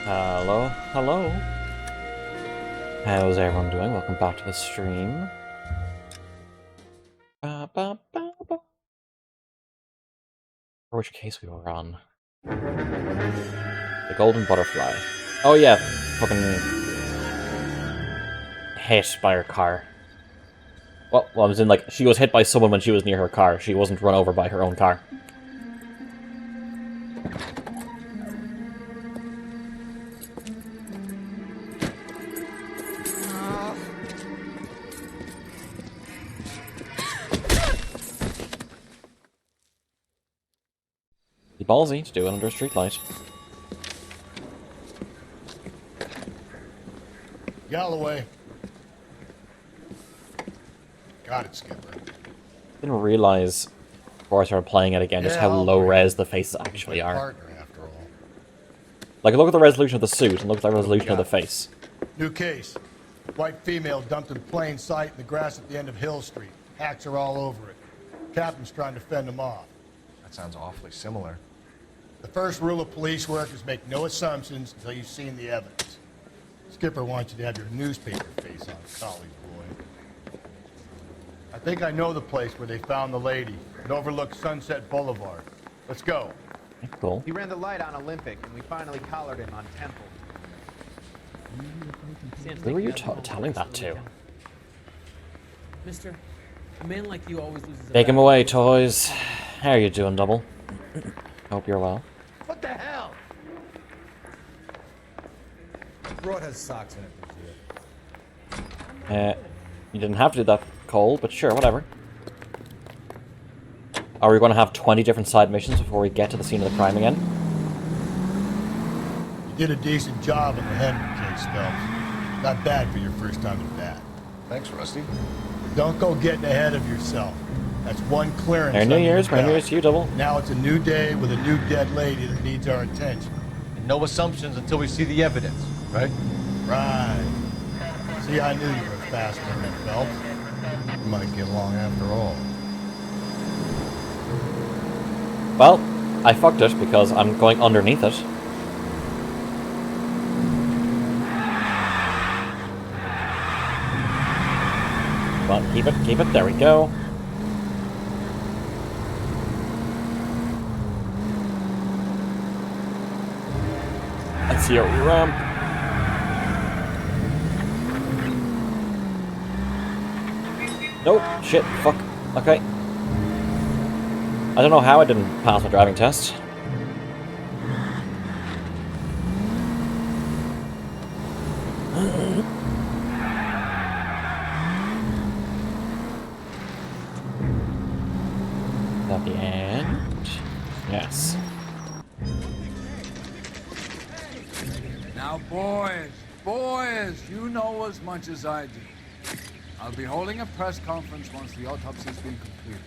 Hello, hello. How's everyone doing? Welcome back to the stream. For which case we were on? The Golden Butterfly. Oh yeah, fucking hit by her car. Well, I was in like, she was hit by someone when she was near her car. She wasn't run over by her own car. Be ballsy to do it under a streetlight. Galloway. Got it, Skipper. Didn't realize before I started playing it again just how low res the faces actually are. Partner, after all. Like, look at the resolution of the suit and look at the resolution of the face. New case. White female dumped in plain sight in the grass at the end of Hill Street. Hacks are all over it. Captain's trying to fend them off. That sounds awfully similar. The first rule of police work is make no assumptions until you've seen the evidence. Skipper wants you to have your newspaper face on, college boy. I think I know the place where they found the lady. It overlooks Sunset Boulevard. Let's go. Cool. He ran the light on Olympic, and we finally collared him on Temple. Who were you telling that to? Mister, a man like you always loses. Take him away, toys. How are you doing, Double? Hope you're well. What the hell? Broad has socks in it. You didn't have to do that, Cole, but sure, whatever. Are we going to have 20 different side missions before we get to the scene of the crime again? You did a decent job in the Henry case, Phelps. Not bad for your first time at bat. Thanks, Rusty. Don't go getting ahead of yourself. That's one clearance. Merry New under Year's, your Merry New belt. Year's to you, Double. Now it's a new day with a new dead lady that needs our attention. And no assumptions until we see the evidence, right? Right. See, I knew you were a fast learner, Phelps. We might get along after all. Well, I fucked it because I'm going underneath it. Come on, keep it, there we go. Let's see our ramp. Nope, shit, fuck. Okay. I don't know how I didn't pass my driving test. At the end? Yes. Now, boys, you know as much as I do. I'll be holding a press conference once the autopsy's been completed.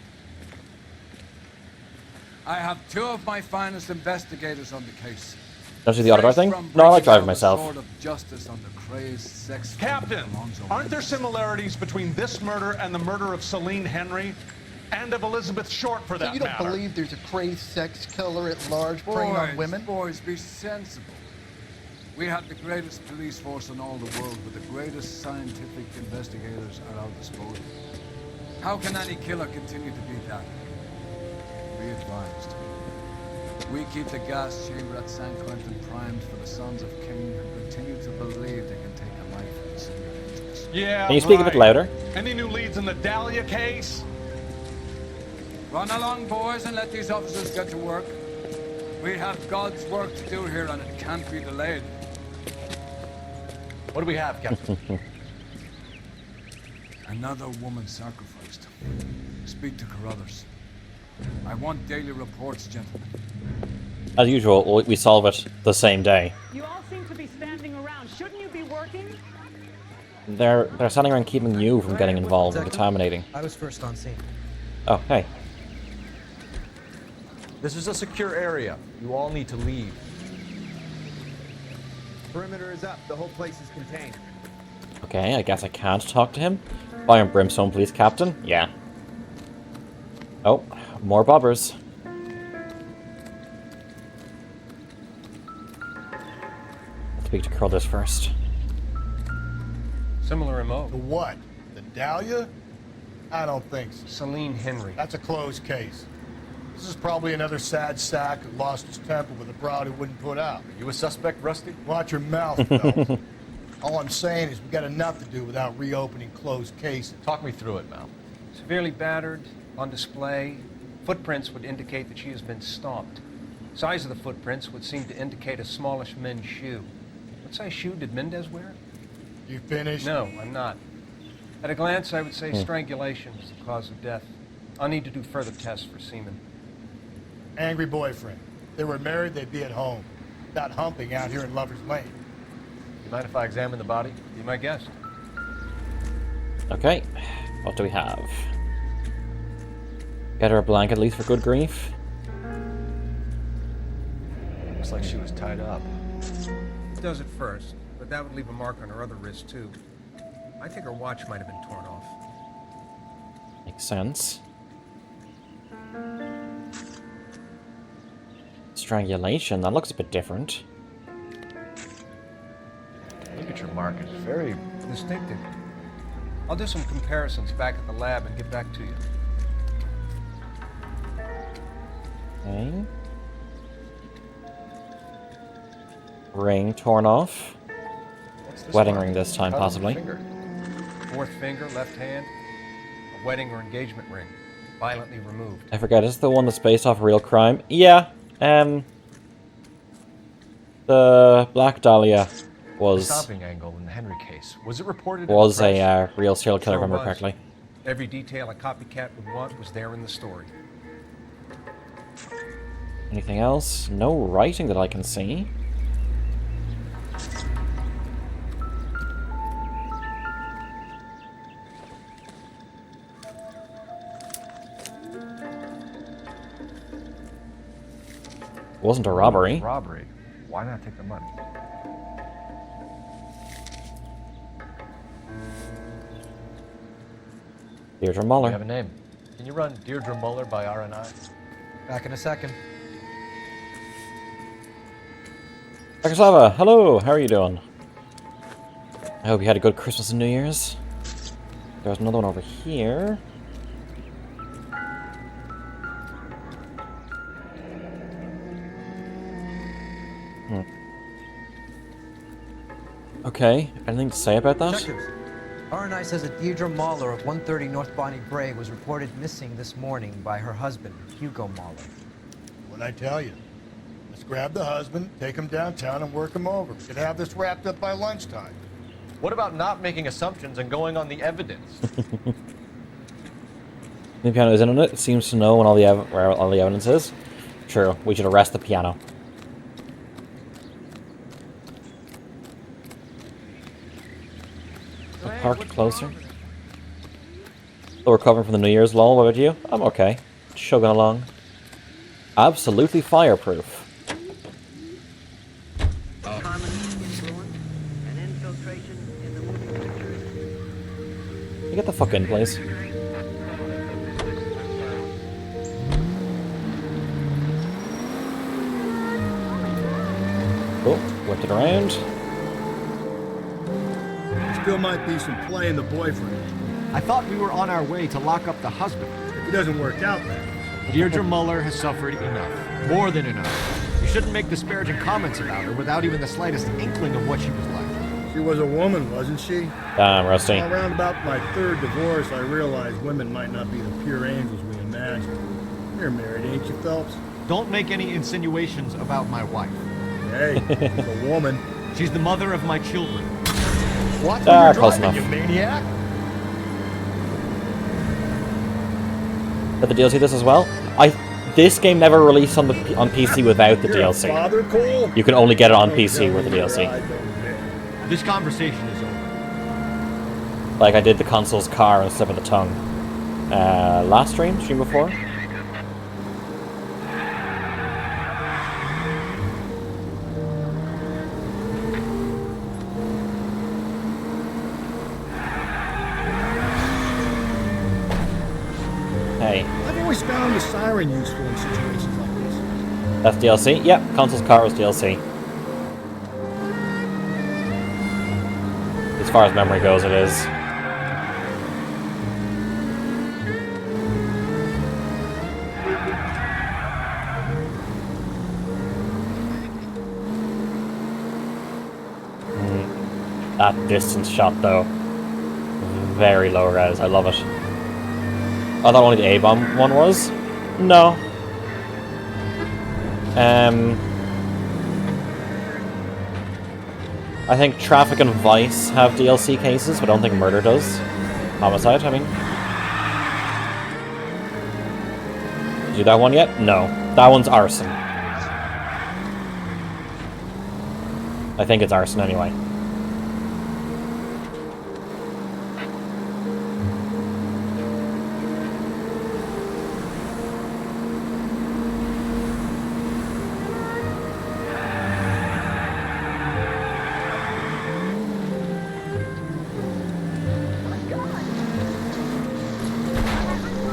I have two of my finest investigators on the case. Don't you do the autograph thing? No, I like driving myself. Sword of justice on the crazed sex Captain, aren't there similarities between this murder and the murder of Celine Henry? And of Elizabeth Short, for that So you don't matter? believe there's a crazed sex killer at large preying on women? Boys, be sensible. We have the greatest police force in all the world with the greatest scientific investigators at our disposal. How can any killer continue to be that? Be advised. We keep the gas chamber at San Quentin primed for the sons of Cain who continue to believe they can take a life in senior interest. Yeah, Can you speak a bit louder? Any new leads in the Dahlia case? Run along, boys, and let these officers get to work. We have God's work to do here, and it can't be delayed. What do we have, Captain? Another woman sacrificed. Speak to Carruthers. I want daily reports, gentlemen. As usual, we solve it the same day. You all seem to be standing around. Shouldn't you be working? They're standing around keeping you from getting involved and contaminating. I was first on scene. Oh, hey. This is a secure area. You all need to leave. Perimeter is up. The whole place is contained. Okay, I guess I can't talk to him. Fire and brimstone, please, Captain. Yeah. Oh, more bobbers. Speak to Curtis first. Similar MO. The what? The Dahlia? I don't think so. Celine Henry. That's a closed case. This is probably another sad sack who lost his temper with a broad who wouldn't put out. You a suspect, Rusty? Watch your mouth, Phelps. All I'm saying is we got enough to do without reopening closed cases. Talk me through it, Mal. Severely battered, on display. Footprints would indicate that she has been stomped. Size of the footprints would seem to indicate a smallish men's shoe. What size shoe did Mendez wear? You finished? No, I'm not. At a glance, I would say strangulation is the cause of death. I'll need to do further tests for semen. Angry boyfriend. If they were married, they'd be at home. Not humping out here in Lover's Lane. You mind if I examine the body? Be my guest. Okay, what do we have? Get her a blanket at least for good grief. Looks like she was tied up. It does at first, but that would leave a mark on her other wrist, too. I think her watch might have been torn off. Makes sense. Strangulation, that looks a bit different. Look at your mark. It's very Distinctive. I'll do some comparisons back at the lab and get back to you. Okay. Ring torn off. What's this Wedding mark? ring this time, Cut on the possibly. finger. Fourth finger, left hand. A wedding or engagement ring. Violently removed. I forget, is this the one that's based off real crime? Yeah. The Black Dahlia The was stopping angle in the Henry case. Was it reported? in the was press? a real serial killer, if I Sure remember was. correctly. Every detail a copycat would want was there in the story. Anything else? No writing that I can see. Wasn't a robbery. Robbery. Why not take the money? Deirdre You Muller. have a name. Can you run Deirdre Muller by RNI? Back in a second. Akaslava, hello, how are you doing? I hope you had a good Christmas and New Year's. There's another one over here. Okay, anything to say about that? Detectives. RNI says that Deirdre Mahler of 130 North Bonnie Brae was reported missing this morning by her husband, Hugo Mahler. What'd I tell you? Let's grab the husband, take him downtown, and work him over. We could have this wrapped up by lunchtime. What about not making assumptions and going on the evidence? The piano is in on it. It seems to know when where all the evidence is. True, we should arrest the piano. Parked closer. Still recovering from the New Year's lull. What about you? I'm okay. Chugging along. Absolutely fireproof. Can you get the fuck in, please? Oh, whipped it around. Still might be some play in the boyfriend. I thought we were on our way to lock up the husband. If it doesn't work out, then. Deirdre Muller has suffered enough. More than enough. You shouldn't make disparaging comments about her without even the slightest inkling of what she was like. She was a woman, wasn't she? Damn, Rusty. Well, around about my third divorce, I realized women might not be the pure angels we imagine. You're married, ain't you, Phelps? Don't make any insinuations about my wife. Hey, she's a woman. She's the mother of my children. Watch Ah, when you're close driving, enough. you maniac! Did the DLC this as well? This game never released on PC without the You're DLC. A father, Cole? You can only get it on Don't PC tell with the me your DLC. eyes don't fit. This conversation is over. Like I did the console's car and slip of the tongue. Last stream before. Hey, I've always found the siren useful in situations like this. that's DLC? Yep, console's car was DLC. As far as memory goes, it is. That distance shot, though. Very low res. I love it. I thought only the A-bomb one was? No. I think Traffic and Vice have DLC cases, but I don't think Murder does. Homicide, I mean. Did you do that one yet? No. That one's Arson. I think it's Arson anyway.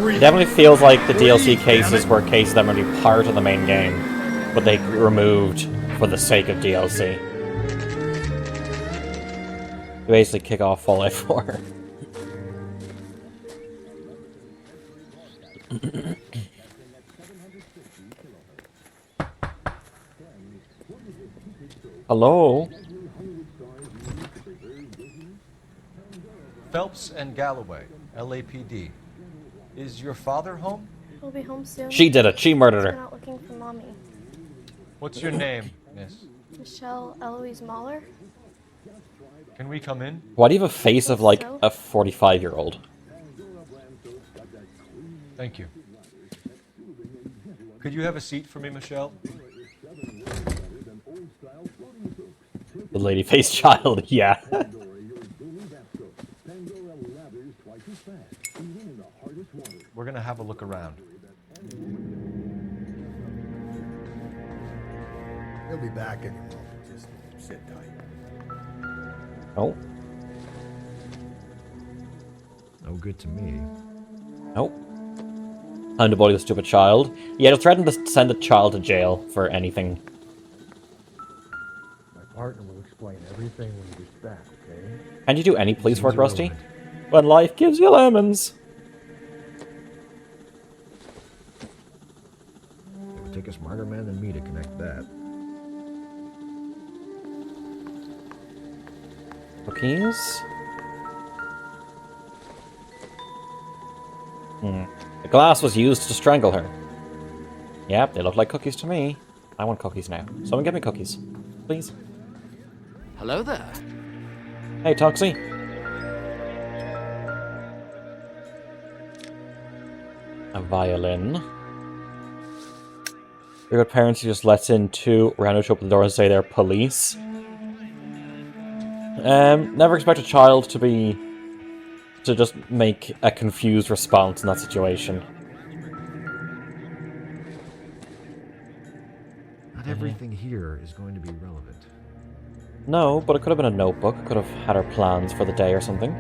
It definitely feels like the DLC cases were cases that were really part of the main game, but they removed for the sake of DLC. You basically kick off Fallout 4. Hello? Phelps and Galloway, LAPD. Is your father home? He'll be home soon. She did it. She murdered her. We're not looking for Mommy. What's your name, miss? Michelle Eloise Mahler. Can we come in? Why do you have a face of like a 45-year-old? Thank you. Could you have a seat for me, Michelle? The lady-faced child, yeah. We're gonna have a look around. He'll be back in a moment. Just sit tight. Oh. No good to me. Nope. Time to bully the stupid child. Yeah, just threaten to send the child to jail for anything. My partner will explain everything when he gets back, okay? Can't you do any police work, Rusty? When life gives you lemons. It would take a smarter man than me to connect that. Cookies? The glass was used to strangle her. Yep, they look like cookies to me. I want cookies now. Someone get me cookies. Please. Hello there. Hey, Toxie. A violin. Your good parents who just lets in two randos open the door and say they're police. Never expect a child to just make a confused response in that situation. Not everything here is going to be relevant. No, but it could have been a notebook. Could have had her plans for the day or something.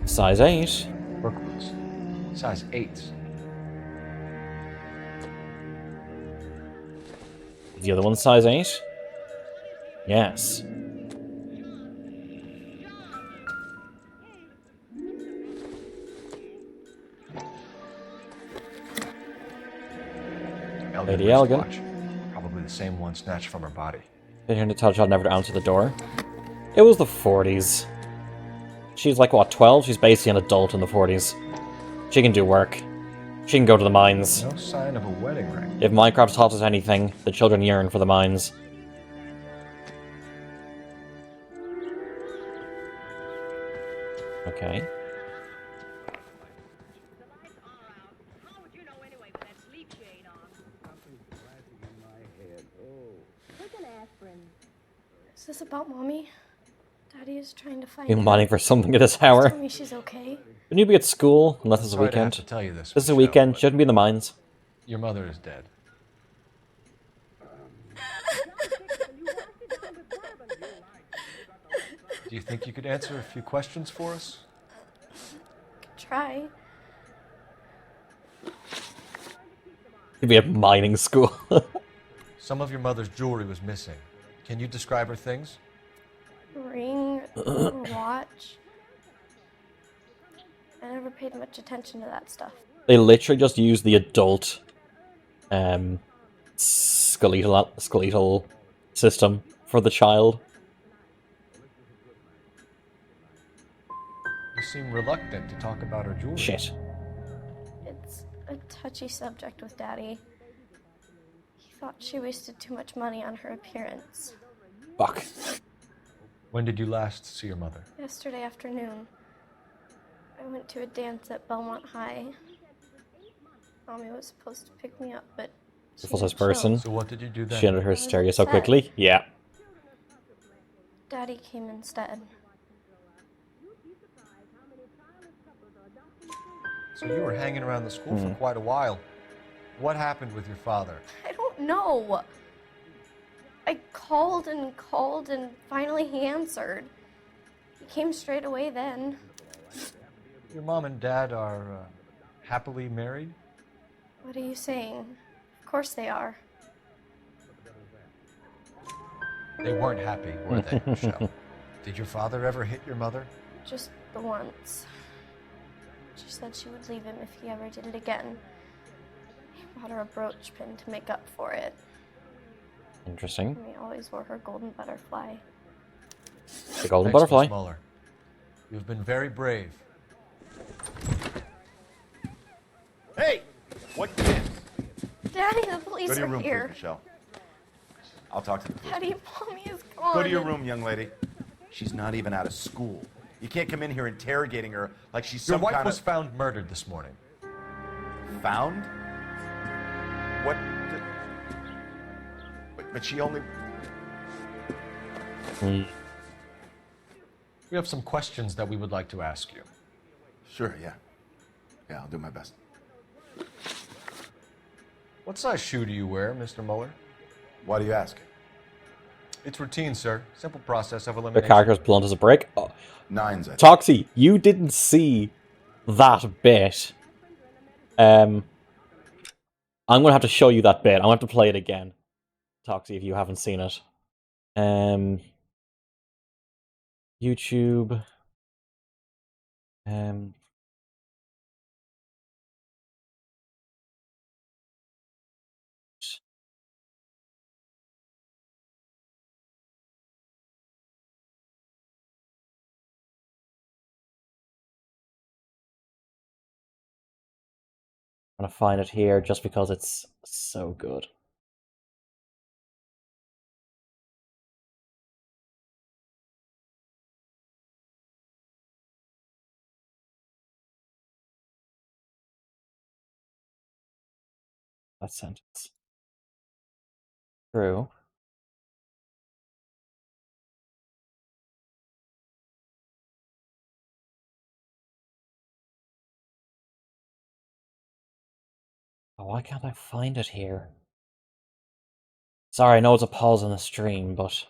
Size 8. Work boots. Size 8s. The other one's size 8? Yes. Lady Elgin. Watch. Probably the same one snatched from her body. Did you tell the child never to answer the door? It was the 40s. She's like, what, 12? She's basically an adult in the 40s. She can do work. She can go to the mines. No sign of a wedding ring. If Minecraft taught us anything, the children yearn for the mines. Okay. Is this about Mommy? Daddy is trying to find You're her. mining for something at this hour. Tell me she's okay. Wouldn't you be at school unless it's a Sorry to have weekend? to tell you this, This is a Michelle, weekend. Shouldn't be in the mines. Your mother is dead. Do you think you could answer a few questions for us? Try. You'd be at mining school. Some of your mother's jewelry was missing. Can you describe her things? Ring, watch. I never paid much attention to that stuff. They literally just use the adult skeletal system for the child. You seem reluctant to talk about her jewelry. Shit. It's a touchy subject with Daddy. He thought she wasted too much money on her appearance. Fuck. When did you last see your mother? Yesterday afternoon, I went to a dance at Belmont High. Mommy was supposed to pick me up, but she Full size didn't show. person. So what did you do then? She ended her hysteria so upset. quickly. Yeah. Daddy came instead. So you were hanging around the school for quite a while. What happened with your father? I don't know. I called and finally he answered. He came straight away then. Your mom and dad are happily married? What are you saying? Of course they are. They weren't happy, were they, Michelle? Did your father ever hit your mother? Just the once. She said she would leave him if he ever did it again. He bought her a brooch pin to make up for it. Interesting. And he always wore her golden butterfly. The golden Thanks, butterfly. Miss Muller. You've been very brave. Hey! What gives? Daddy, the police Go to your are room, here. please, Michelle. I'll talk to the police. Daddy, Mommy is gone. Go to your room, young lady. She's not even out of school. You can't come in here interrogating her like she's Your some wife kind was of... found murdered this morning. Found? What? But she only... We have some questions that we would like to ask you. Sure, yeah. Yeah, I'll do my best. What size shoe do you wear, Mr. Muller? Why do you ask? It's routine, sir. Simple process of The elimination. character's blunt as a brick. Oh. 9s, I think. Toxie, you didn't see that bit. I'm gonna have to show you that bit. I'm gonna have to play it again. Toxie, if you haven't seen it. YouTube. I'm gonna find it here just because it's so good. That sentence. True. Oh, why can't I find it here? Sorry, I know it's a pause on the stream, but...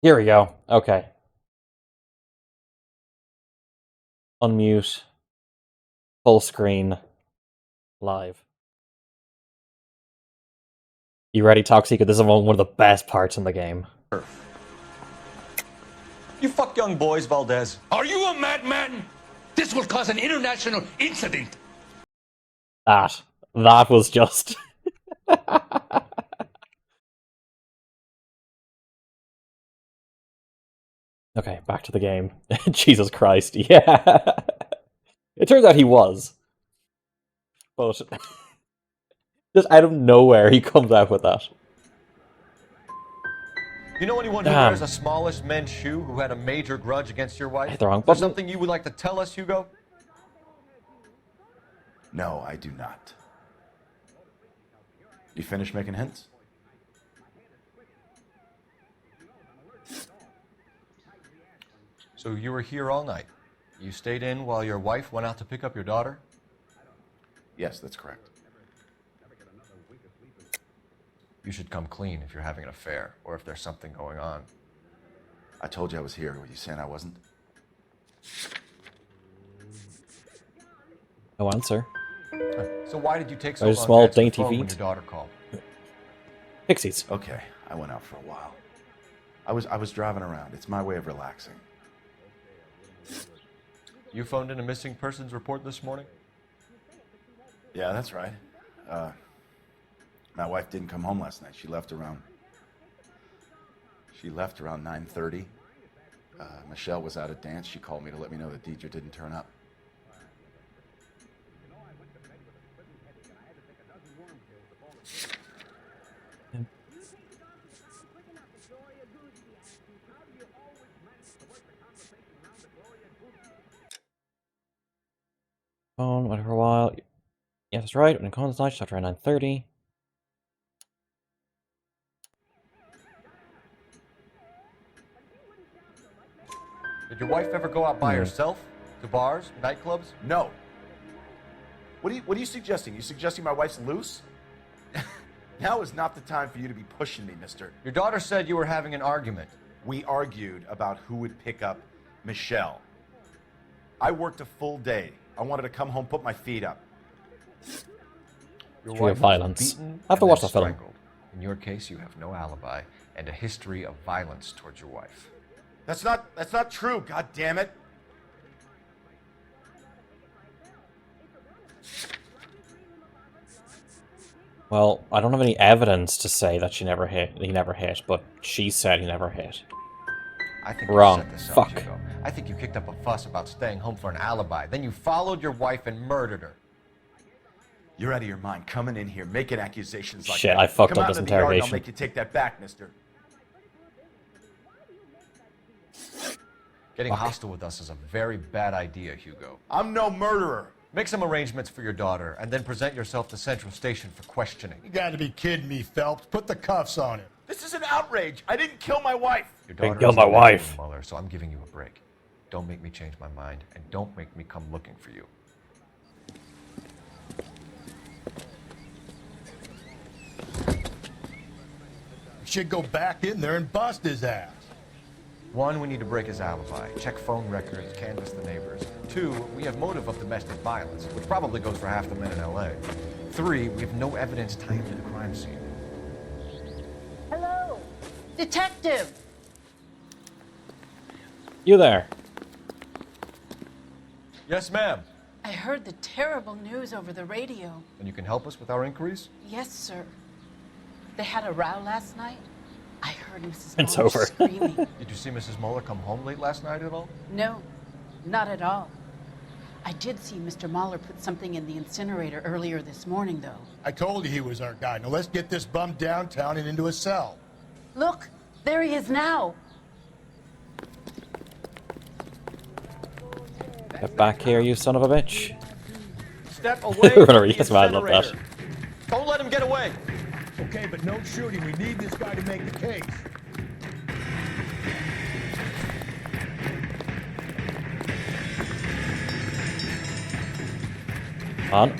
Here we go. Okay. Unmute. Full screen. Live. You ready, Toxic? This is one of the best parts in the game. You fuck young boys, Valdez. Are you a madman? This will cause an international incident. That was just... Okay, back to the game. Jesus Christ, yeah. It turns out he was. But... just out of nowhere, he comes out with that. You know anyone who wears a smallish men's shoe who had a major grudge against your wife? Hit the wrong Is there button. something you would like to tell us, Hugo? No, I do not. You finished making hints? So you were here all night. You stayed in while your wife went out to pick up your daughter? Yes, that's correct. You should come clean if you're having an affair, or if there's something going on. I told you I was here. Were you saying I wasn't? No answer. So why did you take so There's long small, to answer the dainty phone when feet. your daughter called? Pixies. Okay, I went out for a while. I was driving around. It's my way of relaxing. You phoned in a missing persons report this morning? Yeah, that's right. My wife didn't come home last night. She left around 9:30. Michelle was out at dance. She called me to let me know that Deidre didn't turn up. On, went for a while. Yes, that's right. When it comes tonight, she left around 9:30. Did your wife ever go out by herself? To bars, nightclubs? No. What are you suggesting? You suggesting my wife's loose? Now is not the time for you to be pushing me, mister. Your daughter said you were having an argument. We argued about who would pick up Michelle. I worked a full day. I wanted to come home, put my feet up. Your History wife of violence. was beaten I have to and watch then the film. strangled. In your case, you have no alibi and a history of violence towards your wife. That's not true, god damn it. Well, I don't have any evidence to say that he never hit, but she said he never hit. I think Wrong. You set this up, Fuck. Hugo. I think you kicked up a fuss about staying home for an alibi. Then you followed your wife and murdered her. You're out of your mind coming in here making accusations like Shit, that. I fucked Come up out this into the yard and interrogation. I'll make you take that back, mister. Getting hostile with us is a very bad idea, Hugo. I'm no murderer. Make some arrangements for your daughter and then present yourself to Central Station for questioning. You gotta be kidding me, Phelps. Put the cuffs on him. This is an outrage. I didn't kill my wife. Your They daughter killed is my a wife. victim, Mueller, so I'm giving you a break. Don't make me change my mind, and don't make me come looking for you. You should go back in there and bust his ass. 1, we need to break his alibi. Check phone records, canvass the neighbors. 2, we have motive of domestic violence, which probably goes for half the men in L.A. 3, we have no evidence tying to the crime scene. Hello, detective. You there? Yes, ma'am. I heard the terrible news over the radio. And you can help us with our inquiries? Yes, sir. They had a row last night. I heard Mrs. It's Mueller over. screaming. Did you see Mrs. Mueller come home late last night at all? No, not at all. I did see Mr. Mueller put something in the incinerator earlier this morning, though. I told you he was our guy. Now let's get this bum downtown and into a cell. Look, there he is now. Get back here, you son of a bitch. Step away Whatever, from the yes, man, I love that. incinerator. Don't let him get away. Okay, but no shooting. We need this guy to make the case. On.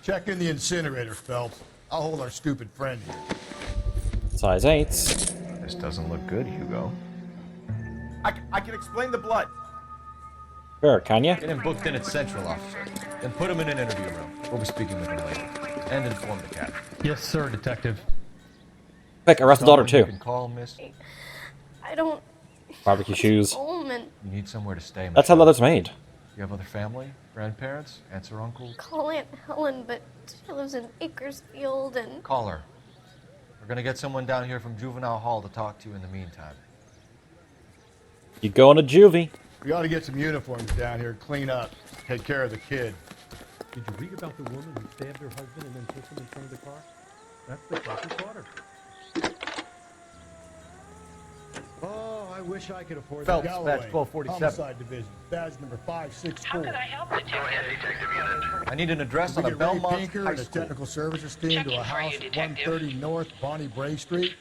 Check in the incinerator, Phelps. I'll hold our stupid friend here. Size 8s. This doesn't look good, Hugo. I can explain the blood. Sure, can you? Get him booked in at Central, officer. Then put him in an interview room. We'll be speaking with him later. And inform the captain. Yes, sir, detective. Quick, arrest the daughter Someone you too. can call, miss. I don't. Barbecue shoes. Home. You need somewhere to stay, That's how Michelle. leather's made. You have other family? Grandparents? Aunts or uncles? Call Aunt Helen, but she lives in Bakersfield and. Call her. We're gonna get someone down here from Juvenile Hall to talk to you in the meantime. You go on a juvie. We ought to get some uniforms down here, clean up, take care of the kid. Did you read about the woman who stabbed her husband and then took him in front of the car? That's the cop who caught her. Oh, I wish I could afford Phelps, the Galloway. badge 1247. Homicide Division, badge number 564. help, detective? I need an address We on a get Ray Belmont Pinker High and the School. technical services team to a house at 130 North Bonnie Bray Street.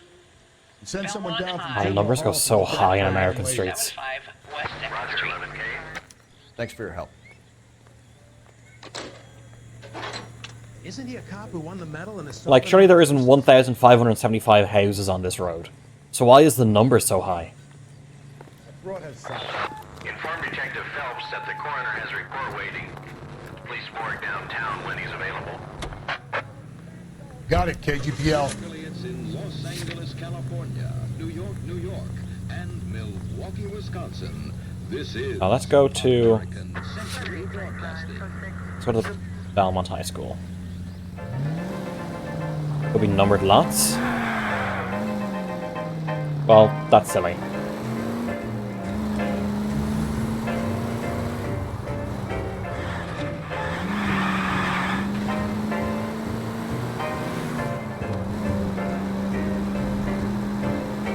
And send someone down from Oh, Juvenile numbers go Hall so to the high in back American alley. streets. Thanks for your help. Isn't he a cop who won the medal in a Like, surely there isn't 1,575 houses on this road. So why is the number so high? Broad has Inform Detective Phelps that the coroner has a report waiting at the police morgue downtown when he's available. Got it, KGPL. Affiliates in Los Angeles, California, New York, and Milwaukee, Wisconsin. This is Now let's go to... American Century Broadcasting. Let's go to Belmont High School. Could be numbered lots. Well, that's silly.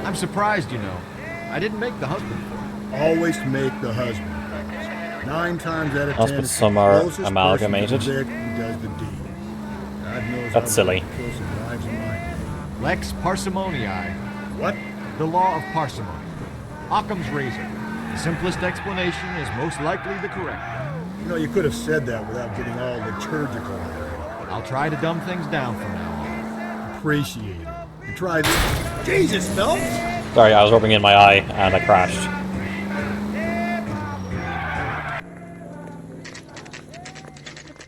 I'm surprised, you know. I didn't make the husband for it. Always make the husband. 9 times out of 10, Must put some are closest person amalgamated. to the dick who does the deed. God knows That's silly. I've killed some wives in my day. Lex parsimoniae. What? The law of parsimony. Occam's razor. The simplest explanation is most likely the correct one. You know, you could have said that without getting all liturgical. I'll try to dumb things down from now on. Appreciate it. You try this. Jesus, Phelps! Sorry, I was rubbing in my eye and I crashed.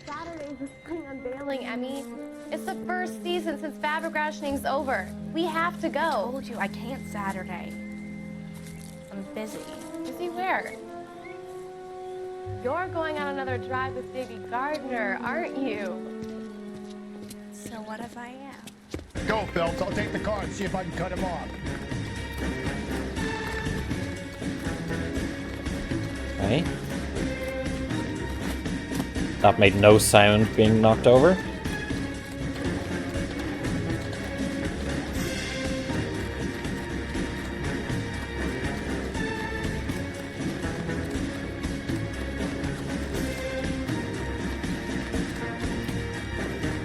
Saturday's the spring unveiling, Emmy. It's the first season since fabric rationing's over. We have to go. I told you I can't Saturday. I'm busy. Busy where? You're going on another drive with baby Gardner, aren't you? So what if I am? Go, Phelps. I'll take the car and see if I can cut him off. Okay. That made no sound being knocked over.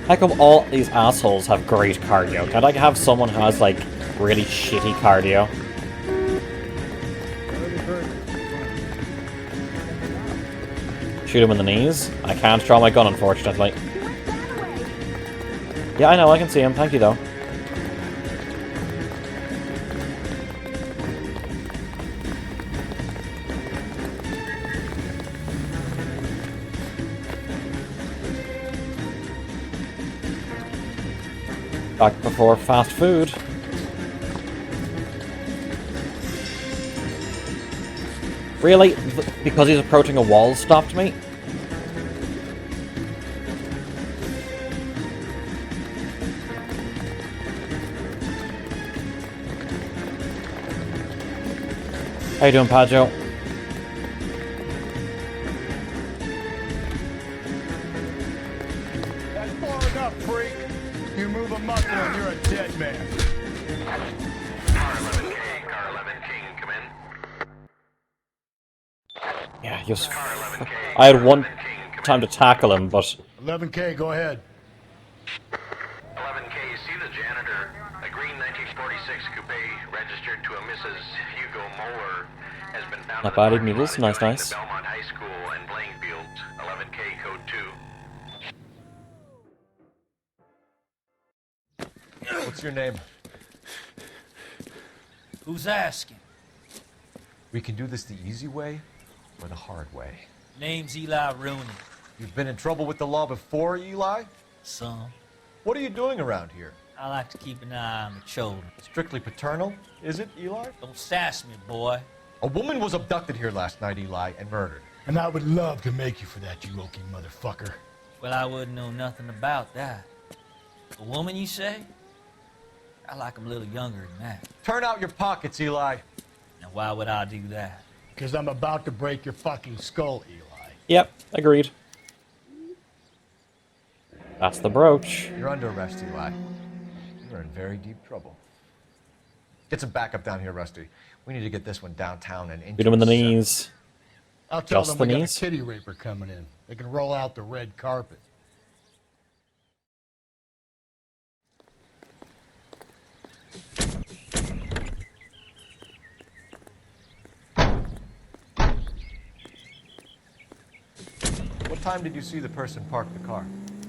How come all these assholes have great cardio? Can't I have someone who has, like, really shitty cardio? Shoot him in the knees? I can't draw my gun, unfortunately. Yeah, I know, I can see him. Thank you, though. Back before fast food. Really? Because he's approaching a wall stopped me? How you doing, Pajo? That's far enough, freak. You move a muscle and you're a dead man. Car 11K, Car 11 King, come in. Yeah, just... I had one time to tackle him, but... 11K, go ahead. 11K, see the janitor. A green 1946 coupe registered to a Mrs. Hugo Moeller has been found Not in bad, the even needles. Nice, nice. Belmont High School and playing fields. 11K, code 2. What's your name? Who's asking? We can do this the easy way or the hard way. Name's Eli Rooney. You've been in trouble with the law before, Eli? Some. What are you doing around here? I like to keep an eye on the children. Strictly paternal, is it, Eli? Don't sass me, boy. A woman was abducted here last night, Eli, and murdered. And I would love to make you for that, you Okie motherfucker. Well, I wouldn't know nothing about that. A woman, you say? I like 'em a little younger than that. Turn out your pockets, Eli. Now, why would I do that? Because I'm about to break your fucking skull, Eli. Yep, agreed. That's the brooch. You're under arrest, Eli. You're in very deep trouble. Get some backup down here, Rusty. We need to get this one downtown and into Shoot him in the cell. knees. I'll tell Just them the we knees? got a kitty raper coming in. They can roll out the red carpet. What time did you see the person park the car?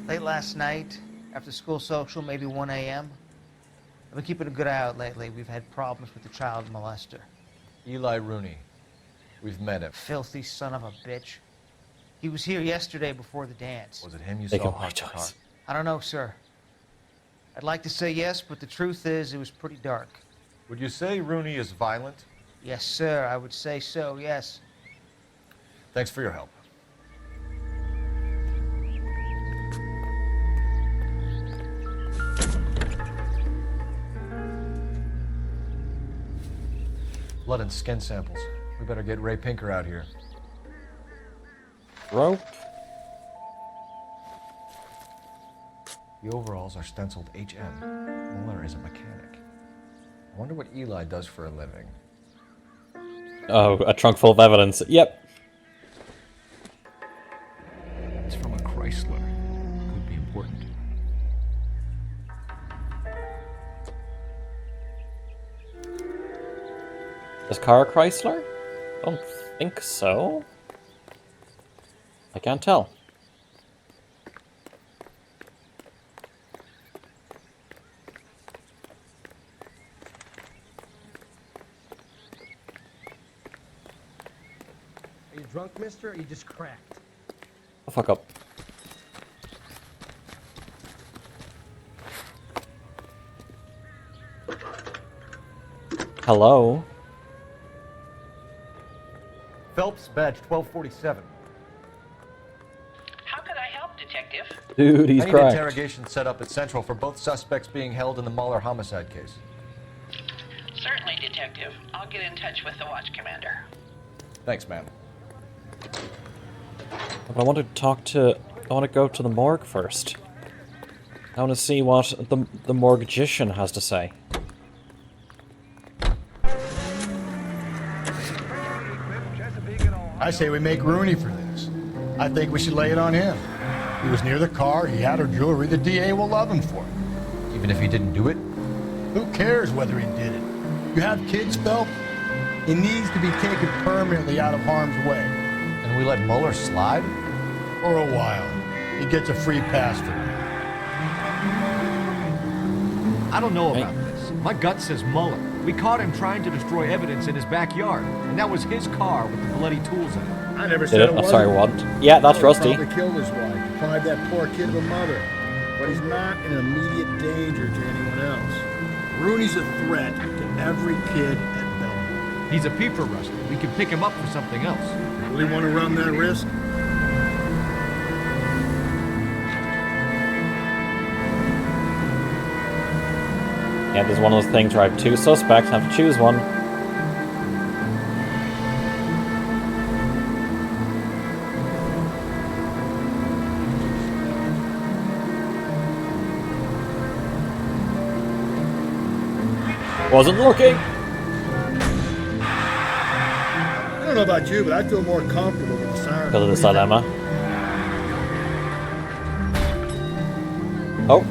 Late last night, after school social, maybe 1 a.m. I've been keeping a good eye out lately. We've had problems with the child molester. Eli Rooney. We've met him. Filthy son of a bitch. He was here yesterday before the dance. Was it him you Take saw him away, park the car? Joyce. I don't know, sir. I'd like to say yes, but the truth is it was pretty dark. Would you say Rooney is violent? Yes, sir, I would say so, yes. Thanks for your help. Blood and skin samples. We better get Ray Pinker out here. Rope. The overalls are stenciled HM. Mueller is a mechanic. I wonder what Eli does for a living. Oh, a trunk full of evidence. Yep. It's from a Chrysler. Could be important. Is car a Chrysler? Don't think so. I can't tell. Are you drunk, mister, or are you just cracked? Oh, fuck up. Hello? Phelps, badge 1247. How can I help, Detective? Dude, he's I need cracked. interrogation set up at Central for both suspects being held in the Mueller homicide case. Certainly, Detective. I'll get in touch with the watch commander. Thanks, ma'am. But I want to talk to... I want to go to the morgue first. I want to see what the mortgagician has to say. I say we make Rooney for this. I think we should lay it on him. He was near the car, he had her jewelry, the DA will love him for it. Even if he didn't do it? Who cares whether he did it? You have kids, Phelps? He needs to be taken permanently out of harm's way. And we let Mueller slide? For a while. He gets a free pass for it. I don't know about this. My gut says Mueller. We caught him trying to destroy evidence in his backyard, and that was his car with the bloody tools in it. I never Did said it? it I'm wasn't. sorry, what? Yeah, that's Rusty. Probably killed his wife, deprived that poor kid of a mother. But he's not in immediate danger to anyone else. Rooney's a threat to every kid at Belmont. He's a peeper, Rusty. We can pick him up for something else. Really want to run that risk? Yeah, there's one of those things where I have two suspects and I have to choose one. Wasn't looking. I don't know about you, but I feel more comfortable with the siren. Because of this dilemma. Oh.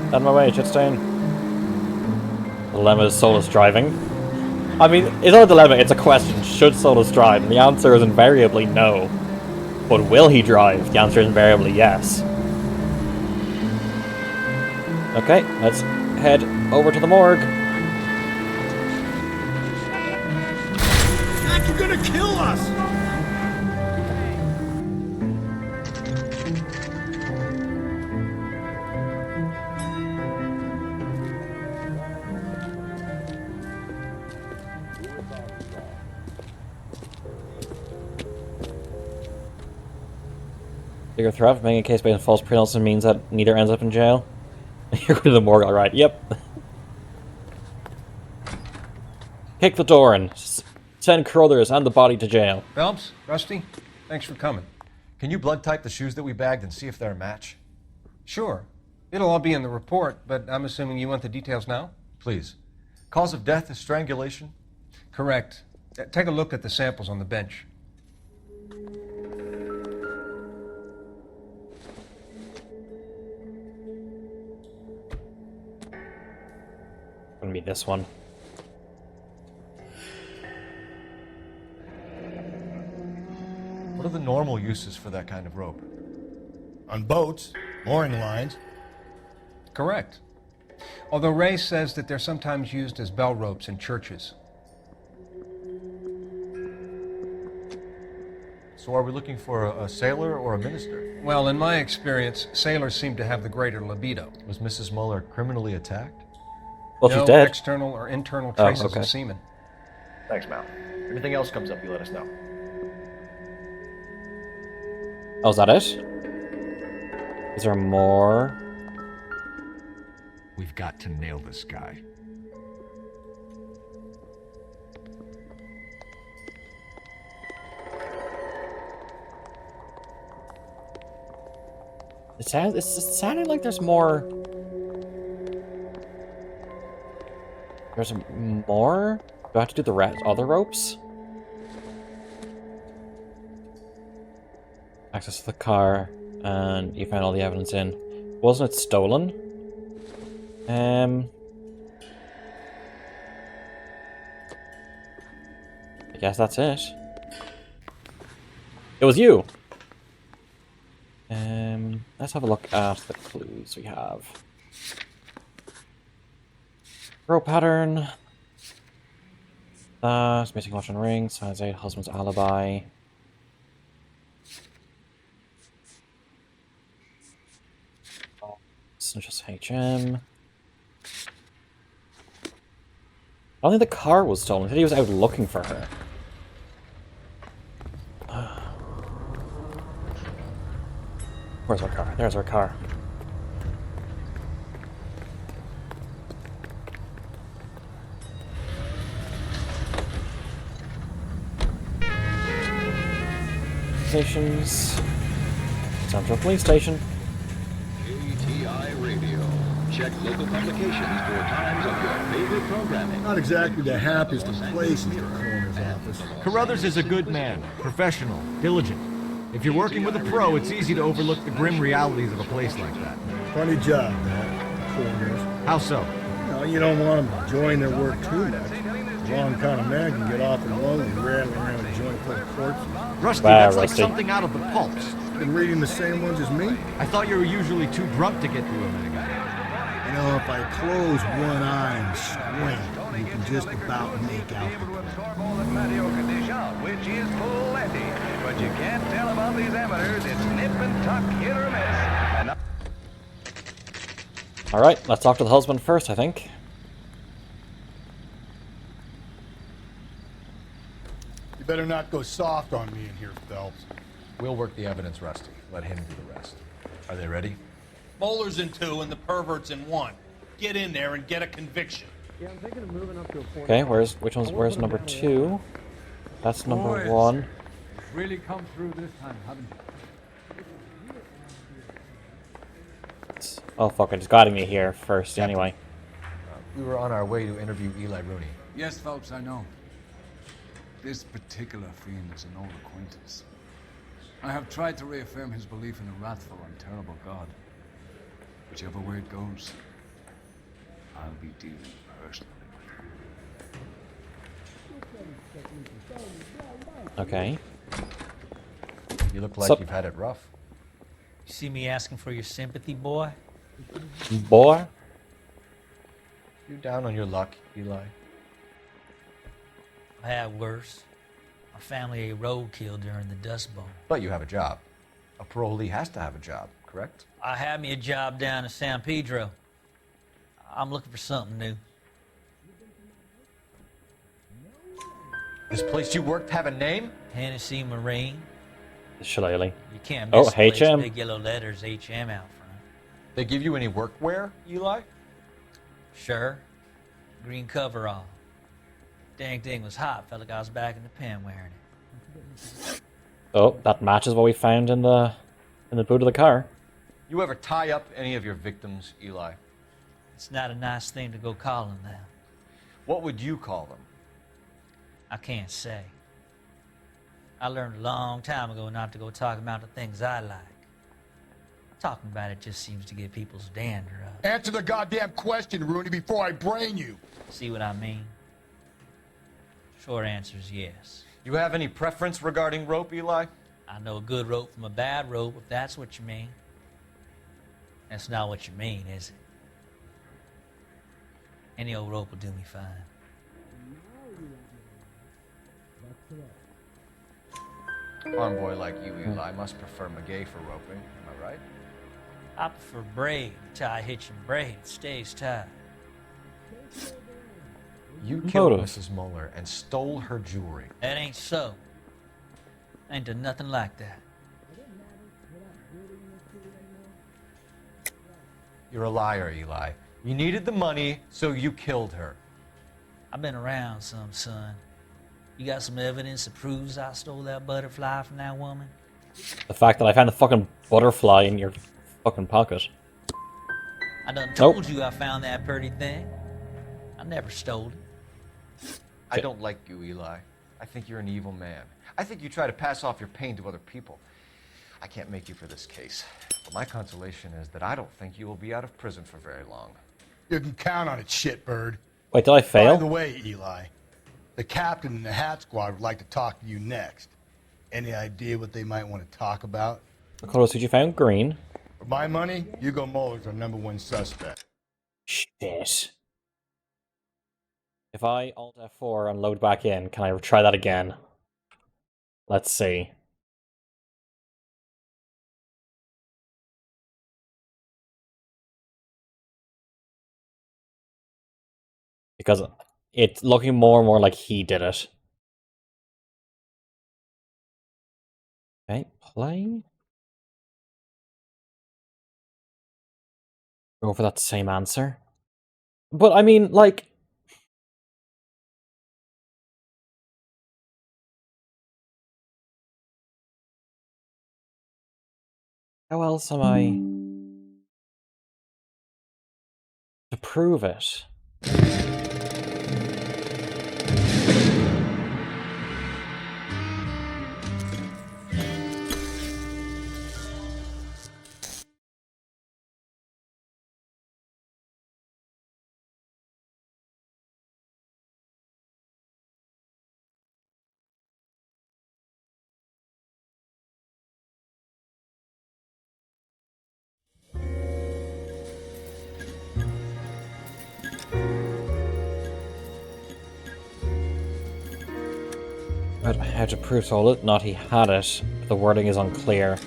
Out of my way, Chitstein. Dilemma is Solus driving. I mean, it's not a dilemma, it's a question. Should Solus drive? And the answer is invariably no. But will he drive? The answer is invariably yes. Okay, let's head over to the morgue. Jack, you're gonna kill us! Bigger threat, making a case based on false pretense means that neither ends up in jail. You're going to the morgue, alright, yep. Kick the door and send Carruthers and the body to jail. Phelps, Rusty, thanks for coming. Can you blood type the shoes that we bagged and see if they're a match? Sure. It'll all be in the report, but I'm assuming you want the details now? Please. Cause of death is strangulation? Correct. Take a look at the samples on the bench. Gonna be this one. are the normal uses for that kind of rope? On boats, mooring lines. Correct. Although Ray says that they're sometimes used as bell ropes in churches. So are we looking for a sailor or a minister? Well, in my experience, sailors seem to have the greater libido. Was Mrs. Muller criminally attacked? Well, no she's dead. external or internal traces okay. of semen. Thanks, Mal. Anything else comes up, you let us know. Oh, is that it? Is there more? We've got to nail this guy. It's sounding like there's more. There's more? Do I have to do the other ropes? Access to the car, and you found all the evidence in. Wasn't it stolen? I guess that's it. It was you! Let's have a look at the clues we have. Rope pattern. Missing watch and ring. Size 8. Husband's alibi. It's just HM. I don't think the car was stolen. I think he was out looking for her. Where's our car? There's our car. Stations. Central Police Station. ATI Radio. Check local publications for times of your favorite programming. Not exactly the happiest of places, the coroner's office. Carruthers is a good man, professional, diligent. If you're working with a pro, it's easy to overlook the grim realities of a place like that. Funny job, that, the coroner's. How so? No, you don't want them enjoying their work too much. The wrong kind of man can get off and lonely rattling around a joint full of corpses. Rusty, Wow, that's Rusty. like something out of the pulps. Been reading the same ones as me? I thought you were usually too drunk to get through them, Mega. You know, if I close one eye and squint, you can just about make out the which is plenty. But you can't tell about these amateurs. It's nip and tuck, hit or miss. And Alright, let's talk to the husband first, I think. You better not go soft on me in here, Phelps. We'll work the evidence, Rusty. Let him do the rest. Are they ready? Bowler's in 2 and the pervert's in 1. Get in there and get a conviction. Yeah, I'm thinking of moving up to a point. Okay, where's number 2? That's number 1. Really come through this time, haven't you? Oh fuck, it's guiding me here first anyway. We were on our way to interview Eli Rooney. Yes, Phelps, I know. This particular fiend is an old acquaintance. I have tried to reaffirm his belief in a wrathful and terrible God. Whichever way it goes, I'll be dealing personally with him. Okay. You look like you've had it rough. You see me asking for your sympathy, boy? Boy? You down on your luck, Eli? I had worse. My family ate roadkill during the Dust Bowl. But you have a job. A parolee has to have a job, correct? I had me a job down in San Pedro. I'm looking for something new. This place you worked have a name? Hennessy Marine. Shillelagh. You can't Oh, miss the place, HM. big yellow letters, HM out front. They give you any workwear, Eli? Sure. Green coverall. Dang thing was hot. Felt like I was back in the pen wearing it. Oh, that matches what we found in the boot of the car. You ever tie up any of your victims, Eli? It's not a nice thing to go calling them. What would you call them? I can't say. I learned a long time ago not to go talking about the things I like. Talking about it just seems to get people's dander up. Answer the goddamn question, Rooney, before I brain you. See what I mean? Short answer is yes. You have any preference regarding rope, Eli? I know a good rope from a bad rope, if that's what you mean. That's not what you mean, is it? Any old rope will do me fine. Farm boy like you, Eli, must prefer McGay for roping. Am I right? I prefer braid. Tie hitch and braid. It stays tied. You killed Motive. Mrs. Mueller and stole her jewelry. That ain't so. I ain't done nothing like that. You're a liar, Eli. You needed the money, so you killed her. I've been around some, son. You got some evidence that proves I stole that butterfly from that woman? The fact that I found the fucking butterfly in your fucking pocket. I done told you I found that pretty thing. I never stole it. I don't like you, Eli. I think you're an evil man. I think you try to pass off your pain to other people. I can't make you for this case. But my consolation is that I don't think you will be out of prison for very long. You can count on it, shitbird. Wait, did I fail? By the way, Eli, the captain and the Hat Squad would like to talk to you next. Any idea what they might want to talk about? Carlos, did you found green? For my money, Hugo Muller's our #1 suspect. Shit. If I Alt F4 and load back in, can I try that again? Let's see. Because it's looking more and more like he did it. Okay, play. Go for that same answer. But I mean, like... How else am I to prove it? But how to prove told it? Not he had it. The wording is unclear.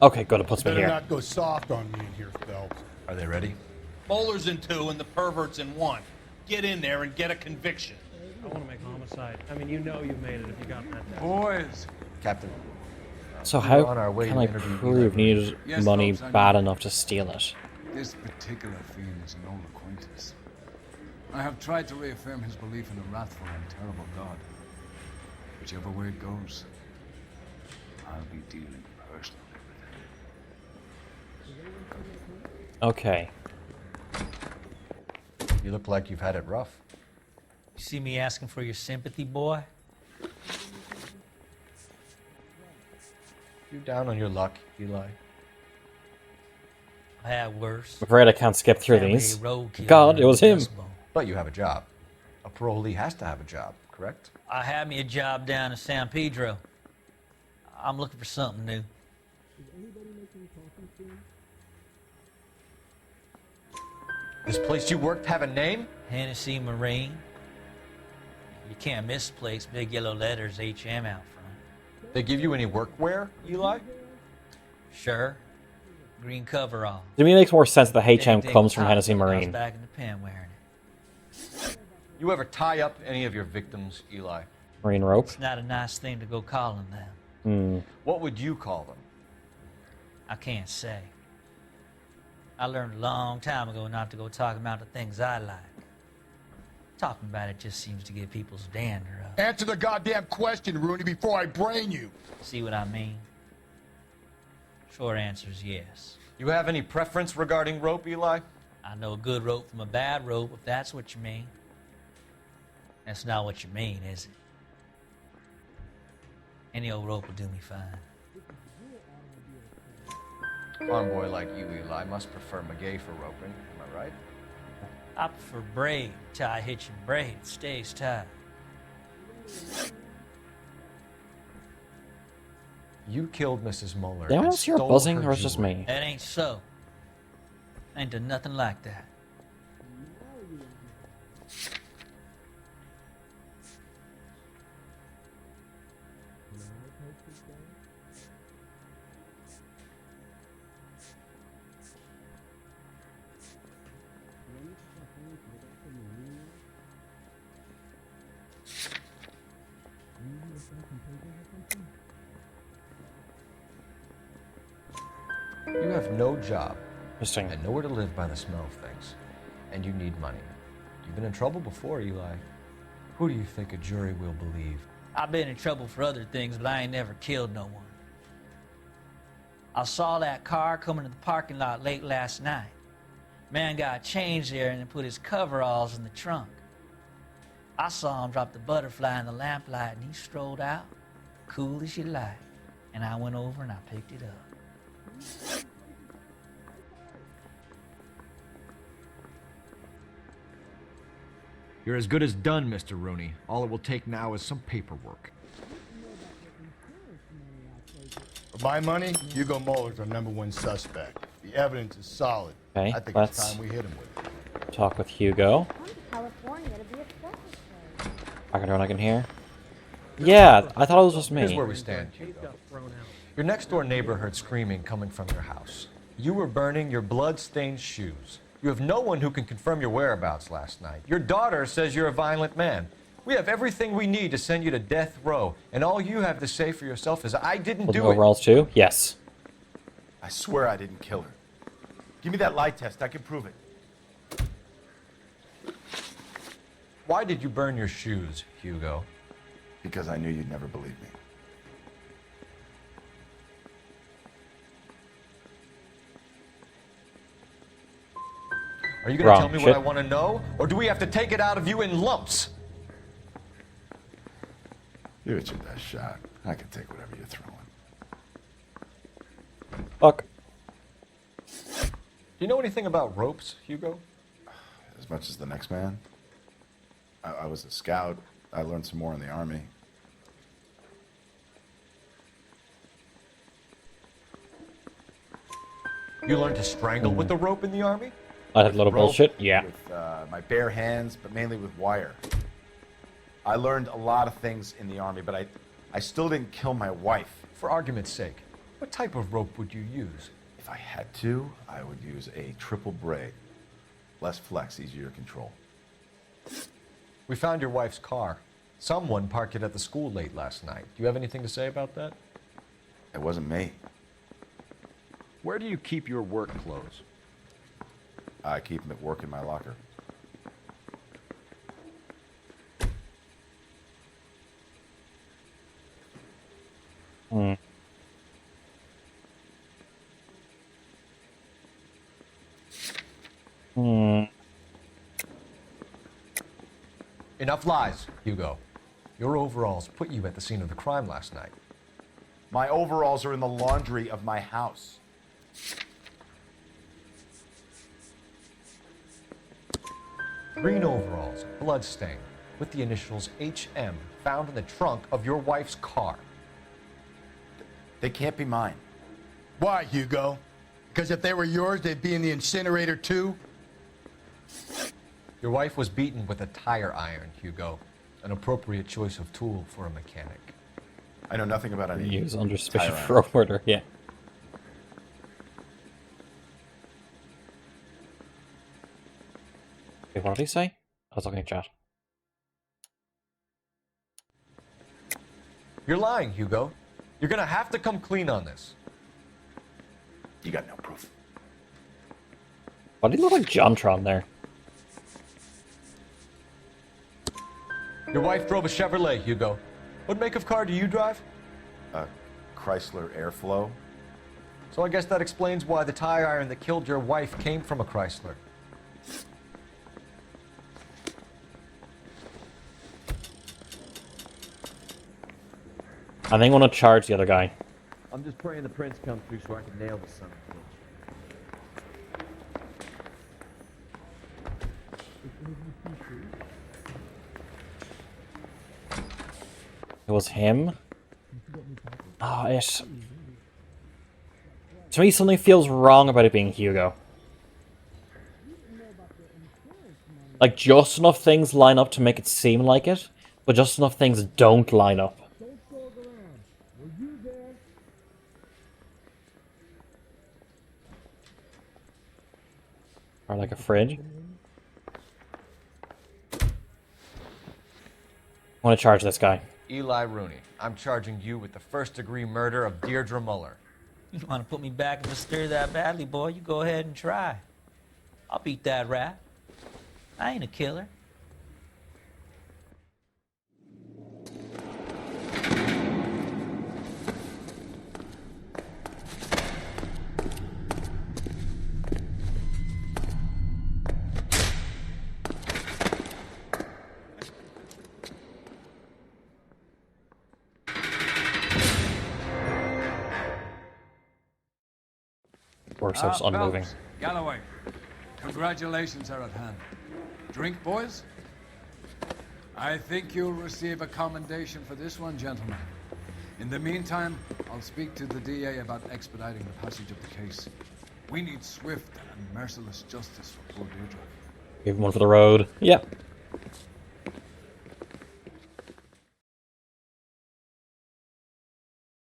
Okay, good. It puts me Better here. not go soft on me in here, Phelps. Are they ready? Bowler's in 2 and the pervert's in 1. Get in there and get a conviction. I want to make homicide. I mean, you know you made it if you got that. Boys. Captain. So We're how on our way can to I interview prove needed Yes, money folks, I bad know. enough to steal it? This particular fiend is an old acquaintance. I have tried to reaffirm his belief in a wrathful and terrible God. Whichever way it goes, I'll be dealing personally with him. Okay. You look like you've had it rough. You see me asking for your sympathy, boy? You down on your luck, Eli? I had worse. I'm afraid I can't skip through Family these. roadkill God, it was him. Dust Bowl. But you have a job. A parolee has to have a job, correct? I had me a job down in San Pedro. I'm looking for something new. This place you worked have a name? Hennessy Marine. You can't miss the place. Big yellow letters, HM out front. They give you any workwear, Eli? Sure. Green coverall. To me, it makes more sense that the HM Dig comes from top, Hennessy I was Marine. back in the pen wearing it. You ever tie up any of your victims, Eli? Marine rope. It's not a nice thing to go calling them. What would you call them? I can't say. I learned a long time ago not to go talking about the things I like. Talking about it just seems to get people's dander up. Answer the goddamn question, Rooney, before I brain you. See what I mean? Short answer is yes. You have any preference regarding rope, Eli? I know a good rope from a bad rope, if that's what you mean. That's not what you mean, is it? Any old rope will do me fine. Farm boy like you, Eli, must prefer McGay for roping. Am I right? I prefer braid, tie, hitch, and braid. It stays tied. You killed Mrs. Muller. Did anyone and else hear stole buzzing, her or is it just jewelry. me? That ain't so. I ain't done nothing like that. You have no job. Interesting. And nowhere to live by the smell of things. And you need money. You've been in trouble before, Eli. Who do you think a jury will believe? I've been in trouble for other things, but I ain't never killed no one. I saw that car coming to the parking lot late last night. Man got changed there and then put his coveralls in the trunk. I saw him drop the butterfly in the lamplight and he strolled out, cool as you like. And I went over and I picked it up. You're as good as done, Mr. Rooney. All it will take now is some paperwork. For my money, Hugo Muller's our #1 suspect. The evidence is solid. Okay, I think let's it's time we hit him with it. talk with Hugo. California to be a flowers show. I can do what I can hear. Yeah, I thought it was just me. Here's where we stand, Hugo. Your next-door neighbor heard screaming coming from your house. You were burning your blood-stained shoes. You have no one who can confirm your whereabouts last night. Your daughter says you're a violent man. We have everything we need to send you to death row, and all you have to say for yourself is, I didn't do it. Overalls too? Yes. I swear I didn't kill her. Give me that lie test. I can prove it. Why did you burn your shoes, Hugo? Because I knew you'd never believe me. Are you going to tell me what I want to know, or do we have to take it out of you in lumps? You're your best shot. I can take whatever you're throwing. Fuck. Do you know anything about ropes, Hugo? As much as the next man. I was a scout. I learned some more in the Army. You learned to strangle with the rope in the Army? I had a little bullshit. Yeah. With my bare hands, but mainly with wire. I learned a lot of things in the Army, but I still didn't kill my wife. For argument's sake, what type of rope would you use? If I had to, I would use a triple braid. Less flex, easier to control. We found your wife's car. Someone parked it at the school late last night. Do you have anything to say about that? It wasn't me. Where do you keep your work clothes? I keep them at work in my locker. Hmm. Hmm. Enough lies, Hugo. Your overalls put you at the scene of the crime last night. My overalls are in the laundry of my house. Green overalls, bloodstained, with the initials HM found in the trunk of your wife's car. They can't be mine. Why, Hugo? Because if they were yours, they'd be in the incinerator too? Your wife was beaten with a tire iron, Hugo. An appropriate choice of tool for a mechanic. I know nothing about any. Use under suspicion for a murder. Yeah. Wait, what did he say? I was looking at chat. You're lying, Hugo. You're gonna have to come clean on this. You got no proof. Why do you look like Jontron there? Your wife drove a Chevrolet, Hugo. What make of car do you drive? A Chrysler Airflow. So I guess that explains why the tire iron that killed your wife came from a Chrysler. I think I want to charge the other guy. I'm just praying the prince comes through so I can nail the son of a bitch. was him. Oh, it... To me, something feels wrong about it being Hugo. Like, just enough things line up to make it seem like it, but just enough things don't line up. Or like a fridge. I want to charge this guy. Eli Rooney, I'm charging you with the first-degree murder of Deirdre Muller. You want to put me back in the stir that badly, boy? You go ahead and try. I'll beat that rap. I ain't a killer. We're so just unmoving. Phelps, Galloway, congratulations are at hand. Drink, boys? I think you'll receive a commendation for this one, gentlemen. In the meantime, I'll speak to the DA about expediting the passage of the case. We need swift and merciless justice for poor Deirdre. Give him one for the road. Yep.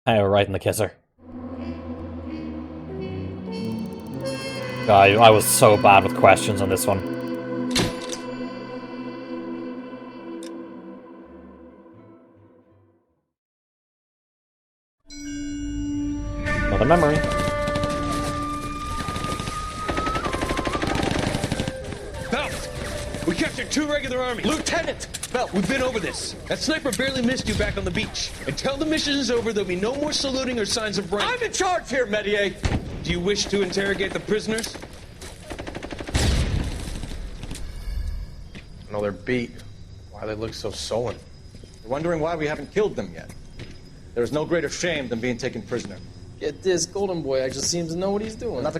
Hey, we're right in the kisser. God, I was so bad with questions on this one. Another memory. Phelps! We captured 2 regular army. Lieutenant! Phelps, we've been over this. That sniper barely missed you back on the beach. Until the mission is over, there'll be no more saluting or signs of rank. I'm in charge here, Medier! Do you wish to interrogate the prisoners? No, they're beat. Why they look so sullen? You're wondering why we haven't killed them yet. There is no greater shame than being taken prisoner. Get this, Golden Boy actually seems to know what he's doing. See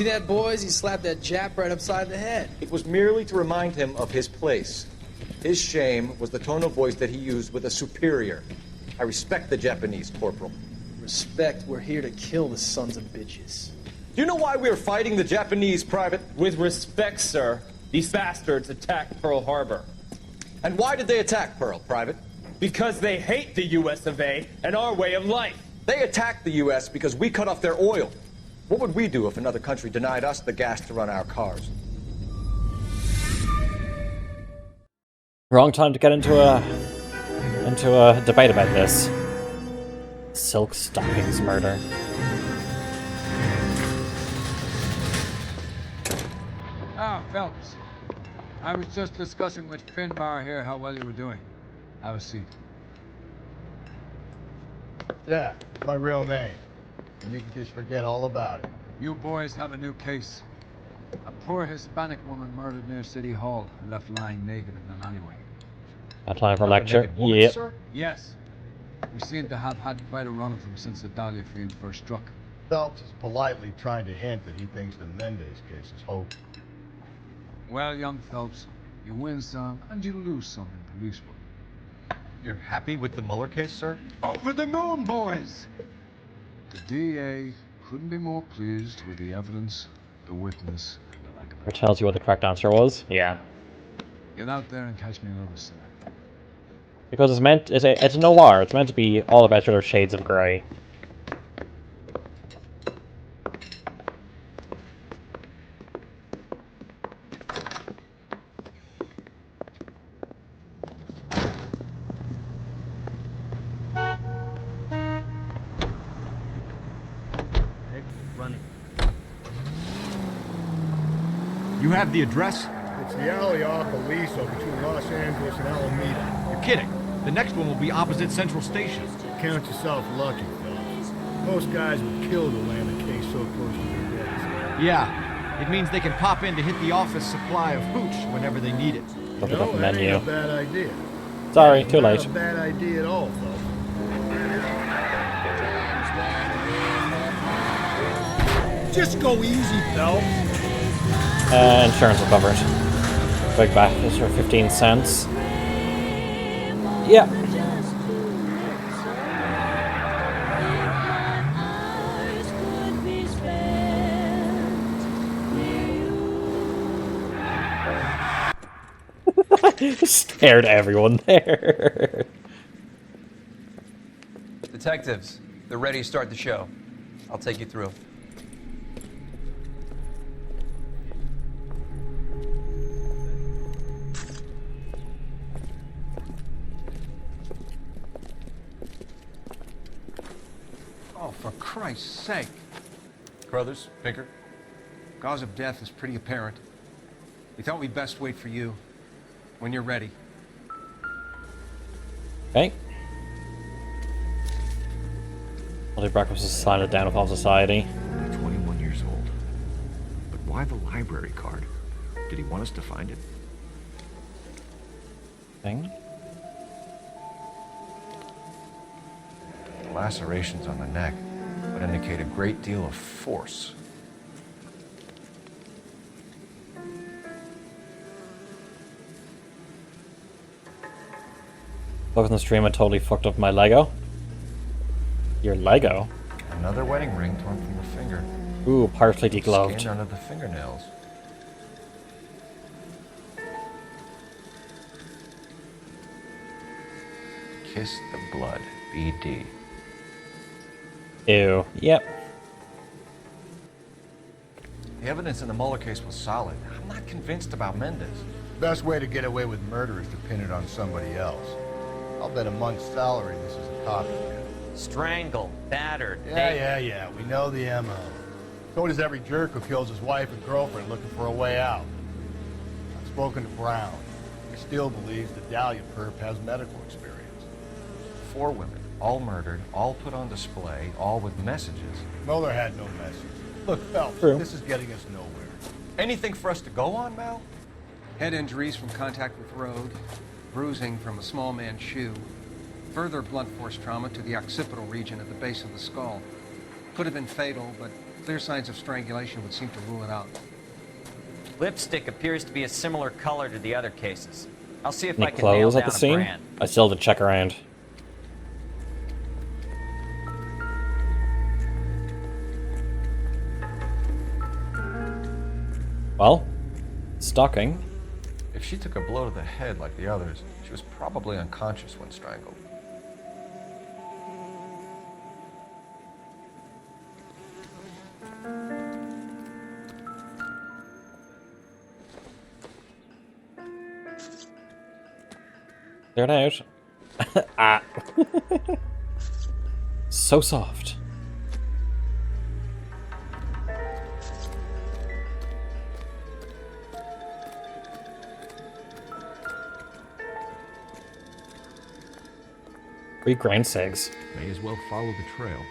that, boys? He slapped that Jap right upside the head. It was merely to remind him of his place. His shame was the tone of voice that he used with a superior. I respect the Japanese, Corporal. Respect, we're here to kill the sons of bitches. Do you know why we are fighting the Japanese, Private? With respect, sir, these bastards attacked Pearl Harbor. And why did they attack Pearl, Private? Because they hate the US of A and our way of life. They attacked the US because we cut off their oil. What would we do if another country denied us the gas to run our cars? Wrong time to get into a debate about this. Silk stockings murder. Ah, Phelps. I was just discussing with Finbar here how well you were doing. Have a seat. Yeah, my real name. And you can just forget all about it. You boys have a new case. A poor Hispanic woman murdered near City Hall and left lying naked in an alleyway. Got time for a lecture? Yep. Yes. We seem to have had quite a run of them since the Dahlia fiend first struck. Phelps is politely trying to hint that he thinks the Mendez case is hope. Well, young Phelps, you win some and you lose some in police work. You're happy with the Mueller case, sir? Over the moon, boys! The DA couldn't be more pleased with the evidence, the witness, and the lack of Or tells you what the correct answer was? Yeah. Get out there and catch me another set. Because it's a noir. It's meant to be all about sort of shades of grey. You have the address? It's the alley off Aliso between Los Angeles and Alameda. You're kidding. The next one will be opposite Central Station. Count yourself lucky, Phelps. Most guys would kill to land a case so close to their deaths. Yeah. It means they can pop in to hit the office supply of hooch whenever they need it. Look at the menu. Ain't a bad idea. Sorry, too late. Not a bad idea at all, Phelps. Just go easy, Phelps. Insurance recovered. Big back is for 15 cents. Yeah. Scared everyone there. Detectives, they're ready to start the show. I'll take you through. Oh, for Christ's sake. Carruthers, Pinker. Cause of death is pretty apparent. We thought we'd best wait for you. When you're ready. Okay. Bloody breakfast is a sign of the downfall of society. Only 21 years old. But why the library card? Did he want us to find it? Thing. Lacerations on the neck would indicate a great deal of force. Look in the stream, I totally fucked up my Lego. Your Lego? Another wedding ring torn from the finger. Ooh, partially degloved. Skin under the fingernails. Kiss the blood. BD. Ew. Yep. The evidence in the Mueller case was solid. I'm not convinced about Mendez. Best way to get away with murder is to pin it on somebody else. I'll bet a month's salary this is a copycat. Strangled, battered. Yeah. We know the MO. So does every jerk who kills his wife and girlfriend looking for a way out. I've spoken to Brown. He still believes the Dahlia perp has medical experience. 4 women, all murdered, all put on display, all with messages. Mueller had no message. Look, Phelps, True. this is getting us nowhere. Anything for us to go on, Mal? Head injuries from contact with road, bruising from a small man's shoe, further blunt force trauma to the occipital region at the base of the skull. Could have been fatal, but clear signs of strangulation would seem to rule it out. Lipstick appears to be a similar color to the other cases. I'll see if Any I can nail clothes down at the a scene? brand. I still have to check around. Well, stalking. If she took a blow to the head like the others, she was probably unconscious when strangled. Clear it out. Ah. So soft. Three grain segs. May as well follow the trail.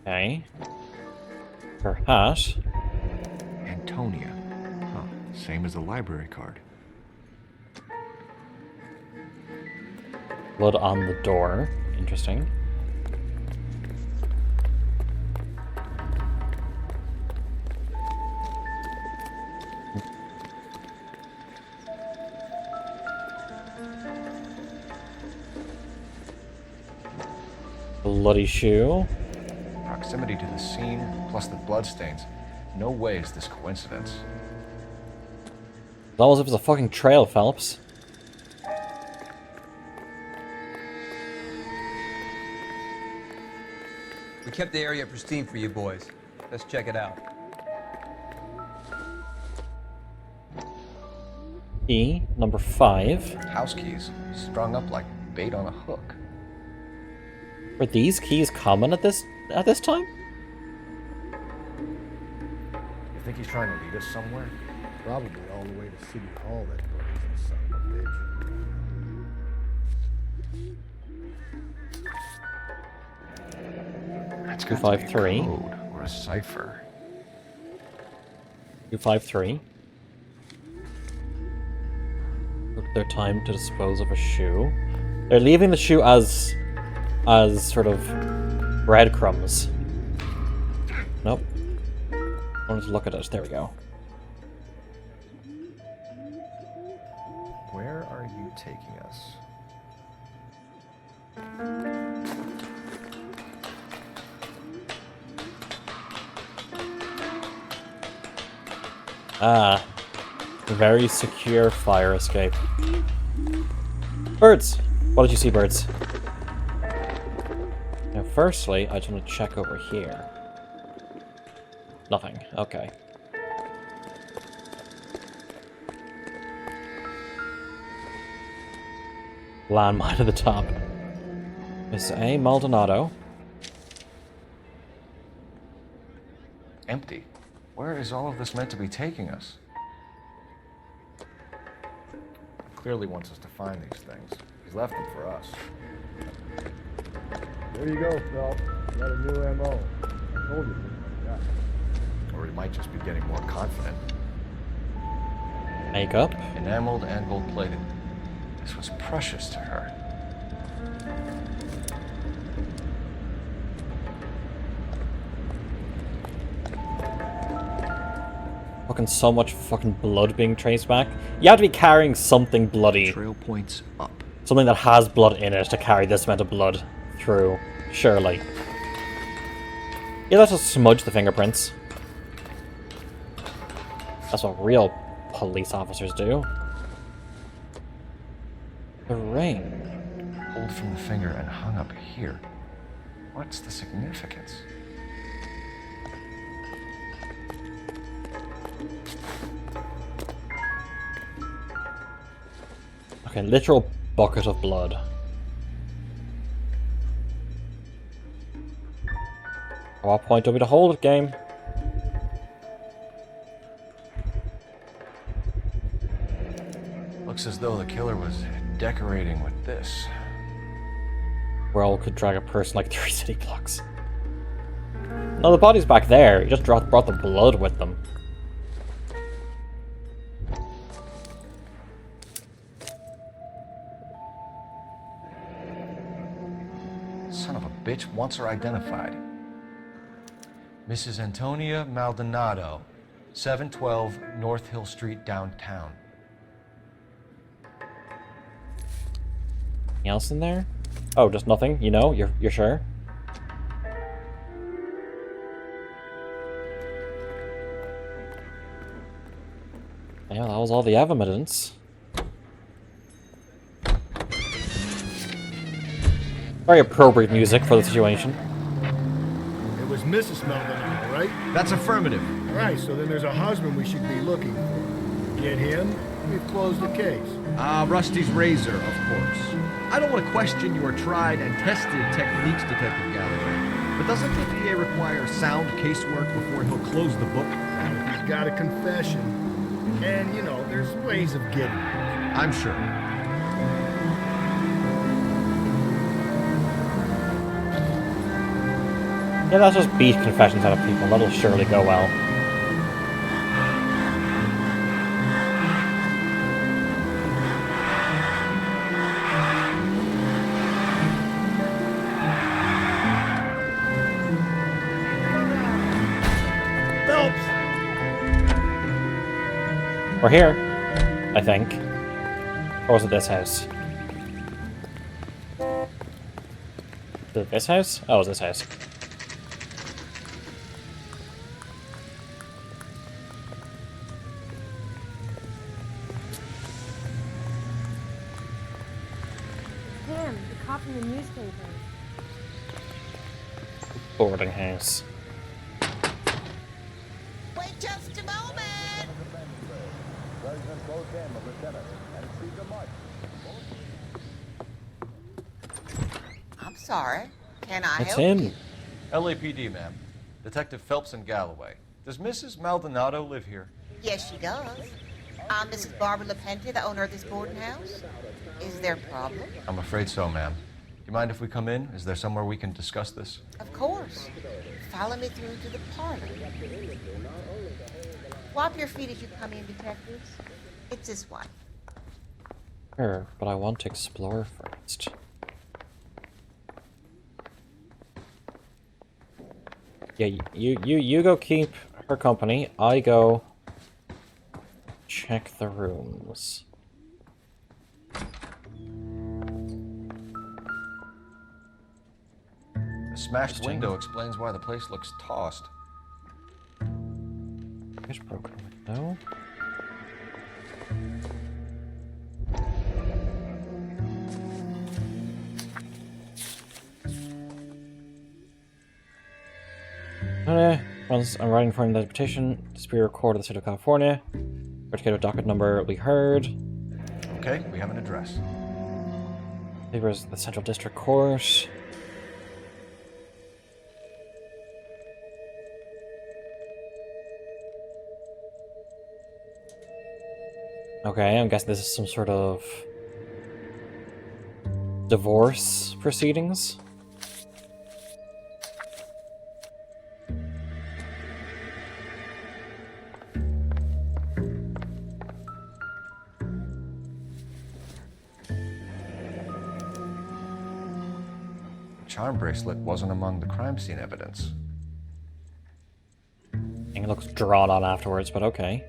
Okay. Her hat. Antonia. Huh. Same as the library card. Blood on the door. Interesting. Bloody shoe. Proximity to the scene, plus the bloodstains. No way is this coincidence. It's almost if it's a fucking trail, Phelps. We kept the area pristine for you boys. Let's check it out. Key number 5. House keys, strung up like bait on a hook. Were these keys common at this time? You think he's trying to lead us somewhere? Probably all the way to City Hall, that brazen son of a bitch. That's got to be a 253. code or a cipher. 253. Took their time to dispose of a shoe. They're leaving the shoe as as sort of breadcrumbs. Nope. I wanted to look at it. There we go. Where are you taking us? Ah. Very secure fire escape. Birds! What did you see, birds? Now, firstly, I just want to check over here. Nothing. Okay. Landmine at the top. Miss A. Maldonado. Empty. Where is all of this meant to be taking us? Clearly wants us to find these things. He's left them for us. There you go, Phelps. You got a new MO. I told you things like that. Or he might just be getting more confident. Makeup. Enameled and gold-plated. This was precious to her. Fucking so much fucking blood being traced back. You have to be carrying something bloody. Trail points up. Something that has blood in it to carry this amount of blood through. Surely. Yeah, let's just smudge the fingerprints. That's what real police officers do. The ring. Pulled from the finger and hung up here. What's the significance? Okay, literal bucket of blood. At what point do we to hold it, game? Looks as though the killer was decorating with this. Well, could drag a person like 3 city blocks. No, the body's back there. He just brought the blood with them. Son of a bitch wants her identified. Mrs. Antonia Maldonado, 712 North Hill Street, downtown. Anything else in there? Oh, just nothing? You know? You're sure? Yeah, that was all the evidence. Very appropriate music for the situation. It was Mrs. Maldonado, right? That's affirmative. All right, so then there's a husband we should be looking for. Get him, we've closed the case. Rusty's razor, of course. I don't want to question your tried and tested techniques, Detective Gallagher, but doesn't the DA require sound casework before he'll close the book? He's got a confession, and, you know, there's ways of getting it. I'm sure. Yeah, let's just beat confessions out of people. That'll surely go well. Phelps! We're here, I think. Or was it this house? Is it this house? Oh, it was this house. Him, the cop in the newspaper. Boarding house. Wait just a moment! I'm sorry. Can I It's help him. you? LAPD, ma'am. Detective Phelps and Galloway. Does Mrs. Maldonado live here? Yes, she does. I'm Mrs. Barbara LaPente, the owner of this boarding house. Is there a problem? I'm afraid so, ma'am. Do you mind if we come in? Is there somewhere we can discuss this? Of course. Follow me through to the parlor. Wipe your feet as you come in, detectives. It's this way. Sure, but I want to explore first. Yeah, you go keep her company. I go check the rooms. The smashed window explains why the place looks tossed. Here's broken window. Once I'm writing for the petition, Superior Court of the State of California. Particular docket number we heard. Okay, we have an address. Papers the Central District Court. Okay, I'm guessing this is some sort of divorce proceedings. Charm bracelet wasn't among the crime scene evidence. And it looks drawn on afterwards, but okay.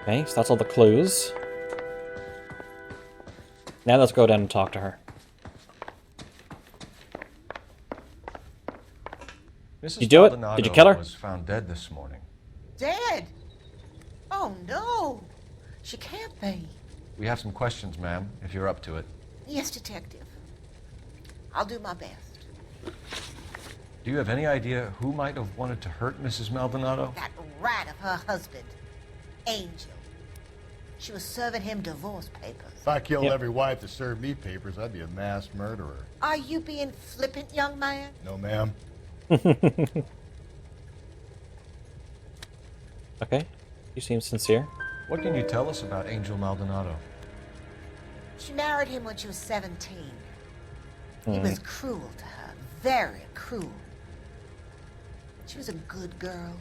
Okay, so that's all the clues. Now let's go down and talk to her. Mrs. You do it? Maldonado Did you kill her? Was found dead this morning. Dead? Oh, no. She can't be. We have some questions, ma'am, if you're up to it. Yes, Detective. I'll do my best. Do you have any idea who might have wanted to hurt Mrs. Maldonado? That rat of her husband, Angel. She was serving him divorce papers. If I killed every wife that served me papers, I'd be a mass murderer. Are you being flippant, young man? No, ma'am. Okay, you seem sincere. What can you tell us about Angel Maldonado? She married him when she was 17. He was cruel to her, very cruel. She was a good girl,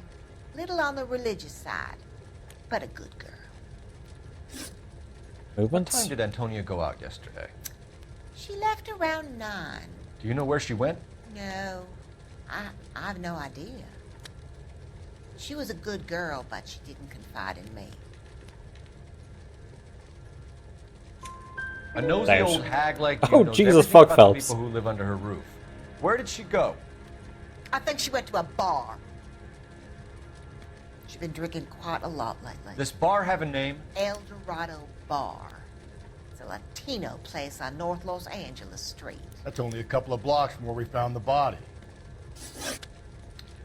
little on the religious side, but a good girl. Movements? What time did Antonia go out yesterday? She left around 9. Do you know where she went? No, I have no idea. She was a good girl, but she didn't confide in me. A nosy Thanks. old hag like you Oh, knows Jesus, everything fuck about Phelps. the people who live under her roof. Where did she go? I think she went to a bar. She's been drinking quite a lot lately. This bar have a name? El Dorado Bar. It's a Latino place on North Los Angeles Street. That's only a couple of blocks from where we found the body.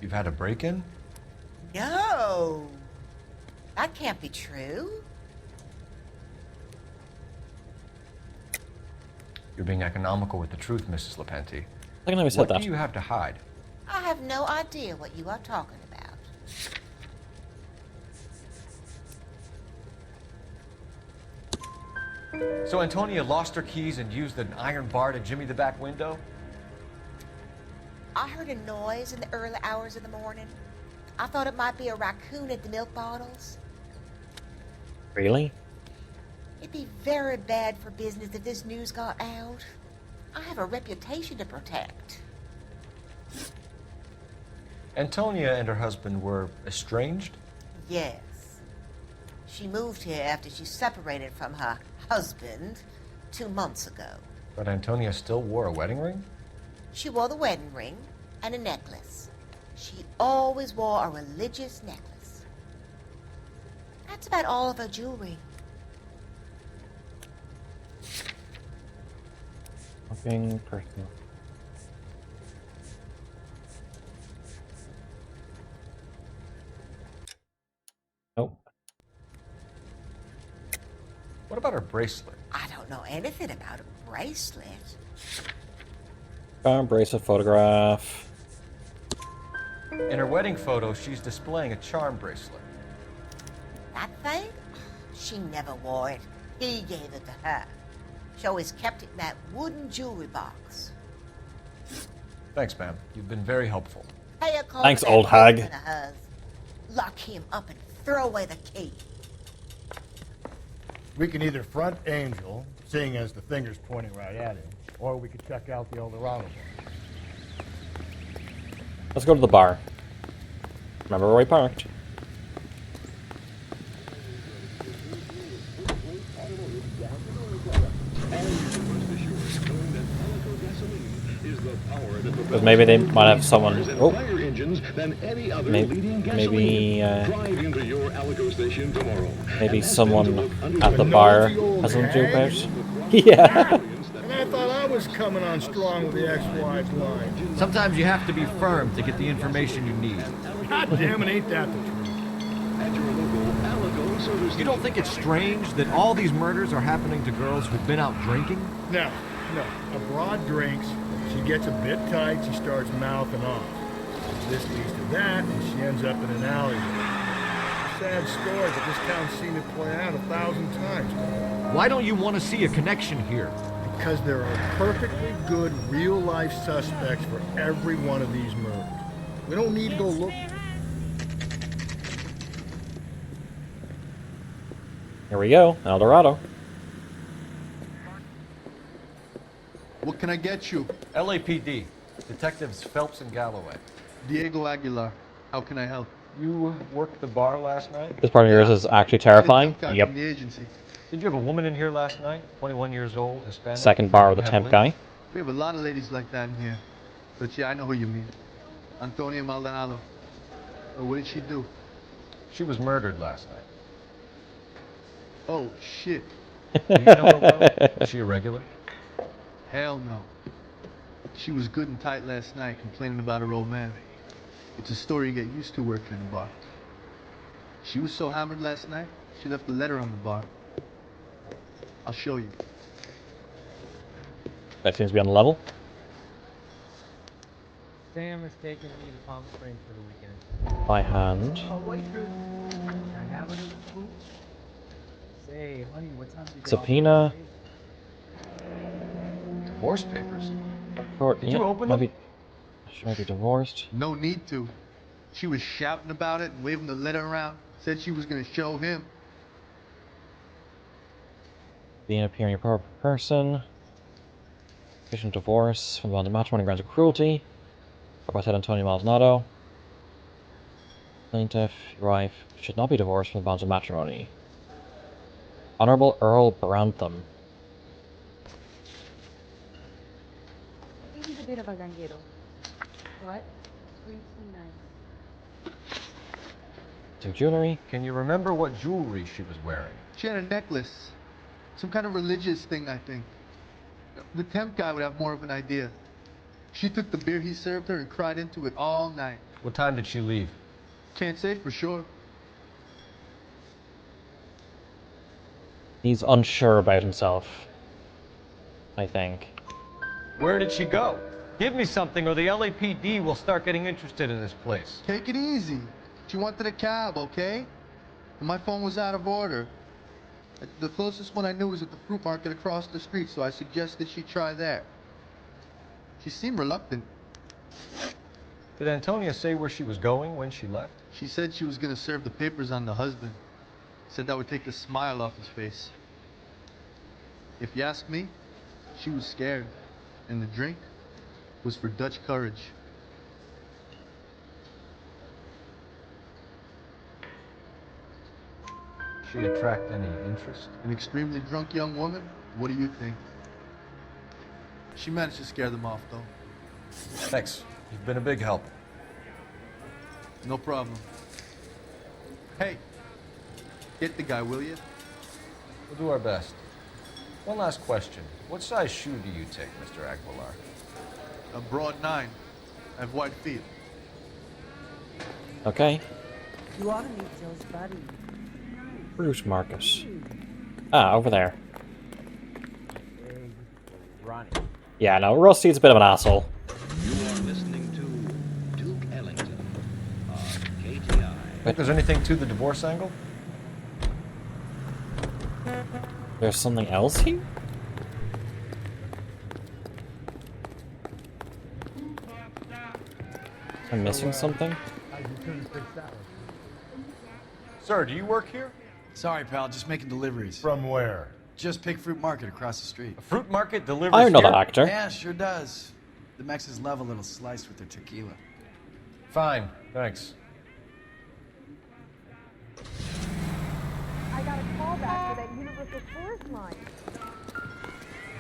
You've had a break-in? No. That can't be true. You're being economical with the truth, Mrs. Lepenti. I can never said What that. do you have to hide? I have no idea what you are talking about. So Antonia lost her keys and used an iron bar to jimmy the back window? I heard a noise in the early hours of the morning. I thought it might be a raccoon at the milk bottles. Really? It'd be very bad for business if this news got out. I have a reputation to protect. Antonia and her husband were estranged? Yes. She moved here after she separated from her husband 2 months ago. But Antonia still wore a wedding ring? She wore the wedding ring and a necklace. She always wore a religious necklace. That's about all of her jewelry. Nothing personal. Nope. What about her bracelet? I don't know anything about a bracelet. Charm bracelet photograph. In her wedding photo, she's displaying a charm bracelet. That thing? She never wore it. He gave it to her. She always kept it in that wooden jewelry box. Thanks, ma'am. You've been very helpful. Pay a call Thanks, to that old hag. husband of hers. Lock him up and throw away the key. We can either front Angel, seeing as the finger's pointing right at him, or we could check out the El Dorado bar. Let's go to the bar. Remember where we parked. Because maybe they might have someone. Oh, maybe someone at the bar has something to do about. Yeah. And I thought I was coming on strong with the ex-wife line. Sometimes you have to be firm to get the information you need. God damn it, ain't that the truth? You don't think it's strange that all these murders are happening to girls who've been out drinking? No. A broad drinks, she gets a bit tight, she starts mouthing off. This leads to that, and she ends up in an alleyway. Sad story, but this town's seen it play out 1,000 times. Why don't you want to see a connection here? Because there are perfectly good real-life suspects for every one of these murders. We don't need to go look. Here we go, El Dorado. What can I get you? LAPD. Detectives Phelps and Galloway. Diego Aguilar. How can I help? You worked the bar last night? This part of yours is actually terrifying. Yep. From the agency. Did you have a woman in here last night? 21 years old, Hispanic? Second bar with the temp guy. We have a lot of ladies like that in here. But yeah, I know who you mean. Antonia Maldonado. What did she do? She was murdered last night. Oh, shit. Do you know her well? Is she a regular? Hell no. She was good and tight last night, complaining about her old man. It's a story you get used to working in a bar. She was so hammered last night, she left a letter on the bar. I'll show you. That seems to be on the level. Sam is taking me to Palm Springs for the weekend. By hand. Oh, wait, Drew. Can I have a little food? Say, honey, what time did you Subpoena. Divorce papers. Did you open them? She might be divorced. No need to. She was shouting about it and waving the letter around. Said she was going to show him. Being appearing a proper person. Efficient divorce from the bond of matrimony grounds of cruelty. By said Antonio Maldonado. Plaintiff, your wife, should not be divorced from the bonds of matrimony. Honorable Earl Brantham. He's a bit of a ganguero. What? Pretty nice. Some jewelry. Can you remember what jewelry she was wearing? She had a necklace. Some kind of religious thing, I think. The temp guy would have more of an idea. She took the beer he served her and cried into it all night. What time did she leave? Can't say for sure. He's unsure about himself, I think. Where did she go? Give me something or the LAPD will start getting interested in this place. Take it easy. She wanted a cab, okay? And my phone was out of order. The closest one I knew was at the fruit market across the street, so I suggested she try there. She seemed reluctant. Did Antonia say where she was going when she left? She said she was going to serve the papers on the husband. Said that would take the smile off his face. If you ask me, she was scared. And the drink was for Dutch courage. She attract any interest? An extremely drunk young woman? What do you think? She managed to scare them off, though. Thanks. You've been a big help. No problem. Hey, get the guy, will you? We'll do our best. One last question. What size shoe do you take, Mr. Aguilar? A broad 9. I have wide feet. Okay. You ought to meet Joe's buddy. Bruce Marcus. Ah, over there. Ronnie. Yeah, no, Rusty's a bit of an asshole. You are listening to Duke Ellington on KTI. Think there's anything to the divorce angle? There's something else here? I'm missing something? Sir, do you work here? Sorry, pal, just making deliveries. From where? Just Pig Fruit Market across the street. A fruit market delivers I know here? the actor. Yeah, sure does. The Mexes love a little slice with their tequila. Fine, thanks. I got a call back for that Universal Forest line.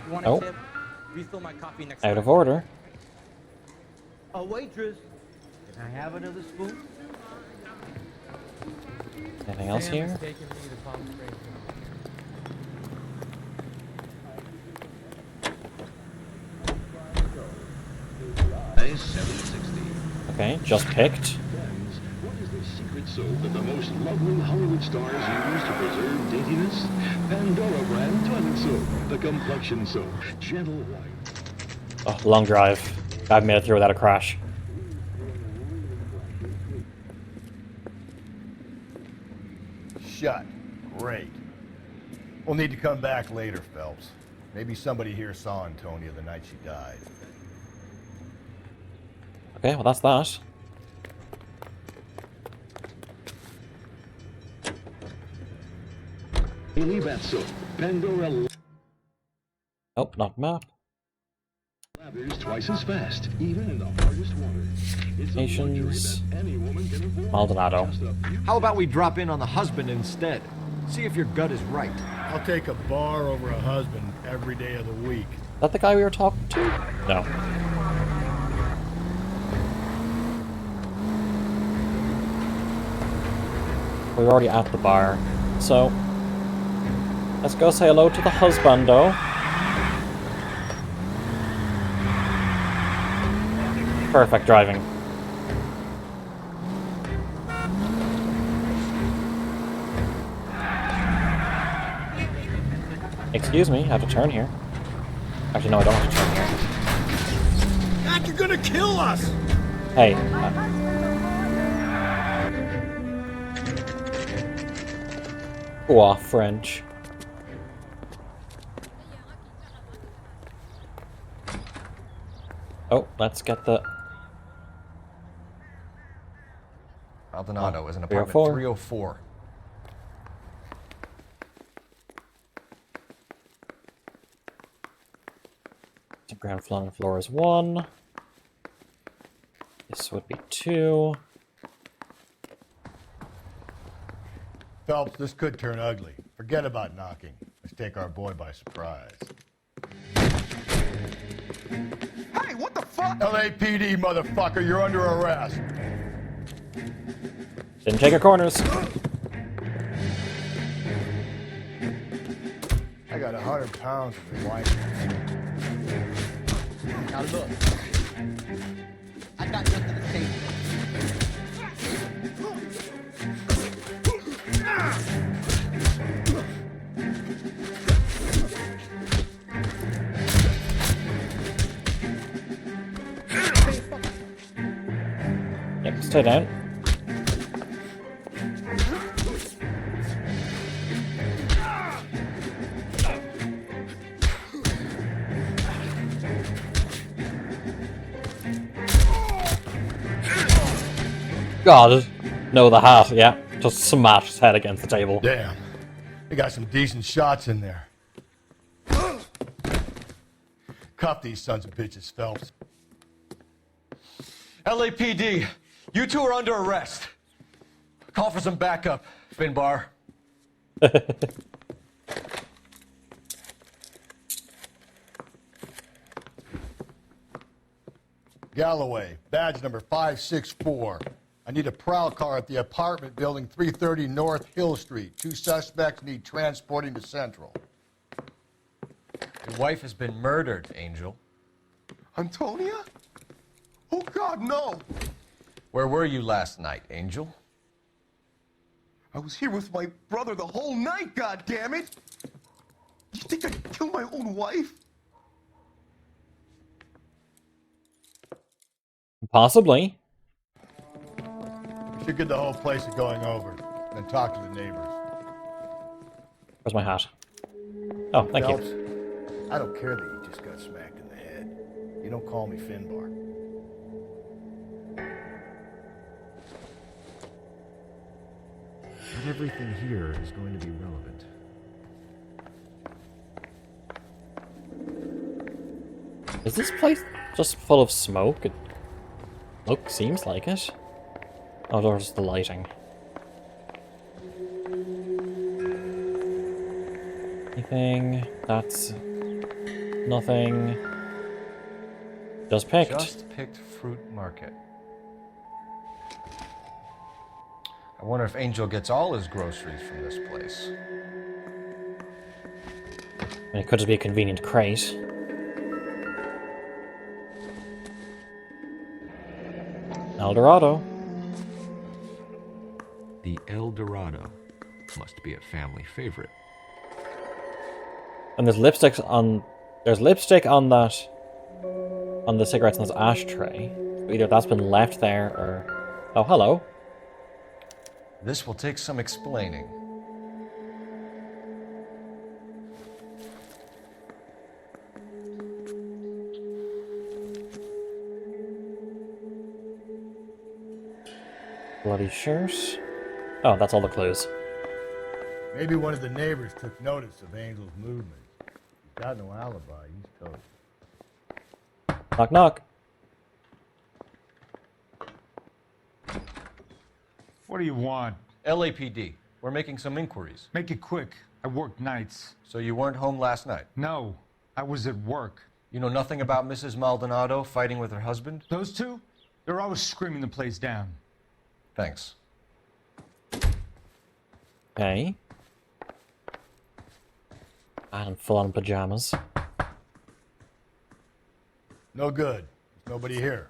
You want Oh. a tip? Refill my coffee next Out time. of order. A waitress, can I have another spoon? Anything else Sam here? is taking me to Palm Springs. A 760. Okay, just picked. What is the secret soap that the most lovely Hollywood stars use to preserve daintiness? Pandora brand toilet soap, the complexion soap, gentle white. Oh, long drive. I've made it through without a crash. Shut. Great. We'll need to come back later, Phelps. Maybe somebody here saw Antonia the night she died. Okay, well that's that. Daily bath soap, Pandora Oh, not map. lathers twice as fast, even in the hardest water. It's a luxury Nations. that any woman can afford. Maldonado. Just a few How about we drop in on the husband instead? See if your gut is right. I'll take a bar over a husband every day of the week. Is that the guy we were talking to? No. We were already at the bar, so let's go say hello to the husbando. Perfect driving. Excuse me, I have to turn here. Actually, no, I don't have to turn here. Mac, you're gonna kill us! Hey. French. Oh, let's get the... Maldonado is in 304. apartment 304. The ground floor is 1. This would be 2. Phelps, this could turn ugly. Forget about knocking. Let's take our boy by surprise. Hey, what the fuck? LAPD, motherfucker, you're under arrest. Didn't take our corners. I got 100 pounds of your wife. Now look, I got nothing to say. Yep, stay down. God, no, the hat, yeah. Just smash his head against the table. Damn. We got some decent shots in there. Cuff these sons of bitches, Phelps. LAPD, you two are under arrest. Call for some backup, Finbar. Galloway, badge number 564. I need a prowl car at the apartment building 330 North Hill Street. 2 suspects need transporting to Central. Your wife has been murdered, Angel. Antonia? Oh, God, no. Where were you last night, Angel? I was here with my brother the whole night, God damn it! You think I'd kill my own wife? Possibly. We should get the whole place going over, then talk to the neighbors. Where's my hat? Oh, thank Phelps, you. I don't care that you just got smacked in the head. You don't call me Finbar. Not everything here is going to be relevant. Is this place just full of smoke? Look, seems like it. Oh, there's the lighting. Anything? That's nothing. Just picked. Just picked fruit market. I wonder if Angel gets all his groceries from this place. And it could just be a convenient crate. El Dorado. The El Dorado must be a family favorite. And there's lipstick on. There's lipstick on that. On the cigarettes in this ashtray. So either that's been left there or. Oh, hello. This will take some explaining. Bloody shirt. Oh, that's all the clues. Maybe one of the neighbors took notice of Angel's movement. He's got no alibi. He's toast. Knock, knock. What do you want? LAPD. We're making some inquiries. Make it quick. I work nights. So you weren't home last night? No, I was at work. You know nothing about Mrs. Maldonado fighting with her husband? Those two? They're always screaming the place down. Thanks. Okay. And full on pajamas. No good. There's nobody here.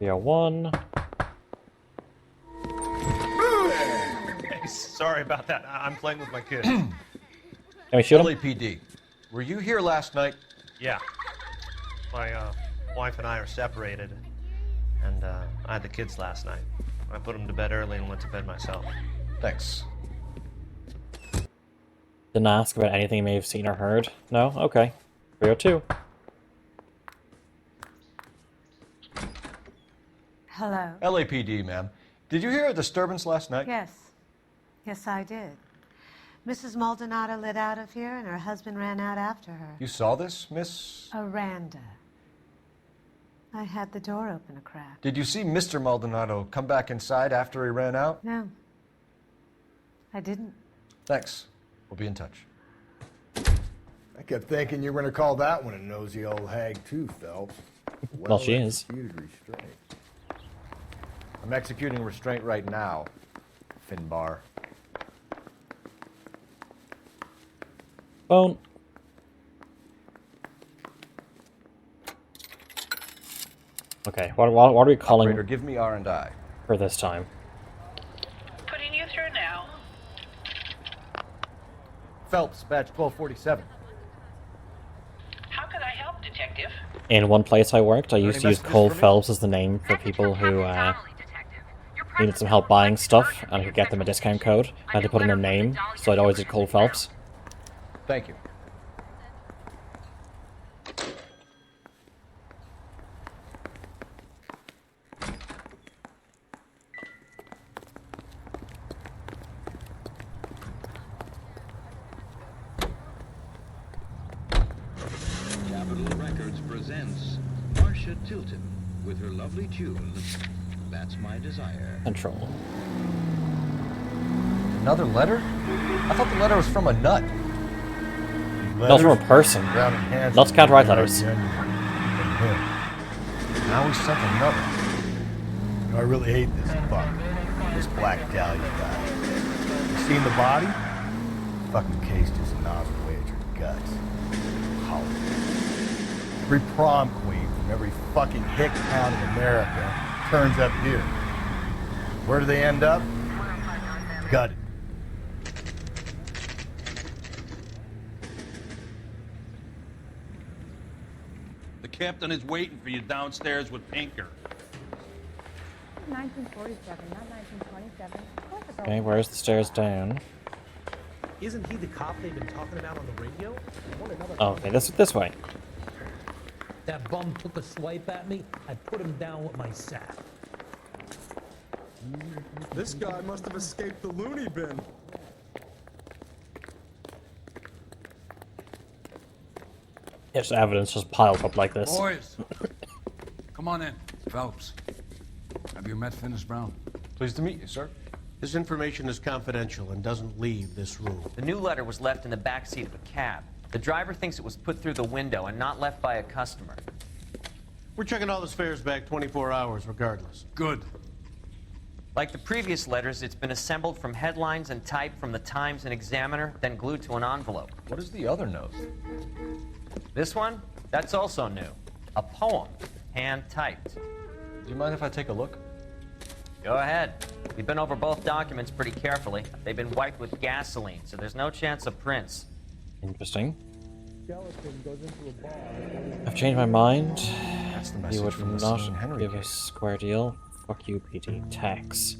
Yeah, one. Hey, sorry about that. I'm playing with my kids. Can we shoot him? LAPD. Were you here last night? Yeah. My wife and I are separated, and I had the kids last night. I put them to bed early and went to bed myself. Thanks. Didn't ask about anything you may have seen or heard. No? Okay. 302. Hello. LAPD, ma'am. Did you hear a disturbance last night? Yes. Yes, I did. Mrs. Maldonado lit out of here, and her husband ran out after her. You saw this, Miss? Aranda. I had the door open a crack. Did you see Mr. Maldonado come back inside after he ran out? No. I didn't. Thanks. We'll be in touch. I kept thinking you were going to call that one a nosy old hag too, Phelps. Well, she is. Executed restraint. I'm executing restraint right now, Finbar. Phone. Okay, what are we calling Operator, give me R&I. for this time? Putting you through now. Phelps, badge 1247. How can I help, Detective? In one place I worked, I used to use messages Cole for me? Phelps as the name for people who needed some help buying stuff, and I could get them a discount code. I had to put in a name, so I'd always do Cole Phelps. Thank you. Capitol Records presents Marcia Tilton with her lovely tune, That's My Desire. Control. Another letter? I thought the letter was from a nut. Those from a person. Nuts can't write letters. Now we sent another. You know, I really hate this fuck. This Black Dahlia guy. You seen the body? Fucking cased his nozzle away at your guts. Hollywood. Every prom queen from every fucking hick town in America turns up here. Where do they end up? Gutted. The captain is waiting for you downstairs with Pinker. 1947, not 1927. Of course it's Okay, where's the stairs down? Isn't he the cop they've been talking about on the radio? Oh, okay, this way. That bum took a swipe at me. I put him down with my sack. This guy must have escaped the loony bin. It's evidence just piled up like this. Boys, come on in. Phelps, have you met Finis Brown? Pleased to meet you, sir. This information is confidential and doesn't leave this room. The new letter was left in the back seat of a cab. The driver thinks it was put through the window and not left by a customer. We're checking all the fares back 24 hours regardless. Good. Like the previous letters, it's been assembled from headlines and typed from the Times and Examiner, then glued to an envelope. What is the other note? This one? That's also new. A poem, hand-typed. Do you mind if I take a look? Go ahead. We've been over both documents pretty carefully. They've been wiped with gasoline, so there's no chance of prints. Interesting. Skeleton goes into a bar. I've changed my mind. That's the You message would from the not St. Henry give a case. square deal. Fuck you, PT. Tax.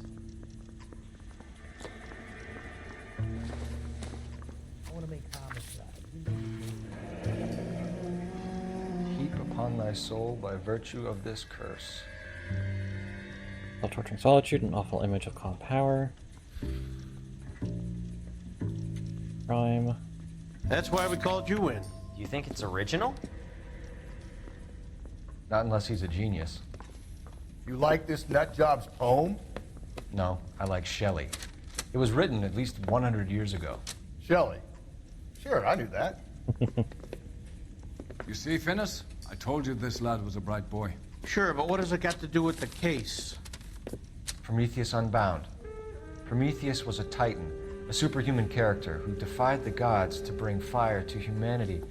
I want to make homicide. Heap upon thy soul by virtue of this curse. Torturing solitude, an awful image of calm power. Crime. That's why we called you in. Do you think it's original? Not unless he's a genius. You like this nutjob's poem? No, I like Shelley. It was written at least 100 years ago. Shelley. Sure, I knew that. You see, Finis? I told you this lad was a bright boy. Sure, but what has it got to do with the case? Prometheus Unbound. Prometheus was a titan, a superhuman character who defied the gods to bring fire to humanity.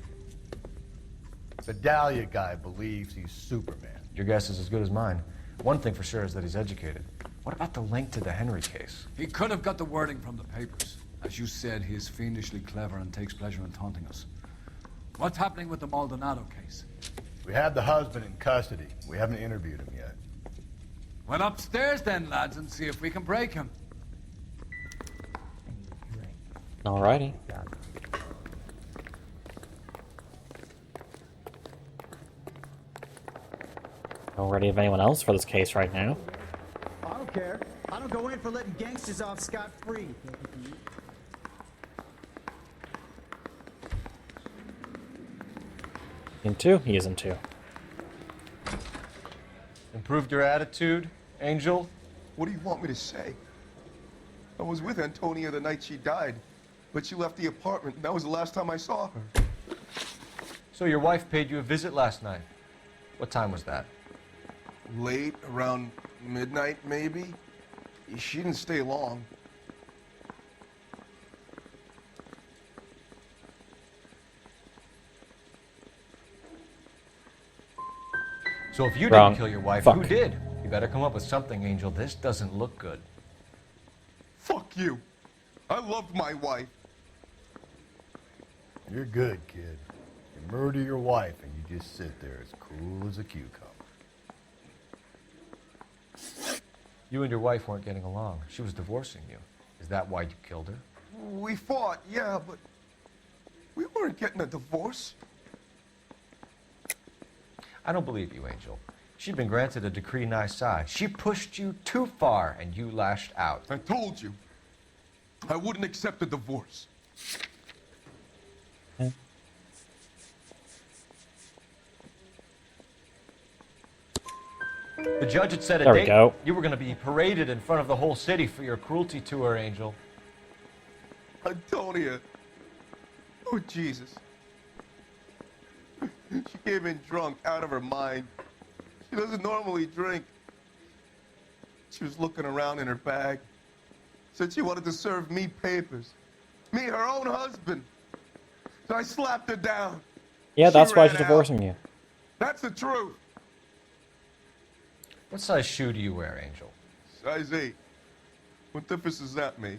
The Dahlia guy believes he's Superman. Your guess is as good as mine. One thing for sure is that he's educated. What about the link to the Henry case? He could have got the wording from the papers. As you said, he is fiendishly clever and takes pleasure in taunting us. What's happening with the Maldonado case? We have the husband in custody. We haven't interviewed him yet. Well, upstairs then, lads, and see if we can break him. Alrighty. Already have anyone else for this case right now? I don't care. I don't go in for letting gangsters off scot-free. In two? He is in two. Improved your attitude, Angel? What do you want me to say? I was with Antonia the night she died, but she left the apartment, and that was the last time I saw her. So your wife paid you a visit last night. What time was that? Late, around midnight, maybe? She didn't stay long. So if you Wrong. didn't kill your wife, Fuck. who did? You better come up with something, Angel. This doesn't look good. Fuck you. I loved my wife. You're good, kid. You murder your wife and you just sit there as cool as a cucumber. You and your wife weren't getting along. She was divorcing you. Is that why you killed her? We fought, yeah, but we weren't getting a divorce. I don't believe you, Angel. She'd been granted a decree nisi. She pushed you too far, and you lashed out. I told you. I wouldn't accept a divorce. The judge had set a There we date. go. You were going to be paraded in front of the whole city for your cruelty to her, Angel. Antonia. Oh, Jesus. She came in drunk, out of her mind. She doesn't normally drink. She was looking around in her bag. Said she wanted to serve me papers. Me, her own husband. So I slapped her down. Yeah, that's why ran she's out. divorcing you. That's the truth. What size shoe do you wear, Angel? Size 8. What difference does that make?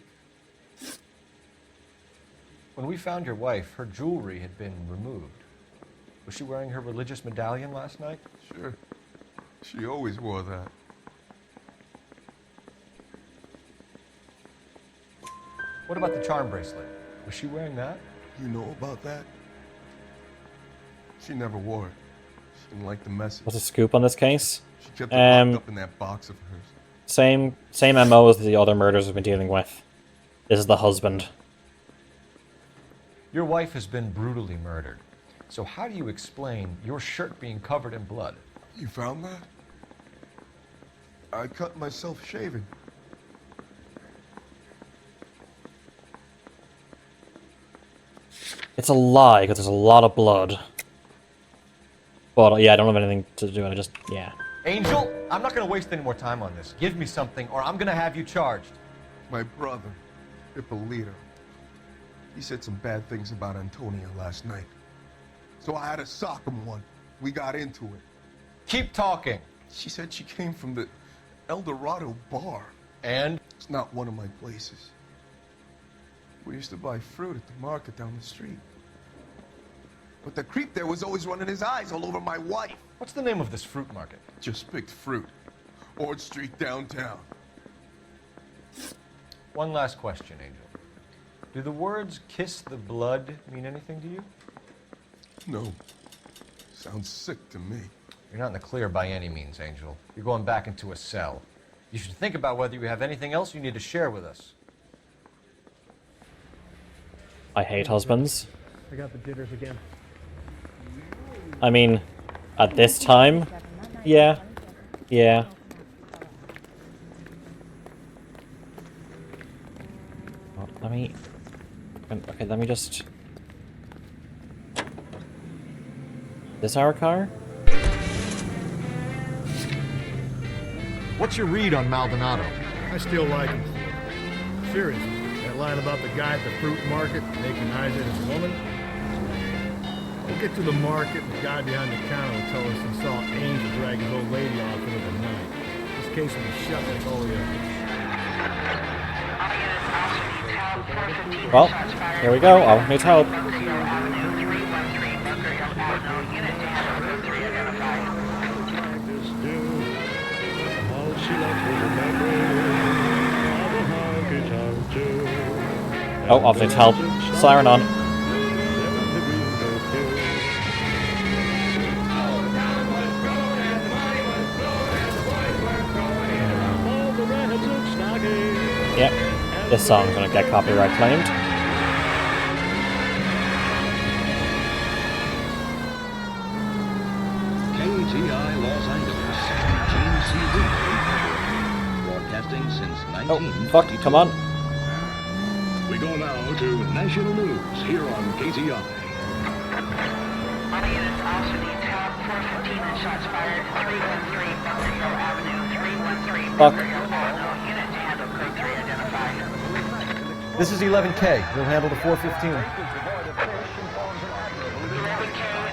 When we found your wife, her jewelry had been removed. Was she wearing her religious medallion last night? Sure. She always wore that. What about the charm bracelet? Was she wearing that? You know about that? She never wore it. She didn't like the message. What's the scoop on this case? She kept it locked up in that box of hers. Same MO as the other murders we've been dealing with. This is the husband. Your wife has been brutally murdered. So how do you explain your shirt being covered in blood? You found that? I cut myself shaving. It's a lie, because there's a lot of blood. But, yeah, I don't have anything to do, I just, yeah. Angel, I'm not going to waste any more time on this. Give me something, or I'm going to have you charged. My brother, Hippolito, he said some bad things about Antonia last night. So I had to sock him one. We got into it. Keep talking. She said she came from the El Dorado bar. And? It's not one of my places. We used to buy fruit at the market down the street. But the creep there was always running his eyes all over my wife. What's the name of this fruit market? Just picked fruit. Ord Street downtown. One last question, Angel. Do the words kiss the blood mean anything to you? No. Sounds sick to me. You're not in the clear by any means, Angel. You're going back into a cell. You should think about whether you have anything else you need to share with us. I hate husbands. I got the jitters again. I mean, at this time, yeah. Yeah. Well, let me... Okay, let me just... This our car? What's your read on Maldonado? I still like him. Seriously, that line about the guy at the fruit market making eyes at his woman? We'll get to the market, and the guy behind the counter will tell us he saw Angel drag his old lady off into the night. This case will be shut like all the others. Well, here we go. I'll need help. Oh, I'll need help. Siren on. Yep, this song's gonna get copyright claimed. KTI Los Angeles, James C. Whitney, broadcasting since 1922. Oh, fuck, come on. We go now to national news here on KTI. All units also needs help. 415 and shots fired. 313 Bunker Hill Avenue. 313 Bunker Hill Avenue. Unit to handle code 3 identified. This is 11K. We'll handle the 415. 11K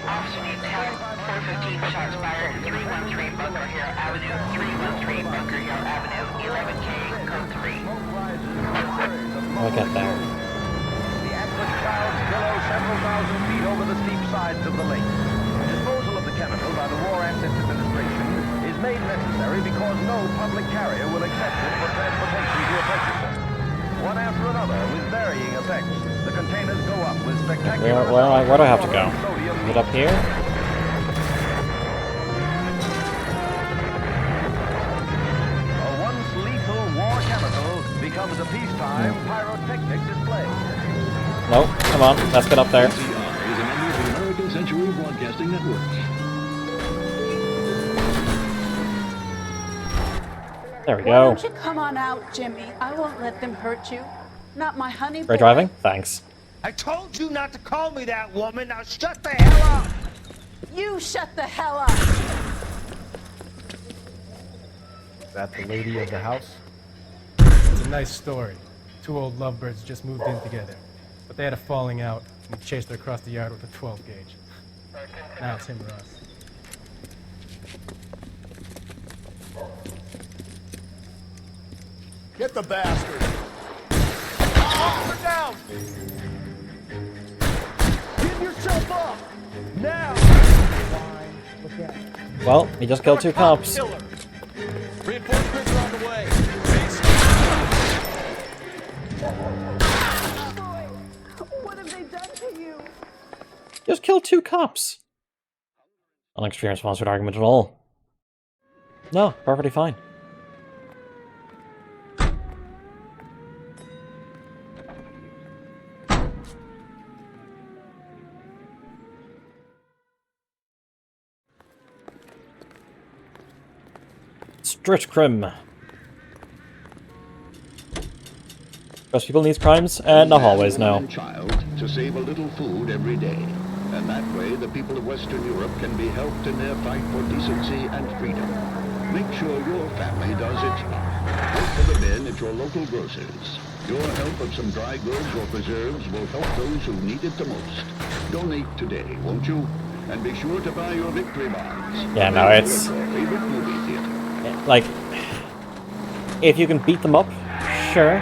also needs help. 415 shots fired. 313 Bunker Hill Avenue. 313 Bunker Hill Avenue. 11K code 3. I'll get there. The Atlas clouds billow several thousand feet over the steep sides of the lake. Disposal of the chemical by the War Assets Administration is made necessary because no public carrier will accept it for transportation to a purchaser. One after another, with varying effects, the containers go up with spectacular... Where do I have to go? Is it up here? A once lethal war chemical becomes a peacetime pyrotechnic display. Nope, come on, let's get up there. KTI is a member of the American Century Broadcasting Network. There we Why go. don't you come on out, Jimmy? I won't let them hurt you. Not my honey boy. Great driving? Thanks. I told you not to call me that, woman. Now shut the hell up. You shut the hell up. Is that the lady of the house? It's a nice story. Two old lovebirds just moved in together. But they had a falling out, and he chased her across the yard with a 12 gauge. Now it's him or us. Get the bastard! Officer down! Give yourself up! Now! Well, he just killed two cops. Reinforcements are on the way. What have they done to you? Just killed two cops. Unexperienced sponsored argument at all. No, perfectly fine. Street crime. Most people in these crimes? Not always, no. Child to save a little food every day. And that way, the people of Western Europe can be helped in their fight for decency and freedom. Make sure your family does its part. Look for the bin at your local grocer's. Your help of some dry goods or preserves will help those who need it the most. Donate today, won't you? And be sure to buy your victory bonds. Yeah, no, it's... Favorite movie theater. Like, if you can beat them up, sure.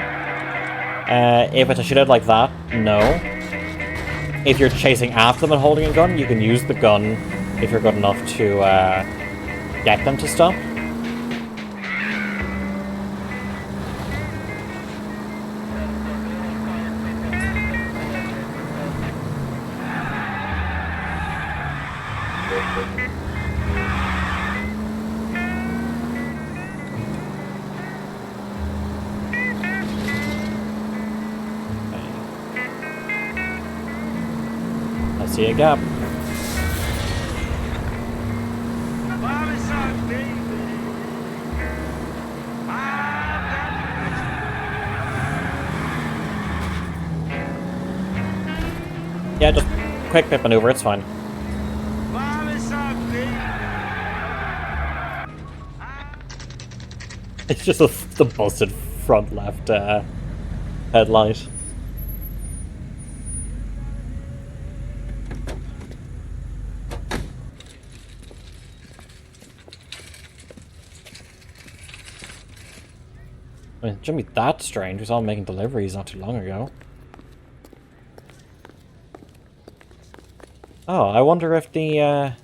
If it's a shootout like that, no. If you're chasing after them and holding a gun, you can use the gun if you're good enough to get them to stop. I see a gap. Yeah, just quick pip maneuver, it's fine. It's just the busted front left headlight. I mean, it shouldn't be that strange. We saw him making deliveries not too long ago. Oh, I wonder if the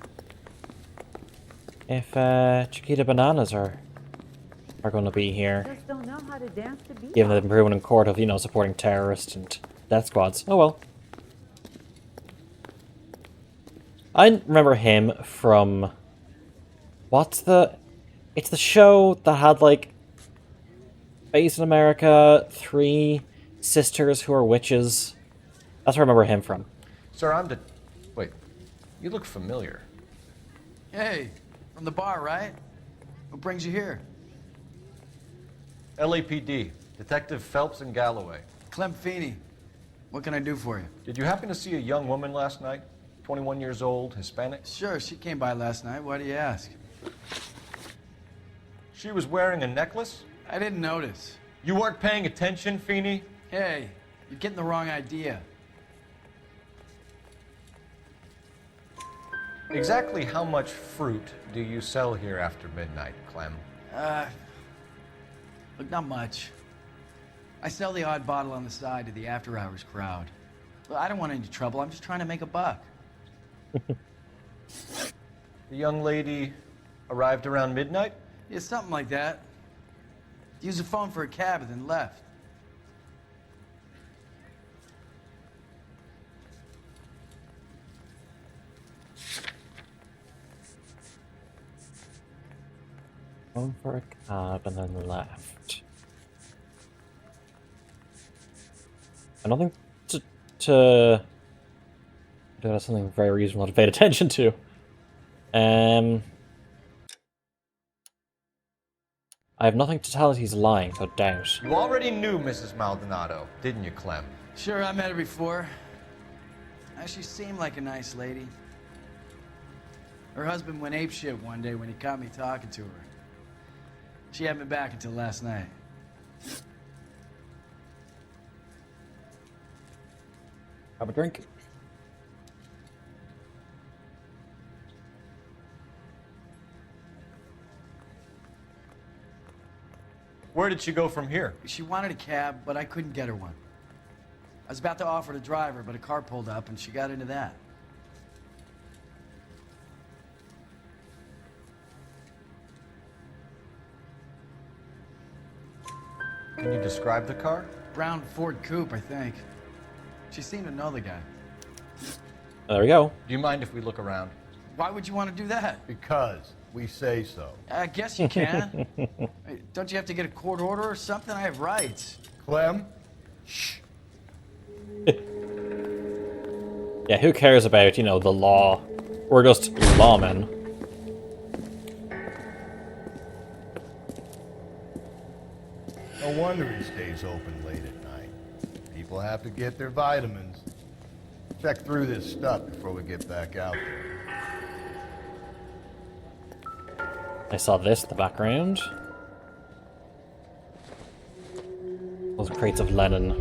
Chiquita Bananas are going to be here. Just don't know how to dance to beat Given the improvement in court of, you know, supporting terrorists and death squads. Oh well. I remember him from... What's the... It's the show that had, like, based in America, 3 sisters who are witches. That's where I remember him from. Sir, Wait, you look familiar. Hey, from the bar, right? What brings you here? LAPD, Detective Phelps and Galloway. Clem Feeney. What can I do for you? Did you happen to see a young woman last night? 21 years old, Hispanic? Sure, she came by last night. Why do you ask? She was wearing a necklace? I didn't notice. You weren't paying attention, Feeney? Hey, you're getting the wrong idea. Exactly how much fruit do you sell here after midnight, Clem? Look, not much. I sell the odd bottle on the side to the after-hours crowd. Look, I don't want any trouble. I'm just trying to make a buck. The young lady arrived around midnight? Yeah, something like that. Used the phone for a cab and then left. Phone for a cab and then left. I don't think that's something very reasonable to pay attention to. I have nothing to tell us he's lying, so doubt. You already knew Mrs. Maldonado, didn't you, Clem? Sure, I met her before. She seemed like a nice lady. Her husband went apeshit one day when he caught me talking to her. She hadn't been back until last night. Have a drink. Where did she go from here? She wanted a cab, but I couldn't get her one. I was about to offer to drive her, but a car pulled up and she got into that. Can you describe the car? Brown Ford Coupe, I think. She seemed to know the guy. There we go. Do you mind if we look around? Why would you want to do that? Because we say so. I guess you can. Don't you have to get a court order or something? I have rights. Clem? Shh. Yeah, who cares about, you know, the law? We're just lawmen. No wonder he stays open late at night. People have to get their vitamins. Check through this stuff before we get back out there. I saw this in the background. Those crates of linen.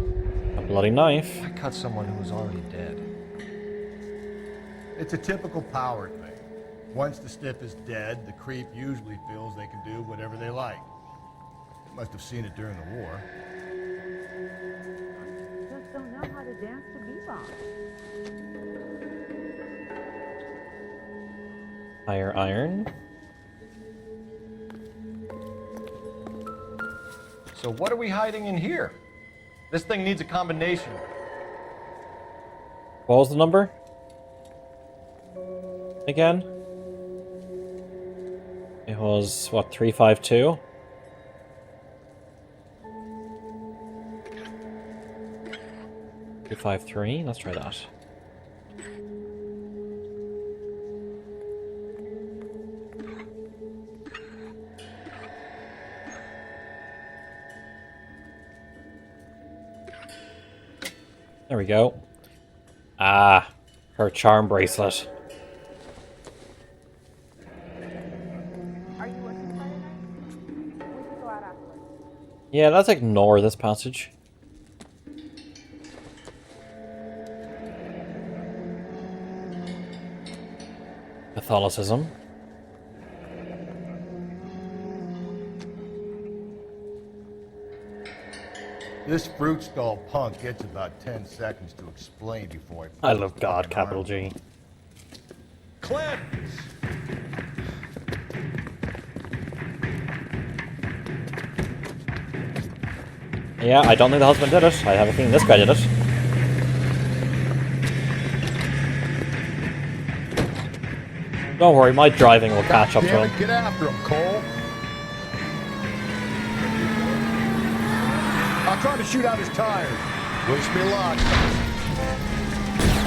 A bloody knife. I cut someone who was already dead. It's a typical power thing. Once the stiff is dead, the creep usually feels they can do whatever they like. Must have seen it during the war. Just don't know how to dance to bebop. Fire iron. So what are we hiding in here? This thing needs a combination. What was the number? Again? It was, what, 352? $353? Let's try that. There we go. Ah, her charm bracelet. Are you working Friday night? We can go out afterwards. Yeah, let's ignore this passage. Catholicism. This fruit stall punk gets about 10 seconds to explain before I love God, capital G. Clem! Yeah, I don't think the husband did it. I have a feeling this guy did it. Don't worry, my driving will catch up to him. Get after him, Cole. I'll try to shoot out his tires. Wish me luck.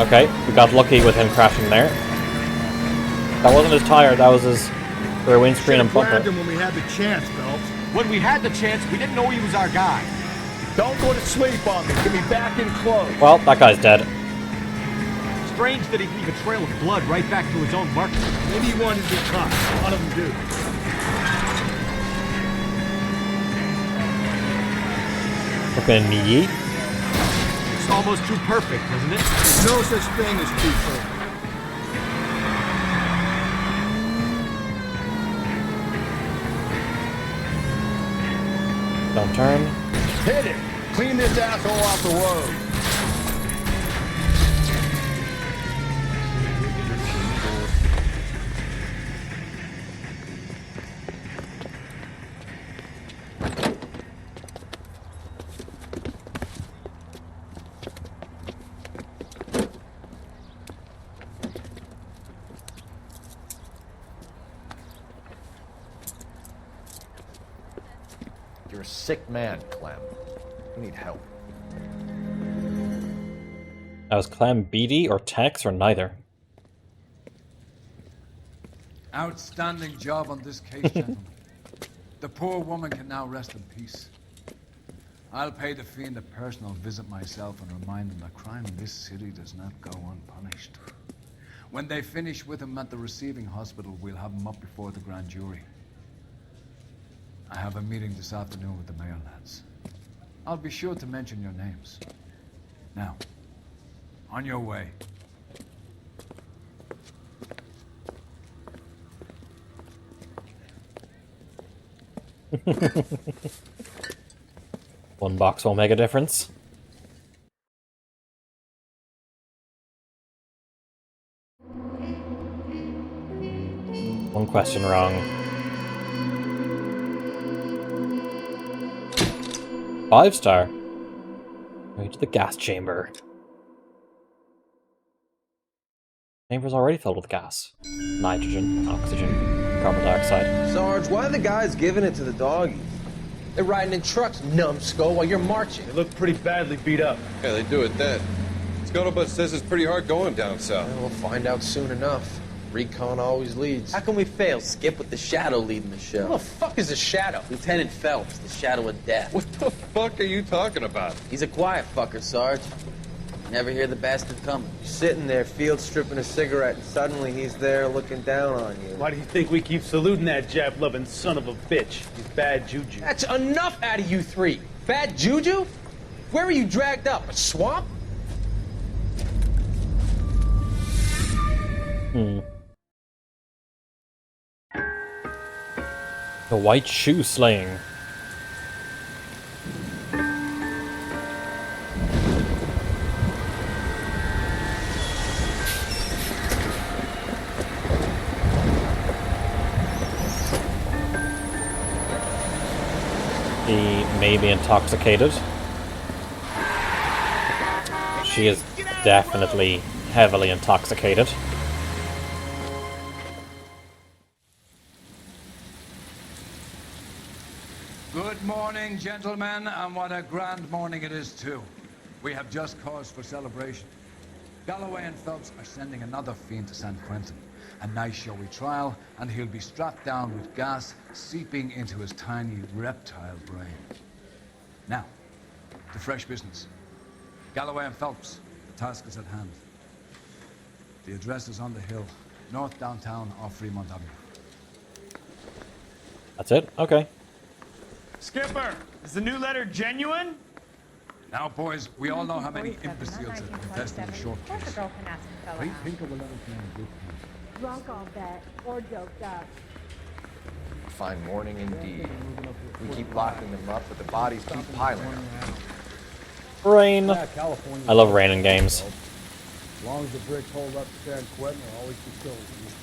Okay, we got lucky with him crashing there. That wasn't his tire, that was his rear windscreen and bumper. Grabbed him when we had the chance, Phelps. When we had the chance, we didn't know he was our guy. Don't go to sleep on me. Get me back in close. Well, that guy's dead. Strange that he'd leave a trail of blood right back to his own market. Maybe he wanted to be caught. A lot of them do. Looking at me. It's almost too perfect, isn't it? No such thing as too perfect. Don't turn. Hit it! Clean this asshole off the road. You're a sick man, Clem. You need help. That was Clem Beatty or Tex or neither. Outstanding job on this case, gentlemen. The poor woman can now rest in peace. I'll pay the fiend a personal visit myself and remind him that crime in this city does not go unpunished. When they finish with him at the receiving hospital, we'll have him up before the grand jury. I have a meeting this afternoon with the mayor lads. I'll be sure to mention your names. Now, on your way. One box won't make a difference. One question wrong. 5-star. Right to the gas chamber. Chamber's already filled with gas. Nitrogen, oxygen, carbon dioxide. Sarge, why are the guys giving it to the doggies? They're riding in trucks, numbskull, while you're marching. They look pretty badly beat up. Yeah, they do it then. Scuttlebutt says it's pretty hard going down south. We'll find out soon enough. Recon always leads. How can we fail, Skip, with the Shadow leading the show? Who the fuck is the Shadow? Lieutenant Phelps, the Shadow of Death. What the fuck are you talking about? He's a quiet fucker, Sarge. Never hear the bastard coming. You're sitting there, field stripping a cigarette, and suddenly he's there looking down on you. Why do you think we keep saluting that Jap-loving son of a bitch? He's bad juju. That's enough out of you three. Bad juju? Where were you dragged up? A swamp? The white shoe slaying. He may be intoxicated. She is definitely heavily intoxicated. Good morning, gentlemen, and what a grand morning it is, too. We have just cause for celebration. Galloway and Phelps are sending another fiend to San Quentin. A nice showy trial, and he'll be strapped down with gas seeping into his tiny reptile brain. Now, to fresh business. Galloway and Phelps, the task is at hand. The address is on the hill, north downtown off Fremont Avenue. That's it? Okay. Skipper, is the new letter genuine? Now, boys, we all know how many imbeciles have confessed in the short case. They think of a letter drunk, I'll bet, or doped up. Fine morning indeed. We keep locking them up, but the bodies keep piling up. Rain. Yeah, California. I love rain in games. As long as the bricks hold up to San Quentin, there'll always be killers in this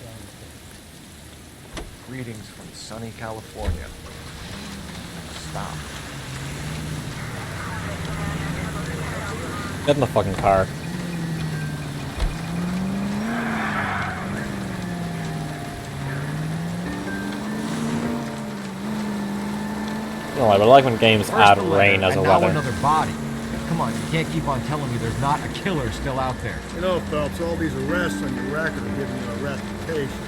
town. Greetings from sunny California. Stop. Get in the fucking car. No, I like when games add rain as a now weather. another body. Come on, you can't keep on telling me there's not a killer still out there. You know, Phelps, all these arrests on your record are giving you a reputation.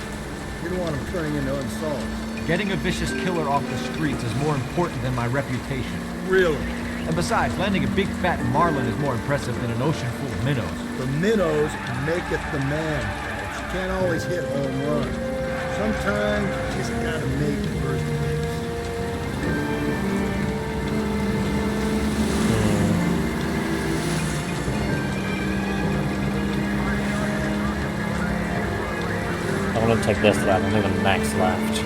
You don't want them turning into unsolved. Getting a vicious killer off the streets is more important than my reputation. Really? And besides, landing a big fat marlin is more impressive than an ocean full of minnows. The minnows make it the man, Phelps. You can't always hit home runs. Sometimes you just gotta make the first base. I want to take this left. I think the next left.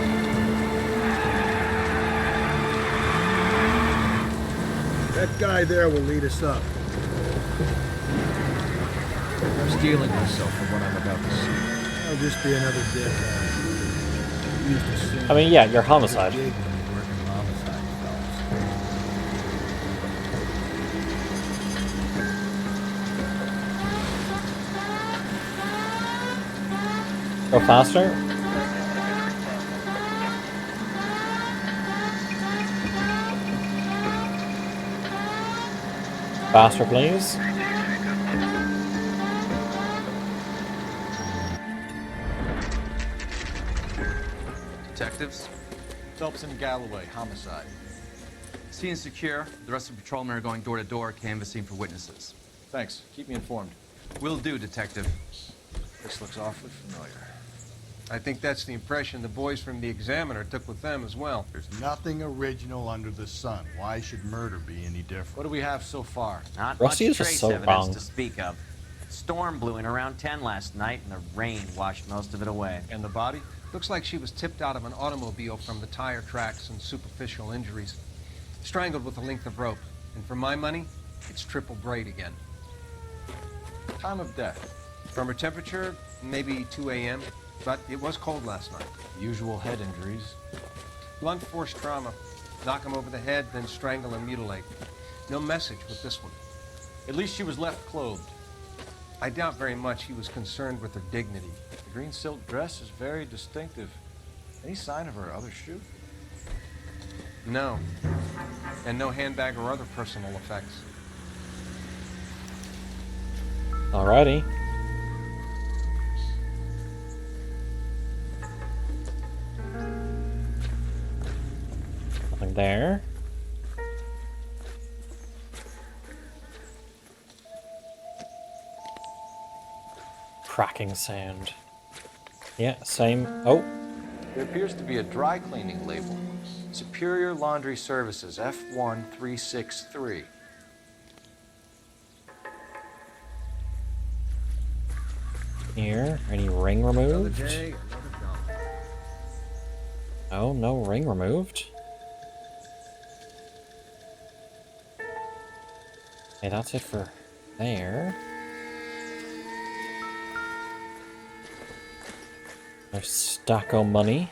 That guy there will lead us up. I'm steeling myself from what I'm about to see. I'll just be another dead guy. I mean, yeah, you're homicide. Go faster. Faster, please. Detectives? Phelps and Galloway, homicide. Scene is secure. The rest of the patrolmen are going door to door, canvassing for witnesses. Thanks. Keep me informed. Will do, Detective. This looks awfully familiar. I think that's the impression the boys from the Examiner took with them as well. There's nothing original under the sun. Why should murder be any different? What do we have so far? Not Rusty much is just trace so evidence wrong. to speak of. Storm blew in around 10 last night, and the rain washed most of it away. And the body? Looks like she was tipped out of an automobile from the tire tracks and superficial injuries. Strangled with a length of rope. And for my money, it's triple braid again. Time of death. From her temperature, maybe 2 a.m., but it was cold last night. Usual head injuries. Blunt force trauma. Knock him over the head, then strangle and mutilate. No message with this one. At least she was left clothed. I doubt very much he was concerned with her dignity. The green silk dress is very distinctive. Any sign of her other shoe? No. And no handbag or other personal effects. Alrighty. Nothing there. Cracking sound. Yeah, same. Oh. There appears to be a dry cleaning label. Superior Laundry Services, F1363. Here, any ring removed? Another day, another dollar. Oh, no ring removed. Okay, that's it for there. There's stack of money.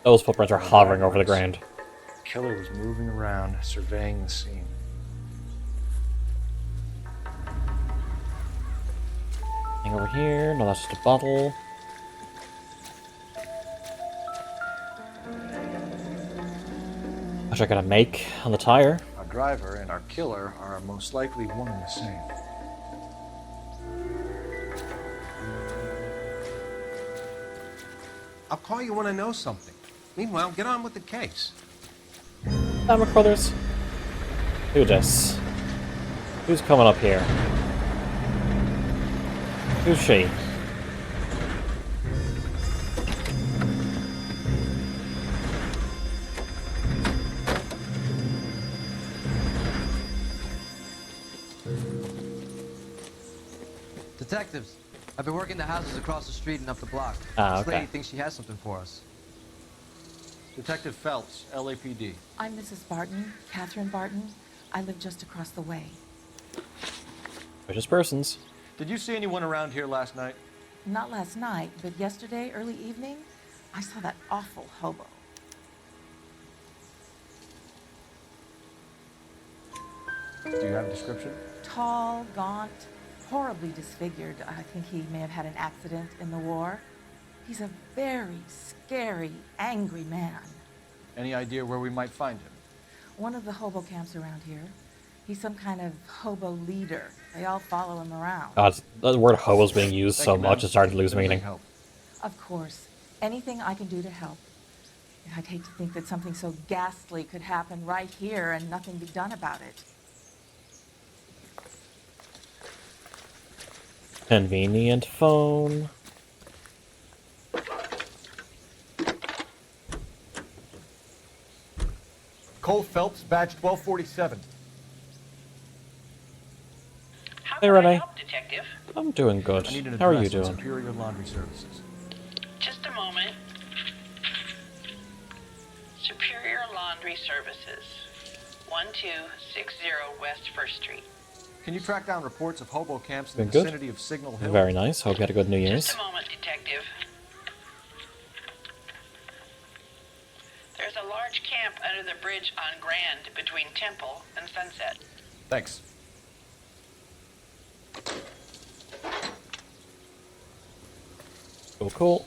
Those footprints are hovering over the ground. The killer was moving around, surveying the scene. Thing over here. No, that's just a bottle. Which I got a make on the tire. Our driver and our killer are most likely one and the same. I'll call you when I know something. Meanwhile, get on with the case. Damn brothers. Who this? Who's coming up here? Who's she? Detectives, I've been working the houses across the street and up the block. Ah, This okay. lady thinks she has something for us. Detective Phelps, LAPD. I'm Mrs. Barton, Catherine Barton. I live just across the way. Vicious persons. Did you see anyone around here last night? Not last night, but yesterday, early evening, I saw that awful hobo. Do you have a description? Tall, gaunt, horribly disfigured. I think he may have had an accident in the war. He's a very scary, angry man. Any idea where we might find him? One of the hobo camps around here. He's some kind of hobo leader. They all follow him around. God, the word hobo's being used Thank so you, much ma'am. it started to lose Anything meaning. help? Of course. Anything I can do to help. I'd hate to think that something so ghastly could happen right here and nothing be done about it. Convenient phone. Cole Phelps, badge 1247. Hey, Renee. Help, detective. I'm doing good. I need an How are you address doing? on Superior Laundry Services. Just a moment. Superior Laundry Services, 1260 West 1st Street. Can you track down reports of hobo camps in Been the good. vicinity of Signal Hill? Very nice. Hope you had a good New Year's. Just a moment, detective. There's a large camp under the bridge on Grand between Temple and Sunset. Thanks. Cool, cool.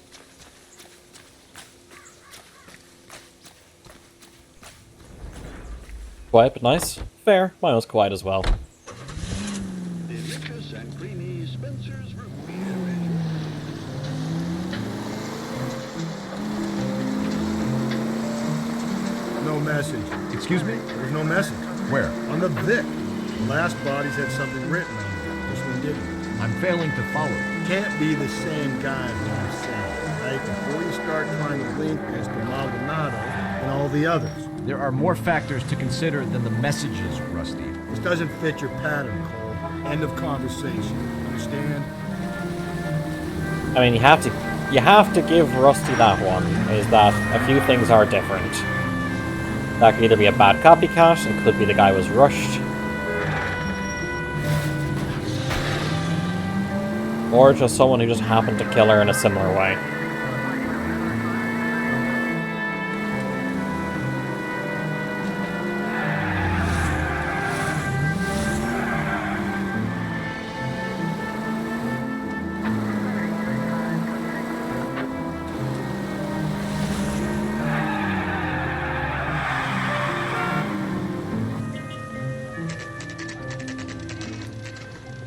Quiet but nice. Fair. Mine was quiet as well. Delicious and creamy Spencer's root beer. No message. Excuse me? There's no message. Where? On the Vic. The last bodies had something written on them. This one didn't. I'm failing to follow. Can't be the same guy as what I'm saying, right? Before you start trying to link this to Maldonado and all the others. There are more factors to consider than the messages, Rusty. This doesn't fit your pattern, Cole. End of conversation. Understand? I mean, you have to give Rusty that one, is that a few things are different. That could either be a bad copycat, it could be the guy was rushed. Or just someone who just happened to kill her in a similar way.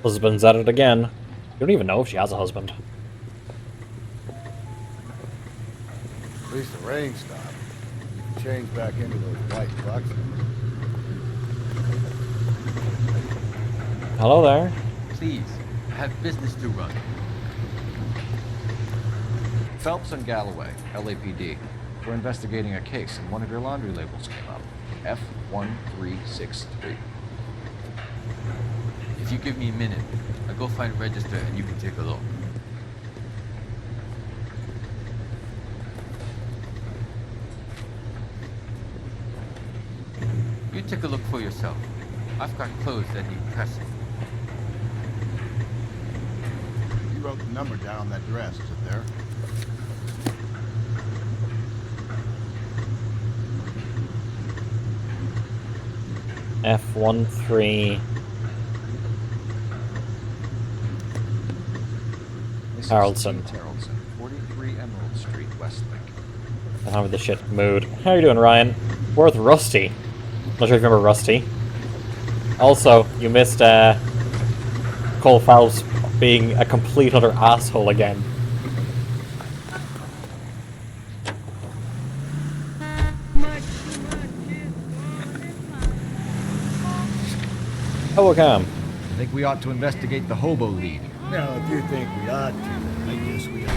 Husband's at it again. You don't even know if she has a husband. At least the rain stopped. You can change back into those white bucks. Hello there. Please, I have business to run. Phelps and Galloway, LAPD. We're investigating a case, and one of your laundry labels came up. F1363. If you give me a minute, I'll go find a register and you can take a look. You take a look for yourself. I've got clothes that need pressing. You wrote the number down on that dress, is it there? F13. Haraldson. Haraldson, 43 Emerald Street, Westlake. I'm with the shit mood. How are you doing, Ryan? We're with Rusty. Not sure if you remember Rusty. Also, you missed Cole Phelps being a complete utter asshole again. Oh, okay. I think we ought to investigate the hobo lead. Now, if you think we ought to, then I guess we ought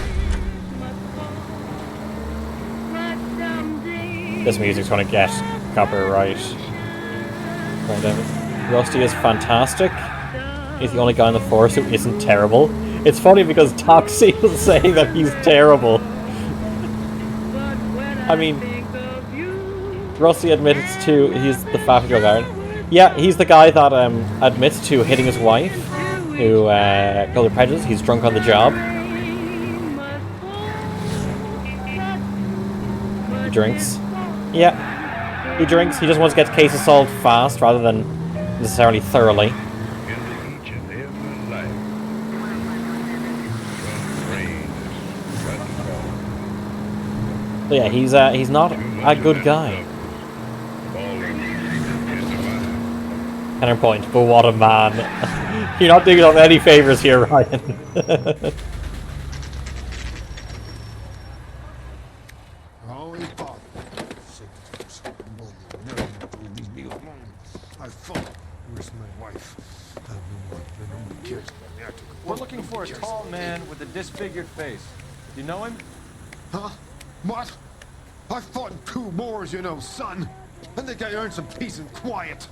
to. This music's gonna get copyright. Rusty is fantastic. He's the only guy in the force who isn't terrible. It's funny because Toxie was saying that he's terrible. I mean, Rusty admits to he's the fat guy. Yeah, he's the guy that admits to hitting his wife, who called her prejudice. He's drunk on the job. He drinks. Yeah, he drinks. He just wants to get case assault fast rather than necessarily thoroughly. So yeah, he's not a good guy. Counterpoint, but what a man. You're not doing us any favors here, Ryan. We're looking for a tall man with a disfigured face. You know him? Huh? What? I fought in 2 wars, you know, son. I think I earned some peace and quiet.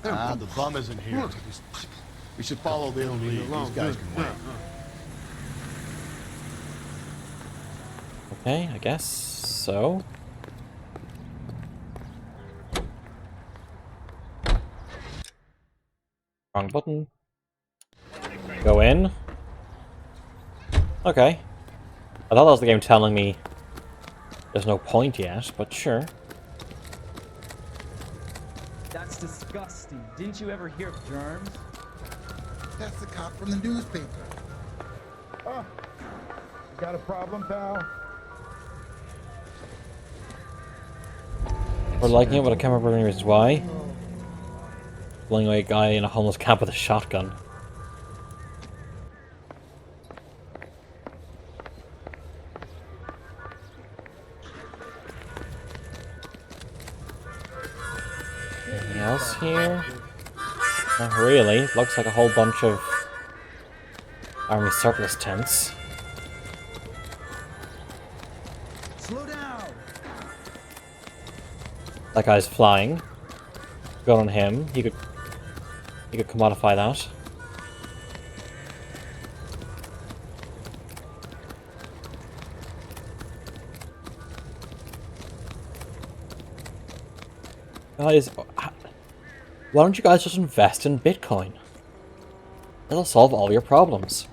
Ah, the bum isn't here. We should follow the lead. These guys can wait. Okay, I guess so. Wrong button. Go in. Okay. I thought that was the game telling me there's no point yet, but sure. That's disgusting. Didn't you ever hear of germs? That's the cop from the newspaper. Oh, got a problem, pal? We're liking it, but I can't remember any reasons why. Blowing away a guy in a homeless camp with a shotgun. Anything else here? Not really. Looks like a whole bunch of army surplus tents. Slow down. That guy's flying. Good on him. He could commodify that. Guys, why don't you guys just invest in Bitcoin? That'll solve all your problems.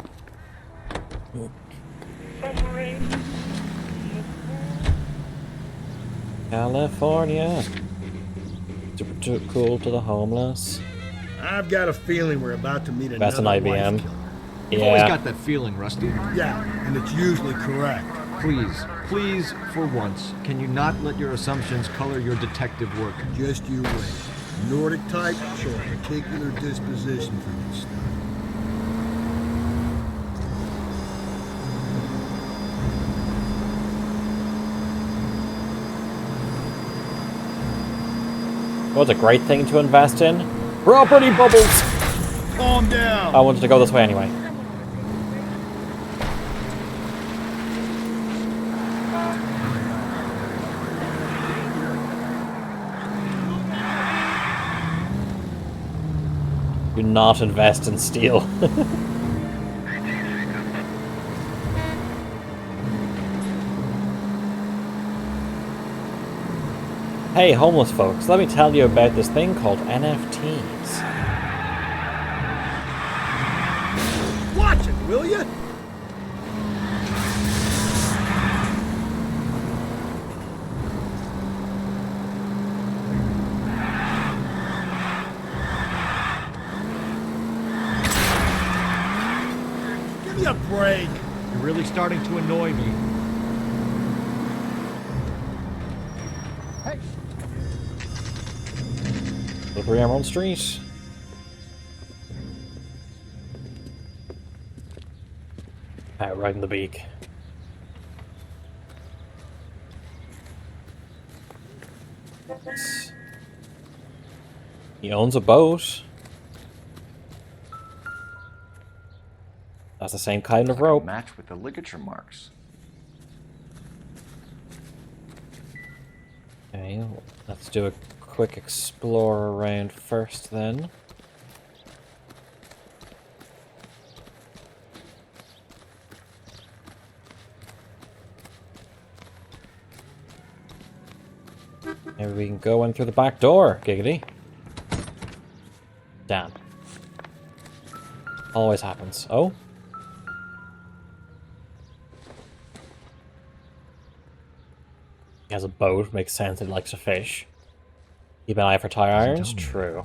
California. Super cool to the homeless. I've got a feeling we're about to meet That's another an IBM. wife killer. You've always got that feeling, Rusty. Yeah, and it's usually correct. Please, for once, can you not let your assumptions color your detective work? Just you wait. Nordic type show a particular disposition for this stuff. What's a great thing to invest in? Property bubbles! Calm down. I wanted to go this way anyway. Do not invest in steel. Hey, homeless folks, let me tell you about this thing called NFTs. Watch it, will you? Give me a break. You're really starting to annoy me. Hey. Slippery Emerald Street. Right in the beak. He owns a boat. That's the same kind of rope. Match with the ligature marks. Okay, let's do a quick explore around first then. Maybe we can go in through the back door, giggity. Damn. Always happens. Oh? He has a boat, makes sense, he likes to fish. Keep an eye for tire irons? True.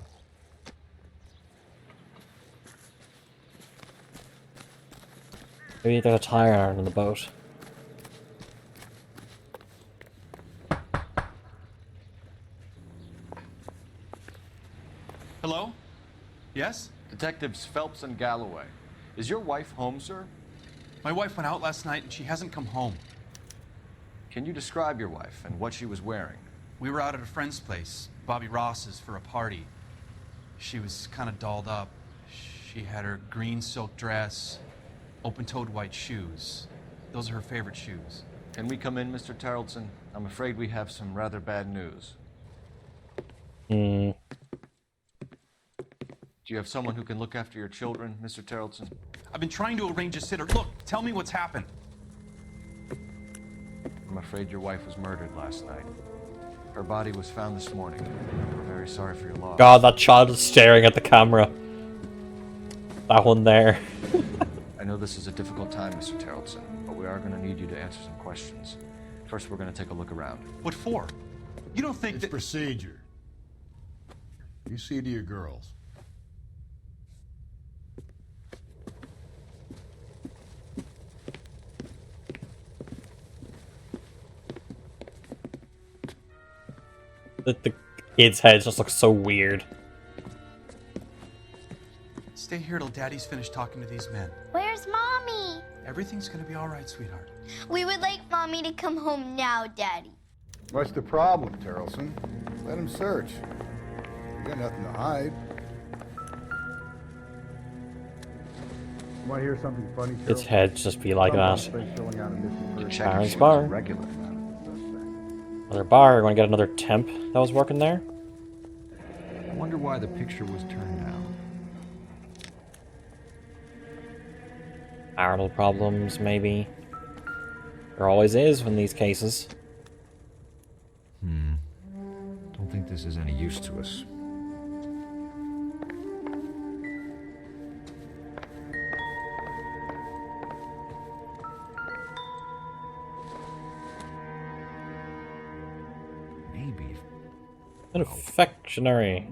Maybe there's a tire iron in the boat. Hello? Yes? Detectives Phelps and Galloway. Is your wife home, sir? My wife went out last night and she hasn't come home. Can you describe your wife and what she was wearing? We were out at a friend's place, Bobby Ross's, for a party. She was kind of dolled up. She had her green silk dress, open-toed white shoes. Those are her favorite shoes. Can we come in, Mr. Tarleton? I'm afraid we have some rather bad news. Do you have someone who can look after your children, Mr. Tarleton? I've been trying to arrange a sitter. Look, tell me what's happened. I'm afraid your wife was murdered last night. Her body was found this morning. We're very sorry for your loss. God, that child is staring at the camera. That one there. I know this is a difficult time, Mr. Tarleton, but we are going to need you to answer some questions. First, we're going to take a look around. What for? You don't think It's procedure. You see to your girls. The kid's head just looks so weird. Stay here till Daddy's finished talking to these men. Where's Mommy? Everything's gonna be all right, sweetheart. We would like Mommy to come home now, Daddy. What's the problem, Tarleton? Let him search. You got nothing to hide. You want to hear something funny, Its head just be like that. Check if she was bar. a regular. Another bar. We're gonna get another temp that was working there. I wonder why the picture was turned down. Marital problems, maybe. There always is in these cases. Don't think this is any use to us. Maybe. An affectionary.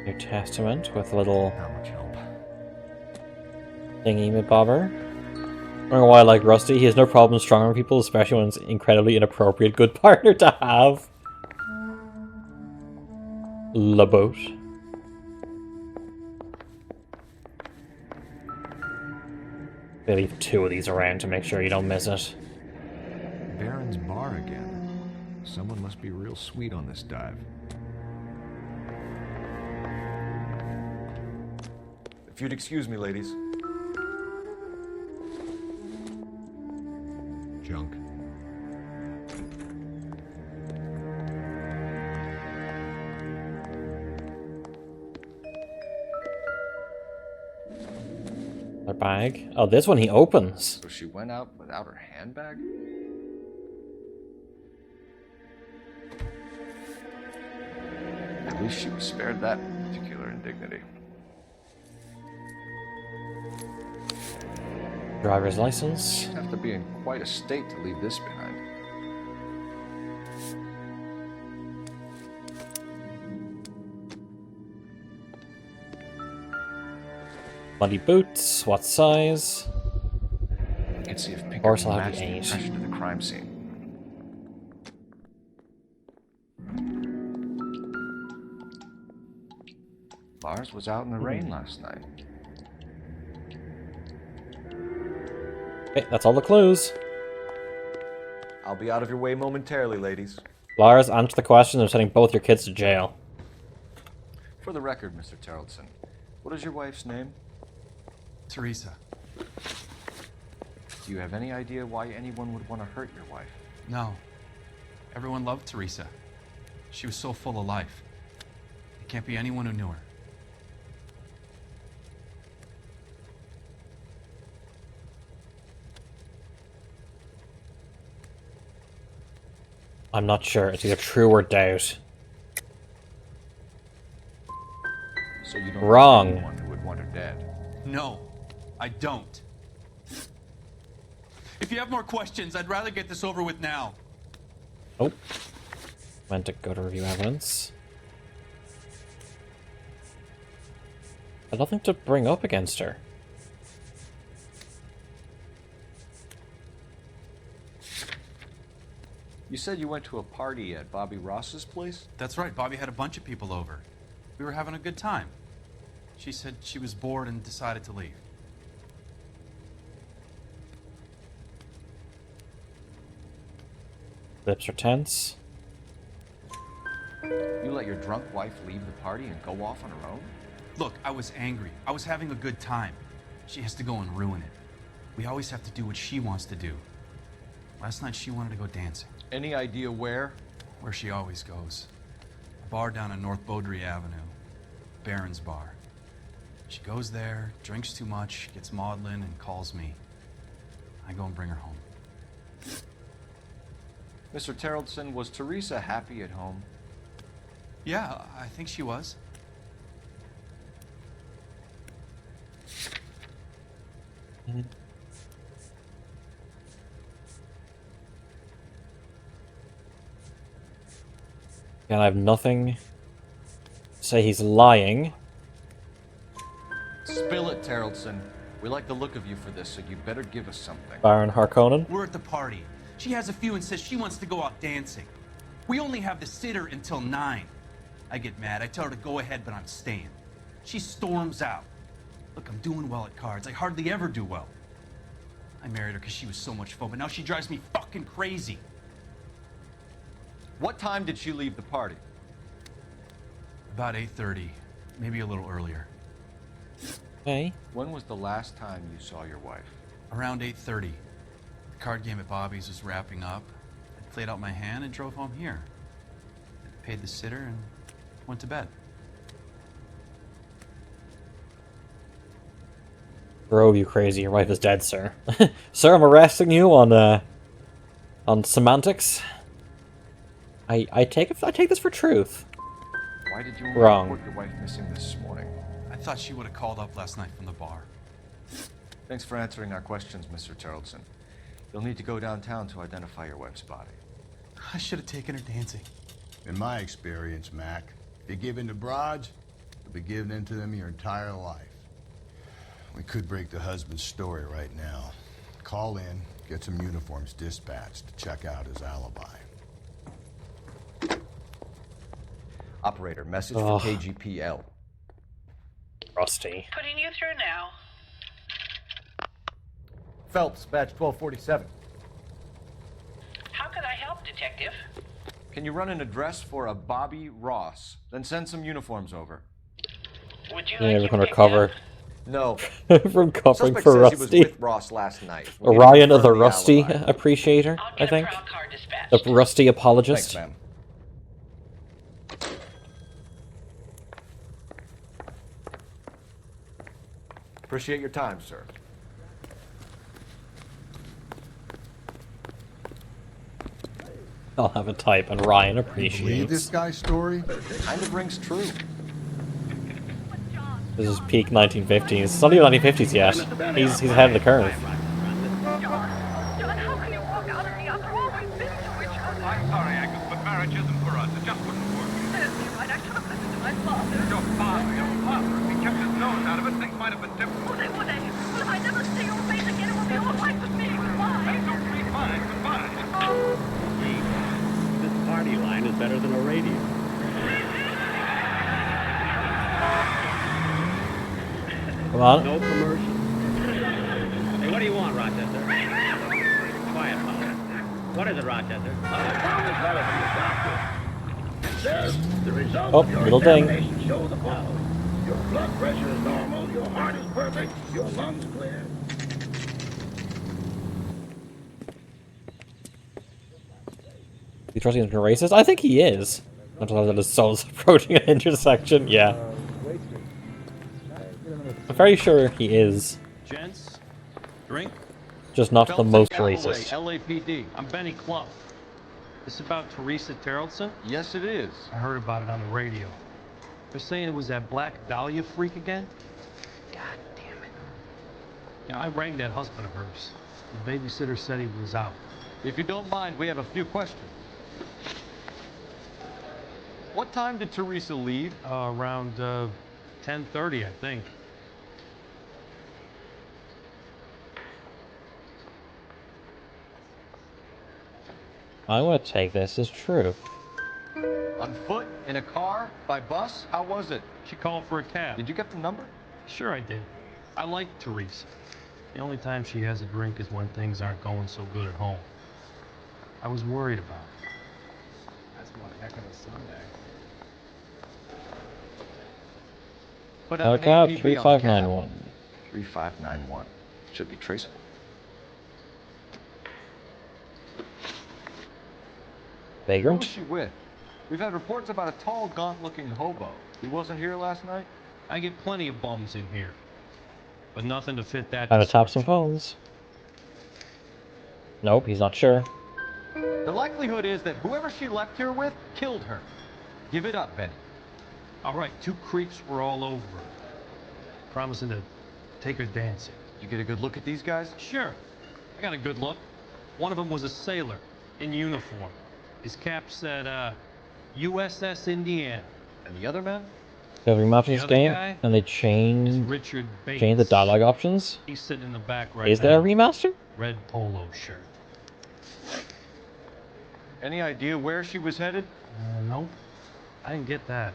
New Testament with a little thingy bobber. I don't know why I like Rusty. He has no problem strong-arming people, especially when it's incredibly inappropriate. Good partner to have. La boat. They leave two of these around to make sure you don't miss it. Baron's bar again. Someone must be real sweet on this dive. If you'd excuse me, ladies. Junk. Her bag. Oh, this one he opens. So she went out without her handbag? At least she was spared that particular indignity. Driver's license. You'd have to be in quite a state to leave this behind. Muddy boots. What size? You can see if Of Pinker course I'll have matched the the 8. impression to the crime scene. Lars was out in the rain last night. Okay, that's all the clues. I'll be out of your way momentarily, ladies. Lars, answer the question of sending both your kids to jail. For the record, Mr. Terrelson, what is your wife's name? Teresa. Do you have any idea why anyone would want to hurt your wife? No. Everyone loved Teresa. She was so full of life. It can't be anyone who knew her. I'm not sure. It's either true or doubt. So you don't Wrong. know anyone who would want her dead? No, I don't. If you have more questions, I'd rather get this over with now. Oh. Meant to go to review evidence. I've nothing to bring up against her. You said you went to a party at Bobby Ross's place? That's right, Bobby had a bunch of people over. We were having a good time. She said she was bored and decided to leave. Lips are tense. You let your drunk wife leave the party and go off on her own? Look, I was angry. I was having a good time. She has to go and ruin it. We always have to do what she wants to do. Last night she wanted to go dancing. Any idea where? Where she always goes. A bar down on North Beaudry Avenue. Baron's bar. She goes there, drinks too much, gets maudlin, and calls me. I go and bring her home. Mr. Terrelson, was Teresa happy at home? Yeah, I think she was. And I have nothing to say he's lying. Spill it, Terrelson. We like the look of you for this, so you better give us something. Baron Harkonnen. We're at the party. She has a few and says she wants to go out dancing. We only have the sitter until 9. I get mad. I tell her to go ahead, but I'm staying. She storms out. Look, I'm doing well at cards. I hardly ever do well. I married her because she was so much fun, but now she drives me fucking crazy. What time did she leave the party? About 8:30, maybe a little earlier. Hey. When was the last time you saw your wife? Around 8:30. The card game at Bobby's was wrapping up. I played out my hand and drove home here. I paid the sitter and went to bed. Drove you crazy. Your wife is dead, sir. Sir, I'm arresting you on semantics. I take this for truth. Why did you Wrong. report your wife missing this morning? I thought she would have called up last night from the bar. Thanks for answering our questions, Mr. Terrelson. You'll need to go downtown to identify your wife's body. I should have taken her dancing. In my experience, Mac, if you give in to broads, you'll be giving in to them your entire life. We could break the husband's story right now. Call in, get some uniforms dispatched to check out his alibi. Operator, message for KGPL. Rusty. Putting you through now. Phelps, badge 1247. Detective. Can you run an address for a Bobby Ross? Then send some uniforms over. Would you You're never like gonna him recover No. from covering Suspect for says he was Rusty. with Ross last night. We need to Ryan of the confirm the Rusty alibi. appreciator, I'll I get a think. prowl car dispatched. The Rusty apologist. Thanks, ma'am. Appreciate your time, sir. I'll have a type, and Ryan Believe appreciates. this guy's story? Kind of rings true. This is peak 1950s. It's not even 1950s yet. He's ahead of the curve. I'm sorry, Agnes, but marriage isn't for us. It just wouldn't work. Right, I should have listened to my father. Your father. If he kept his nose out of it, things might have been different. Would they? Well, if I never see your face again, it will be all right with me. Goodbye. That's totally fine. Goodbye. This party line is better than a radio. Come on. No commercials. Hey, what do you want, Rochester? Quiet, Paul. What is it, Rochester? The results Oh, of your little ding. examination show the following. Your blood pressure is normal, your heart is perfect, your lungs clear. You trusting him to be racist? I think he is. Not that his soul's approaching an intersection. Yeah. I'm very sure he is. Gents, drink. Just not the most racist. LAPD. I'm Benny Clough. This about Teresa Terrellson? Yes, it is. I heard about it on the radio. They're saying it was that Black Dahlia freak again? God damn it. Yeah, I rang that husband of hers. The babysitter said he was out. If you don't mind, we have a few questions. What time did Teresa leave? Around 10:30, I think. I'm gonna take this as true. On foot? In a car? By bus? How was it? She called for a cab. Did you get the number? Sure I did. I like Teresa. The only time she has a drink is when things aren't going so good at home. I was worried about her. That's one heck of a Sunday. Put Out an cab APB 3591. 3591. Should be traceable. Who was Vagrant? she with? We've had reports about a tall, gaunt-looking hobo. He wasn't here last night? I get plenty of bums in here, but nothing to fit that. Gotta tap some phones. Nope, he's not sure. The likelihood is that whoever she left here with killed her. Give it up, Benny. All right, 2 creeps were all over her, promising to take her dancing. You get a good look at these guys? Sure, I got a good look. One of them was a sailor in uniform. His cap said, USS Indiana. And the other man? They remapped The this other game, guy and they is changed Richard Bates. the dialogue options. He's sitting in the back right Is now. there a remaster? Red polo shirt. Any idea where she was headed? Nope, I didn't get that.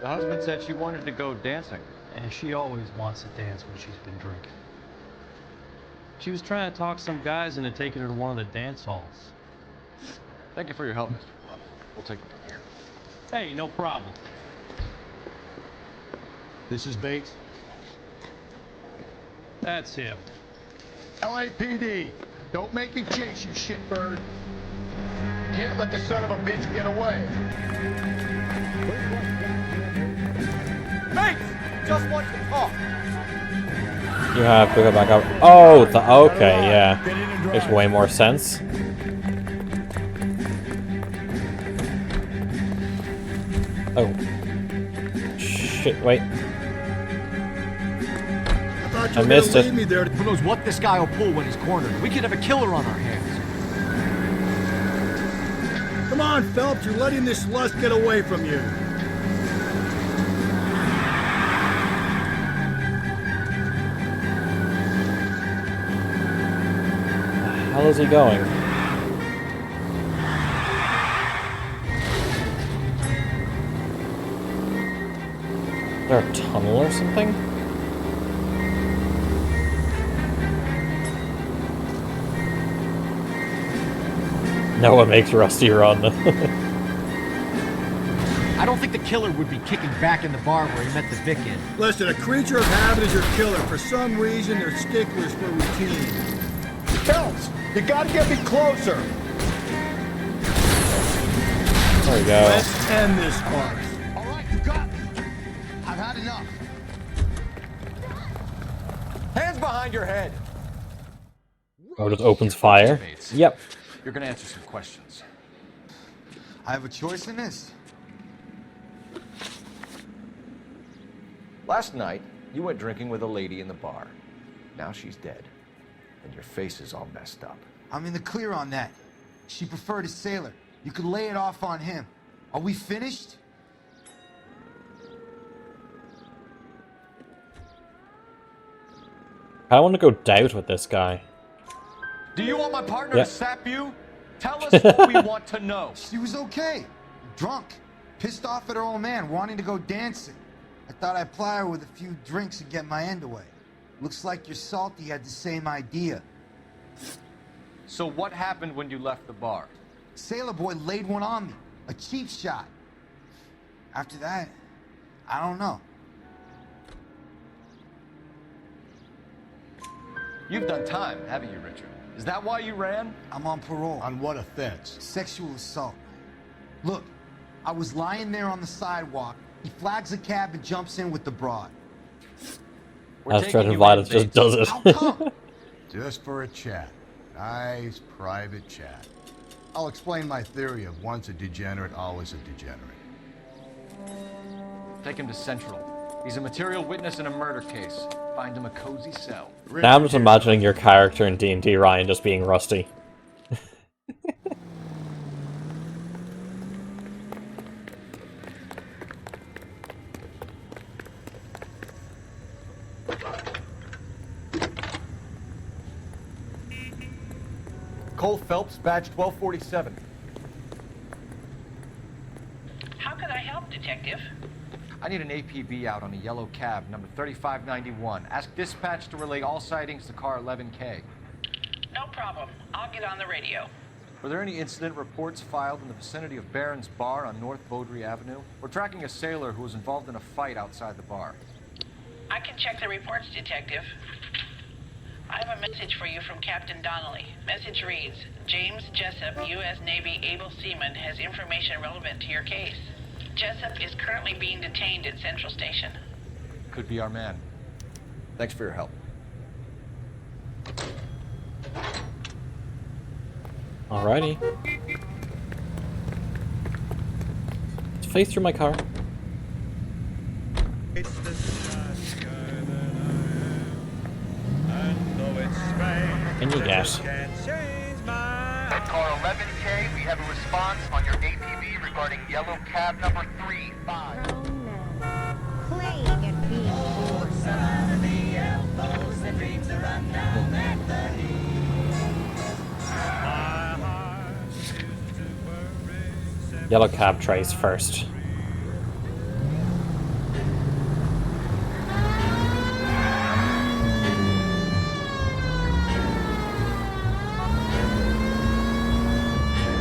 The husband said she wanted to go dancing. And she always wants to dance when she's been drinking. She was trying to talk some guys into taking her to one of the dance halls. Thank you for your help, Mr. Clough. We'll take it from here. Hey, no problem. This is Bates. That's him. LAPD, don't make me chase you, shitbird. Can't let the son of a bitch get away. Bates! Just watch the talk. You have to go back up. Oh, okay, yeah. Makes way more sense. Oh. Shit, wait. I missed it. Who knows what this guy will pull when he's cornered? We could have a killer on our hands. Come on, Phelps, you're letting this lust get away from you. How is he going? Is there a tunnel or something? No one makes Rusty run. I don't think the killer would be kicking back in the bar where he met the Vic in. Listen, a creature of habit is your killer. For some reason, they're sticklers for routine. Phelps, you gotta get me closer. There we go. Let's end this farce. All right, you got me. I've had enough. Hands behind your head. Oh, just opens fire. Yep. You're gonna answer some questions. I have a choice in this. Last night, you went drinking with a lady in the bar. Now she's dead, and your face is all messed up. I'm in the clear on that. She preferred a sailor. You could lay it off on him. Are we finished? I want to go doubt with this guy. Do you want my partner Yeah. to sap you? Tell us what we want to know. She was okay. Drunk. Pissed off at her old man, wanting to go dancing. I thought I'd ply her with a few drinks and get my end away. Looks like your Salty had the same idea. So what happened when you left the bar? Sailor boy laid one on me. A cheap shot. After that, I don't know. You've done time, haven't you, Richard? Is that why you ran? I'm on parole. On what offense? Sexual assault. Look, I was lying there on the sidewalk. He flags a cab and jumps in with the broad. As threatened violence just does it. How come? Just for a chat. Nice private chat. I'll explain my theory of once a degenerate, always a degenerate. Take him to Central. He's a material witness in a murder case. Find him a cozy cell. Now I'm just imagining your character in D&D, Ryan, just being Rusty. Cole Phelps, badge 1247. How can I help, Detective? I need an APB out on a yellow cab, number 3591. Ask dispatch to relay all sightings to car 11K. No problem. I'll get on the radio. Were there any incident reports filed in the vicinity of Barron's Bar on North Beaudry Avenue? We're tracking a sailor who was involved in a fight outside the bar. I can check the reports, Detective. I have a message for you from Captain Donnelly. Message reads, James Jessup, U.S. Navy able seaman, has information relevant to your case. Jessup is currently being detained at Central Station. Could be our man. Thanks for your help. Alrighty. Let's face through my car. It's the sky that I am, and though it's strange, Can you guess? can't change my At car 11K, we have a response on your APB regarding yellow cab number 35. Playing and being bored. Under the elbows, the dreams are run down at the knees. Yellow cab trace first.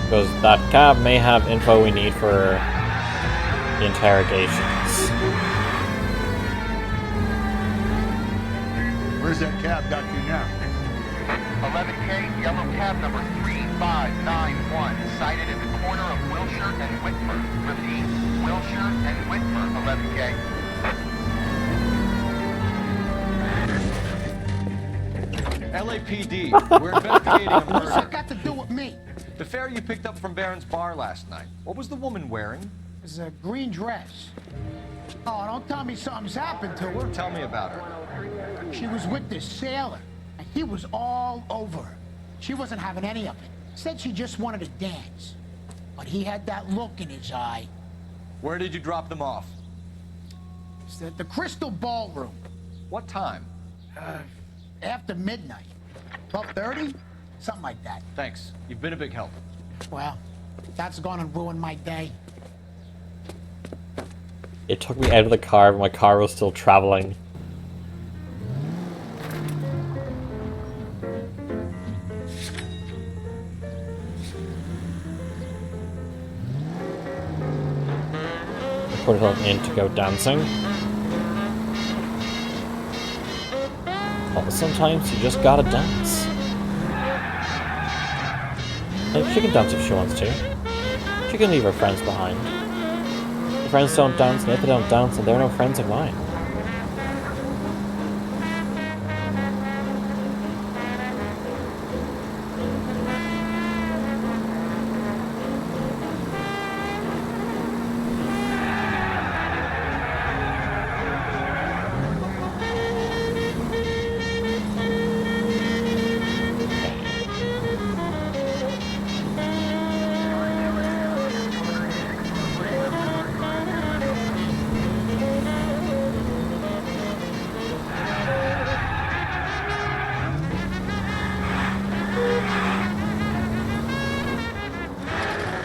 Because that cab may have info we need for the interrogations. Where's that cab got you now? 11K, yellow cab number 3591, sighted at the corner of Wilshire and Whitford. Repeat, Wilshire and Whitford, 11K. LAPD, we're investigating a What's that murder. got to do with me? The fare you picked up from Barron's Bar last night. What was the woman wearing? It's a green dress. Oh, don't tell me something's happened to her. Tell me about her. She was with this sailor, and he was all over her. She wasn't having any of it. Said she just wanted to dance. But he had that look in his eye. Where did you drop them off? It's at the Crystal Ballroom. What time? After midnight. 12:30? Something like that. Thanks. You've been a big help. Well, that's gonna ruin my day. It took me out of the car, but my car was still traveling. put her in to go dancing. But sometimes you just gotta dance. Like, she can dance if she wants to. She can leave her friends behind. If friends don't dance, and if they don't dance, then they're no friends of mine.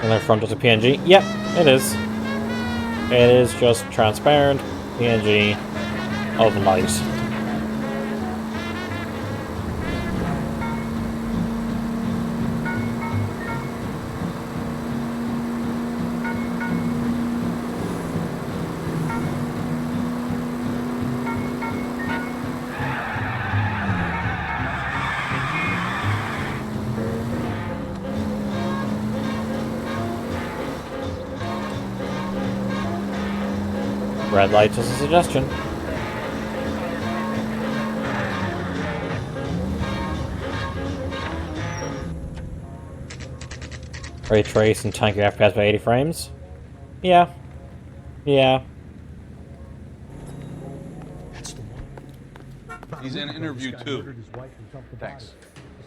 And their front is a PNG. Yep, it is. It is just transparent PNG of light. Red light is a suggestion. Ray trace and tank your FPS by 80 frames? Yeah. Yeah. He's in interview too. Thanks.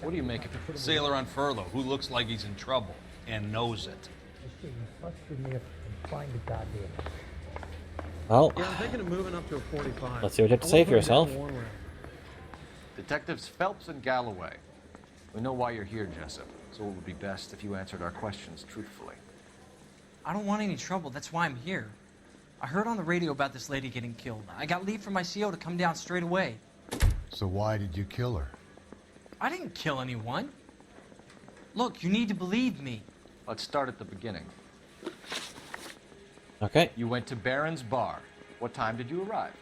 What do you make of it? Sailor on furlough who looks like he's in trouble and knows it. Well, Yeah, I'm thinking of moving up to a 45. let's see what you have to say for yourself. Detectives Phelps and Galloway. We know why you're here, Jessup, so it would be best if you answered our questions truthfully. I don't want any trouble. That's why I'm here. I heard on the radio about this lady getting killed. I got leave from my CO to come down straight away. So why did you kill her? I didn't kill anyone. Look, you need to believe me. Let's start at the beginning. Okay. You went to Barron's Bar. What time did you arrive?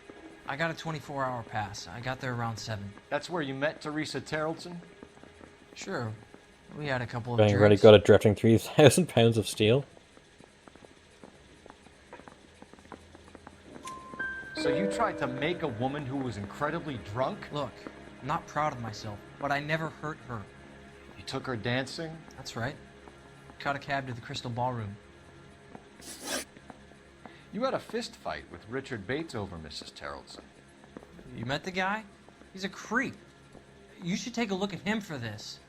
I got a 24-hour pass. I got there around 7. That's where you met Teresa Terrelson? Sure. We had a couple of Being drinks. really good at drifting 3,000 pounds of steel. So you tried to make a woman who was incredibly drunk? Look, I'm not proud of myself, but I never hurt her. You took her dancing? That's right. Caught a cab to the Crystal Ballroom. You had a fist fight with Richard Bates over Mrs. Terrelson. You met the guy? He's a creep. You should take a look at him for this.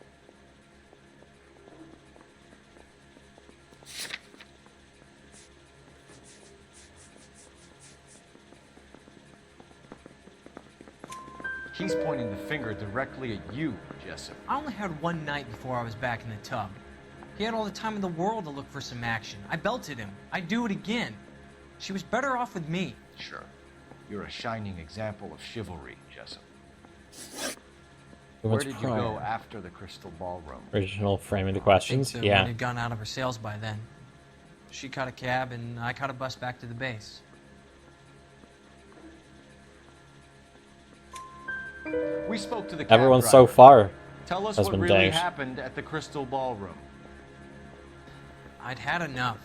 He's pointing the finger directly at you, Jessup. I only had one night before I was back in the tub. He had all the time in the world to look for some action. I belted him. I'd do it again. She was better off with me. Sure. You're a shining example of chivalry, Jessup. Where did you go after the Crystal Ballroom? Original framing the questions? I think the wind had gone out of her sails by then. She caught a cab and I caught a bus back to the base. We spoke to the cab Everyone driver. so far Tell us has what been really doubt. happened at the Crystal Ballroom. I'd had enough.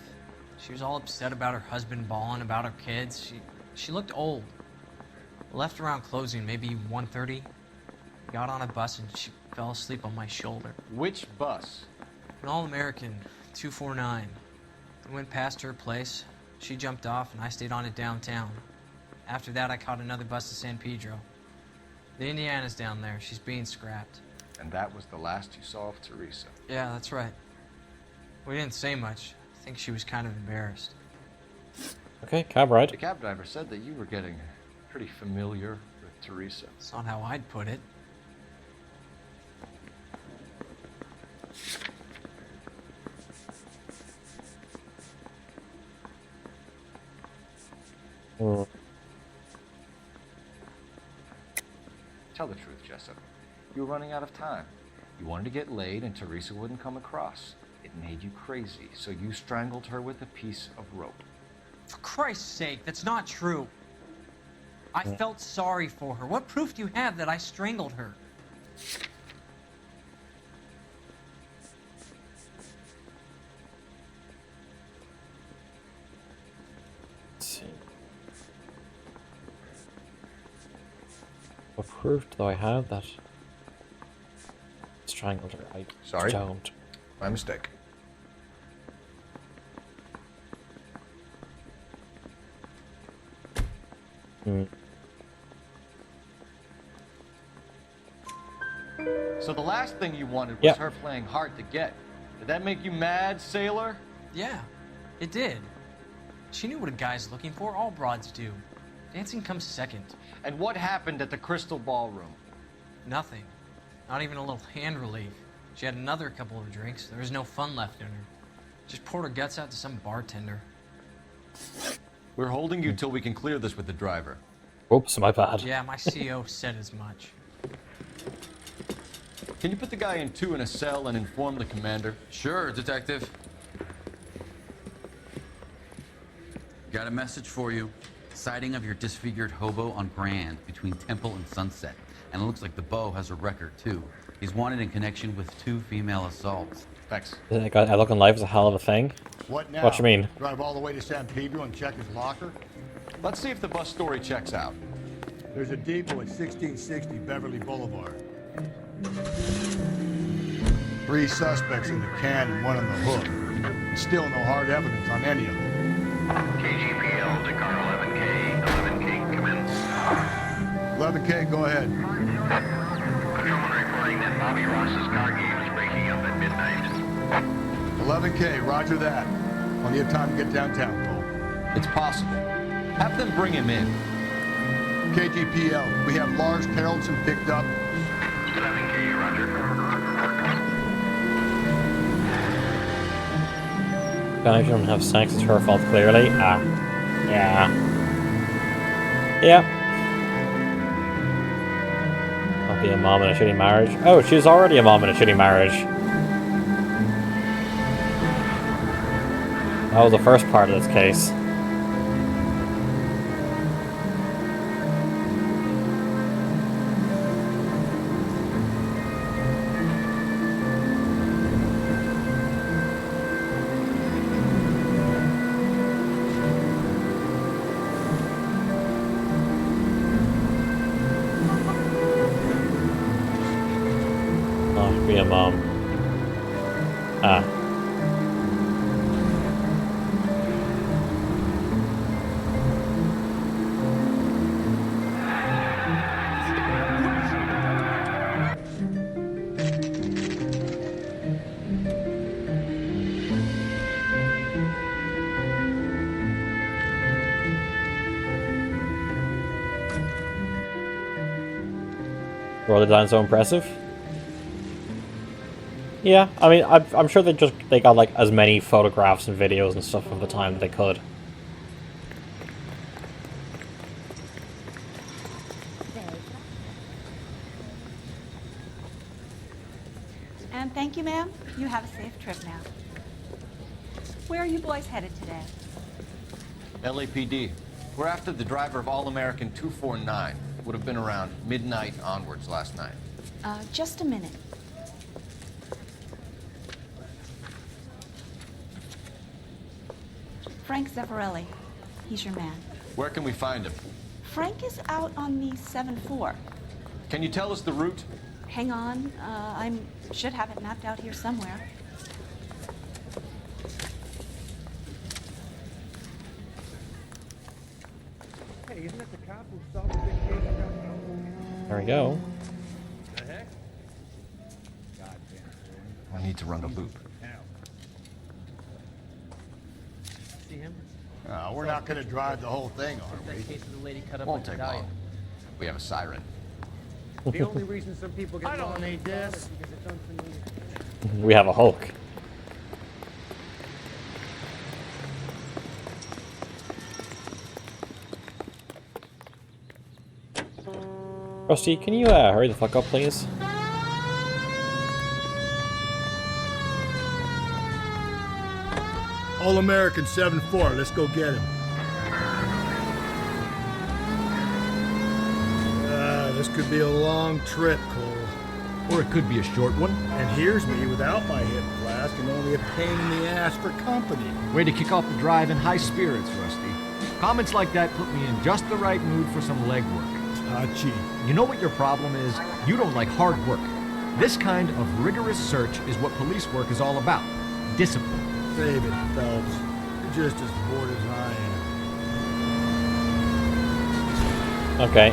She was all upset about her husband bawling about her kids. She looked old. Left around closing, maybe 1:30. Got on a bus and she fell asleep on my shoulder. Which bus? An All-American, 249. I went past her place. She jumped off and I stayed on it downtown. After that, I caught another bus to San Pedro. The Indiana's down there. She's being scrapped. And that was the last you saw of Teresa. Yeah, that's right. We didn't say much. I think she was kind of embarrassed. Okay, cab ride. The cab driver said that you were getting pretty familiar with Teresa. That's not how I'd put it. Tell the truth, Jessup. You were running out of time. You wanted to get laid and Teresa wouldn't come across. It made you crazy, so you strangled her with a piece of rope. For Christ's sake, that's not true. I felt sorry for her. What proof do you have that I strangled her? Let's see. What proof do I have that strangled her? I Sorry? don't. My mistake. So the last thing you wanted was her playing hard to get. Did that make you mad, sailor? Yeah, it did. She knew what a guy's looking for. All broads do. Dancing comes second. And what happened at the Crystal Ballroom? Nothing. Not even a little hand relief. She had another couple of drinks. There was no fun left in her. Just poured her guts out to some bartender. We're holding you till we can clear this with the driver. Oops, my bad. Yeah, my CO said as much. Can you put the guy in 2 in a cell and inform the commander? Sure, Detective. Got a message for you. Sighting of your disfigured hobo on Grand between Temple and Sunset. And it looks like the Beau has a record, too. He's wanted in connection with 2 female assaults. Thanks. I look in life is a hell of a thing. What now? What you mean? Drive all the way to San Pedro and check his locker? Let's see if the bus story checks out. There's a depot at 1660 Beverly Boulevard. 3 suspects in the can and 1 on the hook. And still no hard evidence on any of them. KGPL to car 11K. 11K, come in. 11K, go ahead. Patrolman reporting that Bobby Ross's car game is breaking up at midnight. 11K, roger that. Plenty of time to get downtown, Cole. It's possible. Have them bring him in. KGPL, we have Lars Haraldson picked up. 11K, roger. Guy shouldn't have sex, it's her fault, clearly. Ah. Yeah. Yep. I'll be a mom in a shitty marriage. Oh, she's already a mom in a shitty marriage. That was the first part of this case. Be a mom. Ah. Were the design so impressive? Yeah, I mean, I'm sure they got like as many photographs and videos and stuff of the time that they could. And thank you, ma'am. You have a safe trip now. Where are you boys headed today? LAPD. We're after the driver of All-American 249. Would have been around midnight onwards last night. Just a minute. Frank Zeffirelli. He's your man. Where can we find him? Frank is out on the 7-4. Can you tell us the route? Hang on. I should have it mapped out here somewhere. Hey, isn't that the cop who solved the big case downtown? There we go. The heck? Goddamn. I need to run the loop. See him? We're not going to drive the whole thing, are we? That case of the lady cut up Won't by take Dahlia. long. We have a siren. The only reason some people get I don't lost need in the crowd this. is because it's unfamiliar. We have a Hulk. Rusty, can you hurry the fuck up, please? All American 7-4, let's go get him. could be a long trip, Cole. Or it could be a short one. And here's me without my hip flask and only a pain in the ass for company. Way to kick off the drive in high spirits, Rusty. Comments like that put me in just the right mood for some legwork. Hachi. You know what your problem is? You don't like hard work. This kind of rigorous search is what police work is all about. Discipline. Save it, Phelps. You're just as bored as I am. Okay.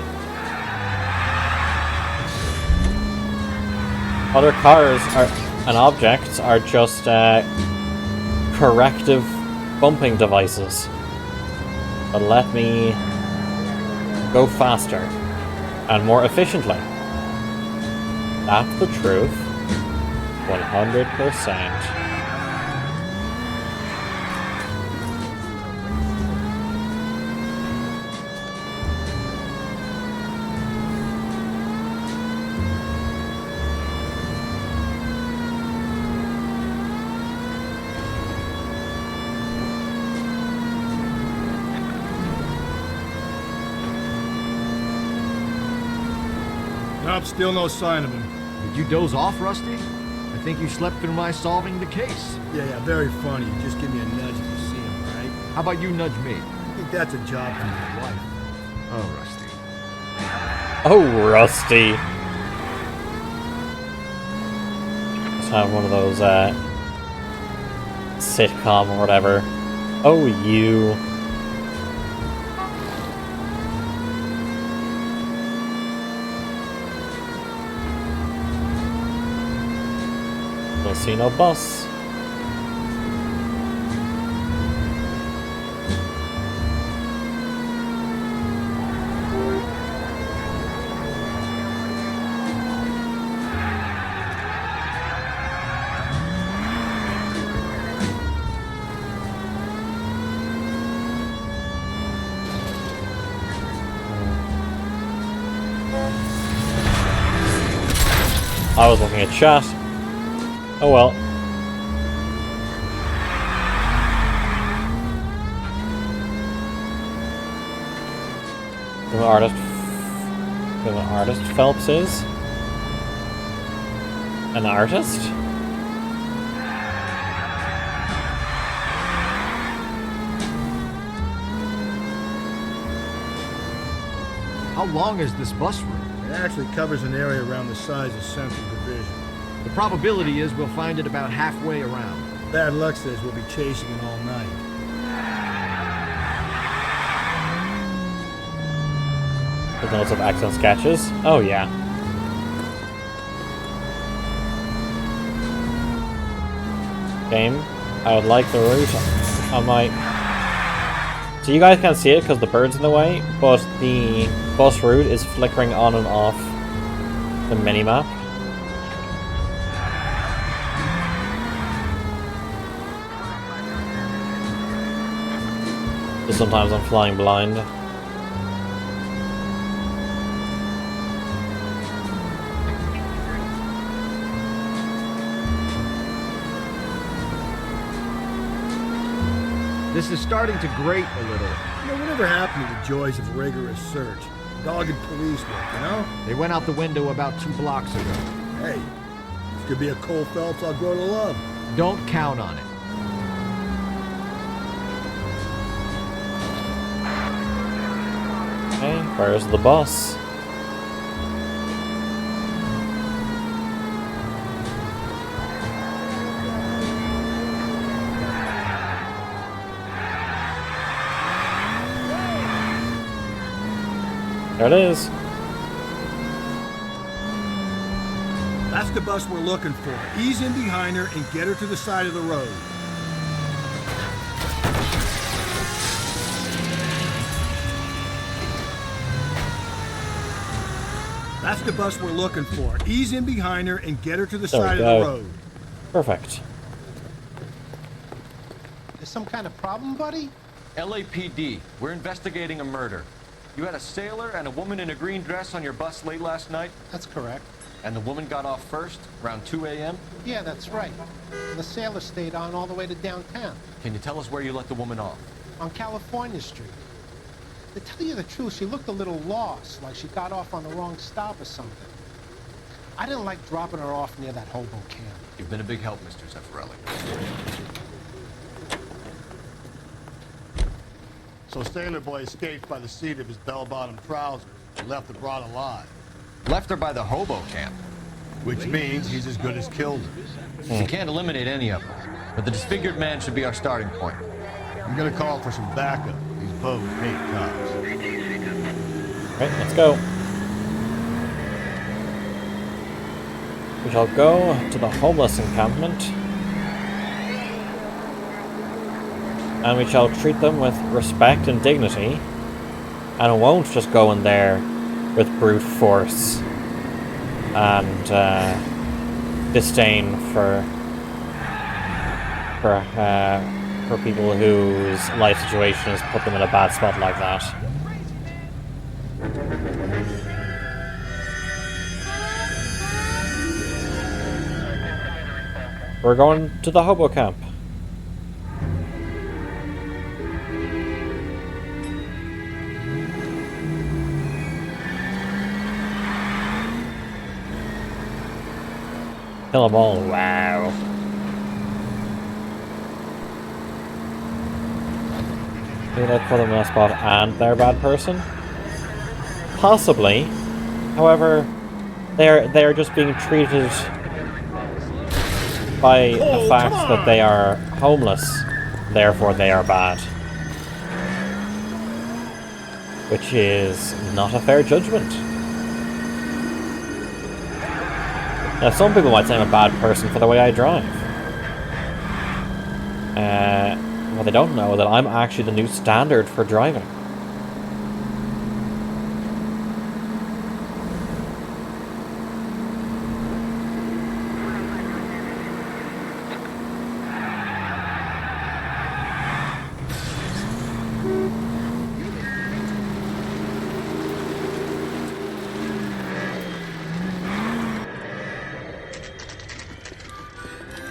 Other cars and objects are just corrective bumping devices. But let me go faster and more efficiently. That's the truth. 100%. Nope, still no sign of him. Did you doze off, Rusty? I think you slept through my solving the case. Yeah, very funny. Just give me a nudge if you see him, right? How about you nudge me? I think that's a job for my wife. Oh, Rusty. Oh, Rusty. Just have one of those sitcom or whatever. Oh, you. Don't see no bus. I was looking at chat. Oh well. Who an artist Phelps is? An artist? How long is this bus route? It actually covers an area around the size of Central Division. The probability is we'll find it about halfway around. Bad luck says we'll be chasing it all night. With notes of accent sketches? Oh yeah. Game, I would like the route on my... So you guys can't see it because the bird's in the way, but the bus route is flickering on and off the minimap. So sometimes I'm flying blind. This is starting to grate a little. You know, whatever happened to the joys of rigorous search? Dogged police work, you know? They went out the window about 2 blocks ago. Hey, this could be a Cole Phelps I'll grow to love. Don't count on it. Okay, where's the bus? There it is. That's the bus we're looking for. Ease in behind her and get her to the side of the road. That's the bus we're looking for. Ease in behind her and get her to the side of the road. Perfect. There's some kind of problem, buddy? LAPD, we're investigating a murder. You had a sailor and a woman in a green dress on your bus late last night? That's correct. And the woman got off first, around 2 a.m.? Yeah, that's right. And the sailor stayed on all the way to downtown. Can you tell us where you let the woman off? On California Street. To tell you the truth, she looked a little lost, like she got off on the wrong stop or something. I didn't like dropping her off near that hobo camp. You've been a big help, Mr. Zeffirelli. So Sailor Boy escaped by the seat of his bell-bottom trousers and left the broad alive. Left her by the hobo camp. Which means he's as good as killed her. You can't eliminate any of them, but the disfigured man should be our starting point. I'm gonna call for some backup. These bows hate cops. Right, let's go. We shall go to the homeless encampment. And we shall treat them with respect and dignity. And won't just go in there with brute force and disdain for people whose life situation has put them in a bad spot like that. We're going to the hobo camp. Kill them all. Wow. Did I put them in a spot and they're a bad person? Possibly. However, they're just being treated by the fact that they are homeless, therefore they are bad. Which is not a fair judgment. Now, some people might say I'm a bad person for the way I drive. Well, they don't know that I'm actually the new standard for driving.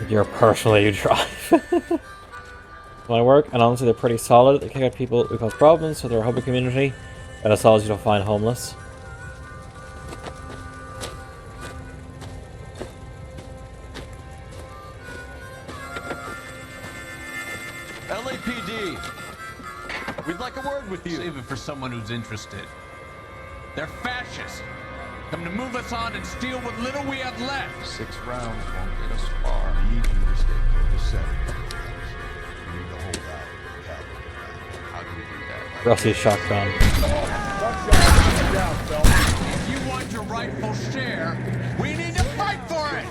You're personally you drive. My work, and honestly they're pretty solid. They kick out people who cause problems for their hobo community, and as long as you don't find homeless. LAPD! We'd like a word with you. Save it for someone who's interested. They're fascists. Come to move us on and steal what little we have left. 6 rounds won't get us far. I need you to stay close to 7. You need to hold out. How do we do that? Rusty's shotgun. If you want your rightful share, we need to fight for it!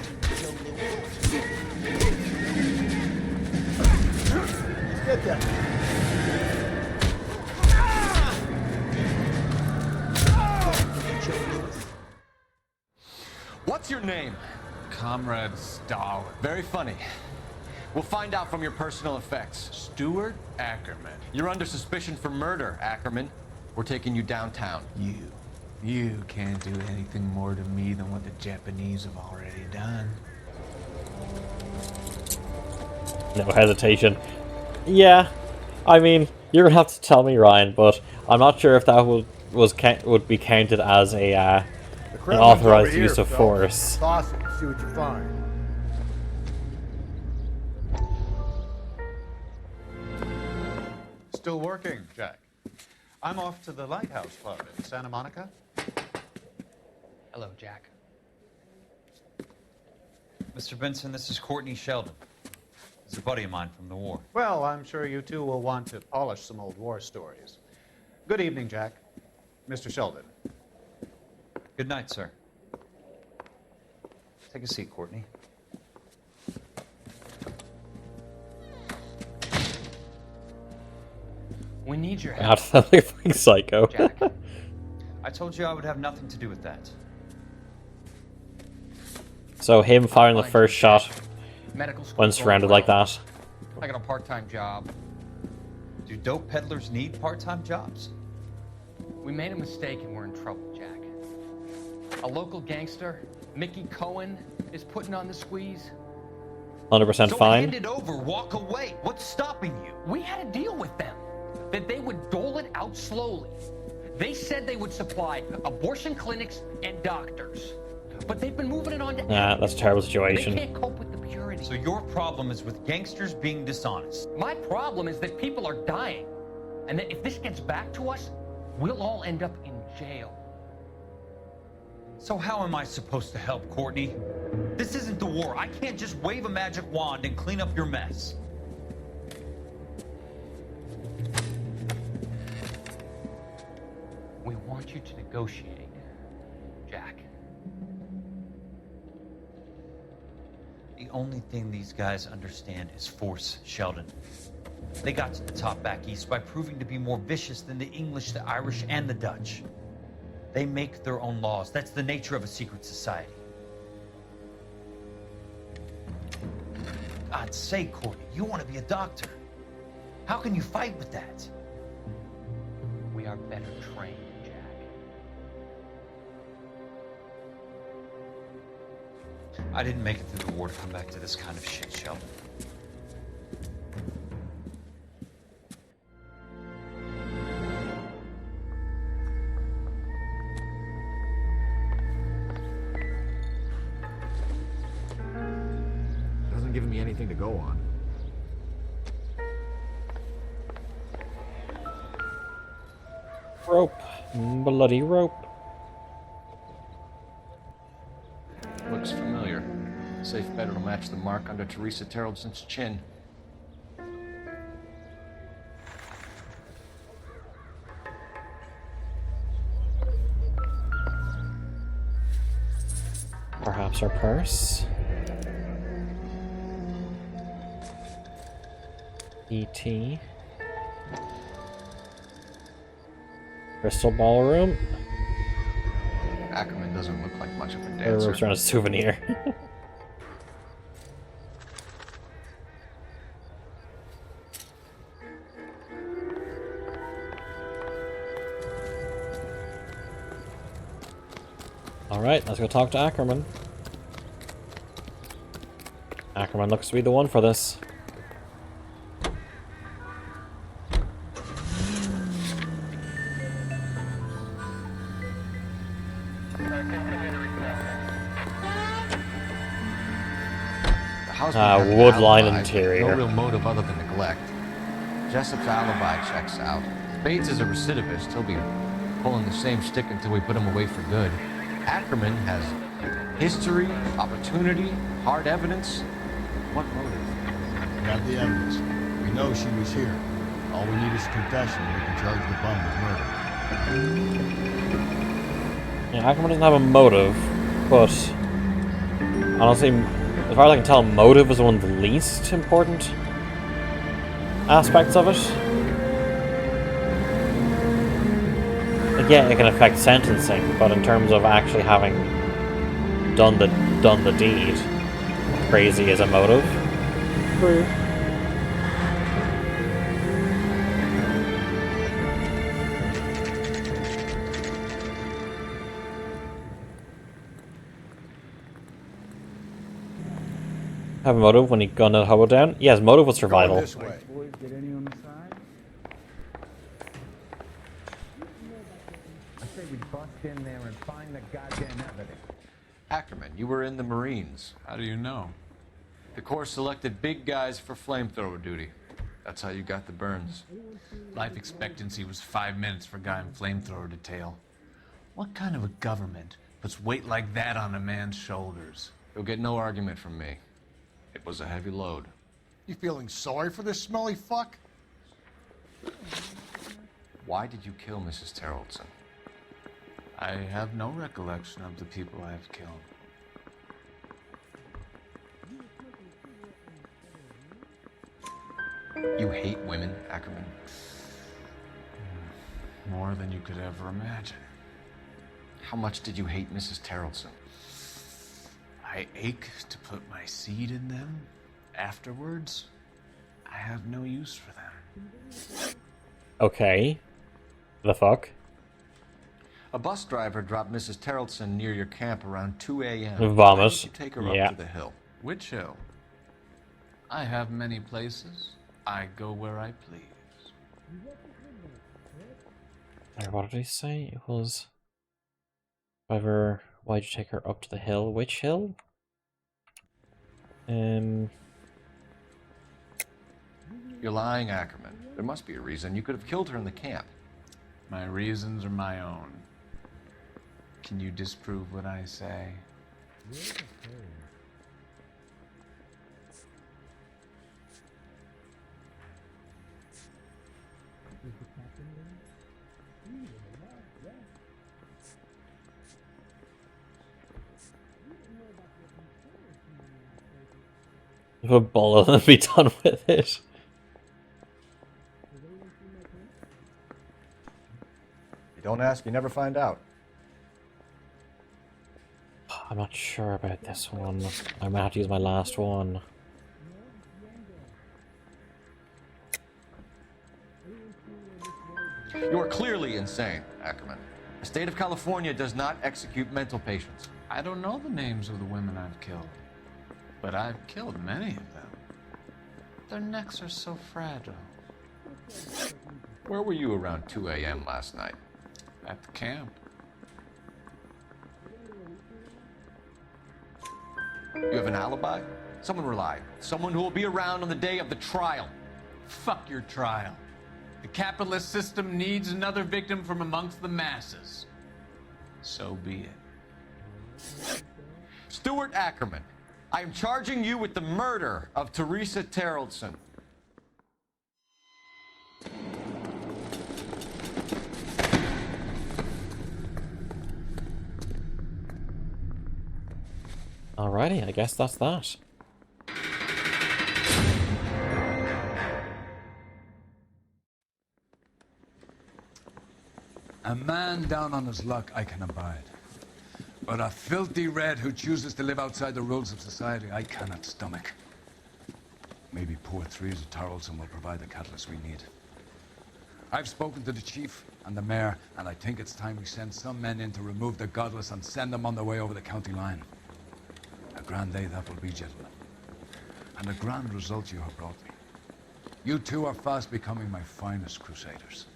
Get that. What's your name? Comrade Stalin. Very funny. We'll find out from your personal effects. Stuart Ackerman. You're under suspicion for murder, Ackerman. We're taking you downtown. You can't do anything more to me than what the Japanese have already done. No hesitation. Yeah, I mean, you're gonna have to tell me, Ryan, but I'm not sure if that would be counted as a an authorized use of force. Toss it, see what you find. Still working, Jack. I'm off to the Lighthouse Club in Santa Monica. Hello, Jack. Mr. Benson, this is Courtney Sheldon. He's a buddy of mine from the war. Well, I'm sure you two will want to polish some old war stories. Good evening, Jack. Mr. Sheldon. Good night, sir. Take a seat, Courtney. We need your help. Not sound like a fucking psycho. Jack, I told you I would have nothing to do with that. So him firing the first shot Medical school when surrounded like that. I got a part-time job. Do dope peddlers need part-time jobs? We made a mistake and we're in trouble, Jack. A local gangster, Mickey Cohen, is putting on the squeeze. 100% So fine. hand it over, walk away. What's stopping you? We had a deal with them. that they would dole it out slowly. They said they would supply abortion clinics and doctors. But they've been moving it on to That's a terrible situation. They can't cope with the purity. So your problem is with gangsters being dishonest. My problem is that people are dying. And that if this gets back to us, we'll all end up in jail. So how am I supposed to help, Courtney? This isn't the war. I can't just wave a magic wand and clean up your mess. We want you to negotiate, Jack. The only thing these guys understand is force, Sheldon. They got to the top back east by proving to be more vicious than the English, the Irish, and the Dutch. They make their own laws. That's the nature of a secret society. God's sake, Courtney, you want to be a doctor. How can you fight with that? We are better trained, Jack. I didn't make it through the war to come back to this kind of shit, Sheldon. Hasn't given me anything to go on. Rope. Bloody rope. Looks familiar. Safe bet it'll match the mark under Teresa Terreldson's chin. Perhaps her purse. E.T. Crystal ballroom. Ackerman doesn't look like much of a Her dancer. room's around a souvenir. Alright, let's go talk to Ackerman. Ackerman looks to be the one for this. Wood line interior. No real motive other than neglect. Jessup's alibi checks out. Bates is a recidivist. He'll be pulling the same stick until we put him away for good. Ackerman has history, opportunity, hard evidence. What motive? We have the evidence. We know she was here. All we need is a confession and we can charge the bum with murder. Yeah, Ackerman doesn't have a motive, but honestly, as far as I can tell, motive is one of the least important aspects of it. Again, it can affect sentencing, but in terms of actually having done the deed, crazy is a motive. True. Have a motive when he gunned that hobo down? Yes, motive was survival. This way. Boys, get any on the side? I say we bust in there and find the goddamn evidence. Ackerman, you were in the Marines. How do you know? The Corps selected big guys for flamethrower duty. That's how you got the burns. Life expectancy was 5 minutes for a guy in flamethrower detail. What kind of a government puts weight like that on a man's shoulders? You'll get no argument from me. It was a heavy load. You feeling sorry for this smelly fuck? Why did you kill Mrs. Terrelson? I have no recollection of the people I have killed. You hate women, Ackerman? More than you could ever imagine. How much did you hate Mrs. Terrelson? I ache to put my seed in them. Afterwards, I have no use for them. Okay. The fuck? A bus driver dropped Mrs. Terrelson near your camp around 2 a.m. Vomit. Why did you take her Yeah. up to the hill? Which hill? I have many places. I go where I please. What did he say? It was... Driver, why'd you take her up to the hill? Which hill? You're lying, Ackerman. There must be a reason. You could have killed her in the camp. My reasons are my own. Can you disprove what I say? Have a ball and be done with it. You don't ask, you never find out. I'm not sure about this one. I might have to use my last one. You are clearly insane, Ackerman. The state of California does not execute mental patients. I don't know the names of the women I've killed, but I've killed many of them. Their necks are so fragile. Where were you around 2 a.m. last night? At the camp. You have an alibi? Someone relied. Someone who will be around on the day of the trial. Fuck your trial. The capitalist system needs another victim from amongst the masses. So be it. Stuart Ackerman, I am charging you with the murder of Teresa Terrellson. Alrighty, I guess that's that. A man down on his luck I can abide. But a filthy red who chooses to live outside the rules of society I cannot stomach. Maybe poor Teresa Tarleton will provide the catalyst we need. I've spoken to the chief and the mayor, and I think it's time we send some men in to remove the godless and send them on their way over the county line. A grand day that will be, gentlemen. And a grand result you have brought me. You two are fast becoming my finest crusaders.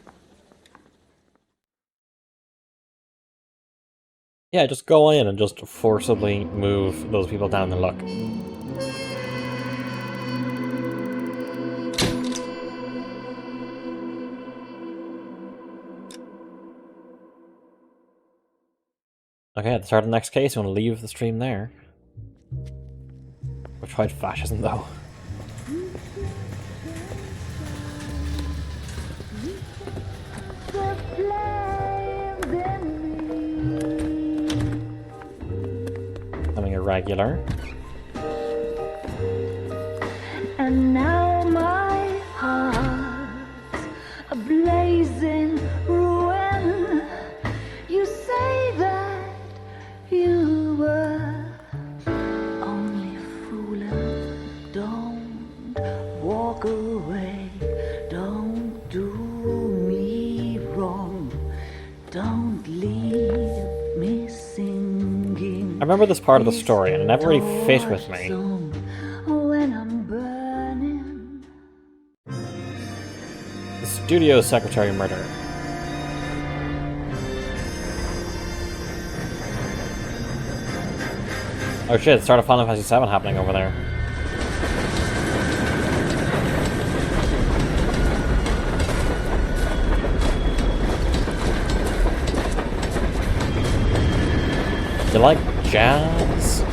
Yeah, just go in and just forcibly move those people down the luck. Okay, at the start of the next case, I'm going to leave the stream there. We'll try fascism, though. Becoming irregular. And now my heart's a blazing ruin. You say that you were only fooling. Don't walk away. Don't do me wrong. Don't leave me singing. I remember this part of the story, and it never really fit with me. When I'm burning. The studio secretary murder. Oh shit, it started Final Fantasy VII happening over there. You like jazz?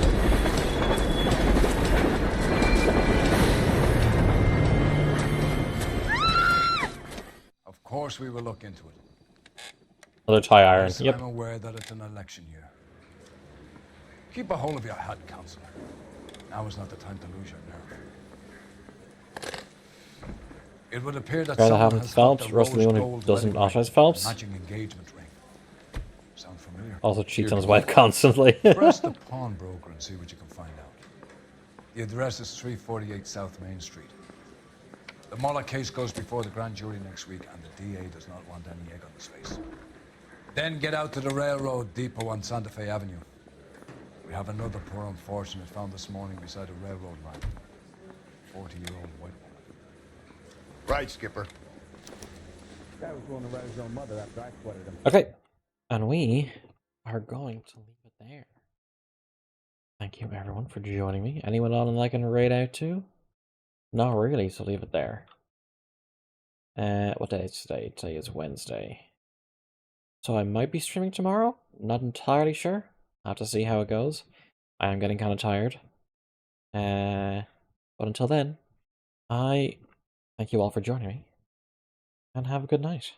Of course we will look into it. Another tie iron. Yes, Yep. I'm aware that it's an election year. Keep a hold of your head, Counselor. Now is not the time to lose your nerve. It would appear that Guy that someone haven't has got Phelps, the Russell the one who rose-gold doesn't wedding authorize ring, Phelps. matching engagement ring. Sound familiar? Also cheats Here on his goes. wife constantly. Press the pawnbroker and see what you can find out. The address is 348 South Main Street. The Muller case goes before the grand jury next week, and the DA does not want any egg on his face. Then get out to the railroad depot on Santa Fe Avenue. We have another poor unfortunate found this morning beside a railroad line. 40-year-old white woman. Right, Skipper. Guy was willing to write his own mother after I sweated him. Okay, and we are going to leave it there. Thank you everyone for joining me. Anyone on that I can raid out to? Not really, so leave it there. What day is today? Today is Wednesday. So I might be streaming tomorrow. Not entirely sure. I'll have to see how it goes. I am getting kind of tired. But until then, I thank you all for joining me. And have a good night.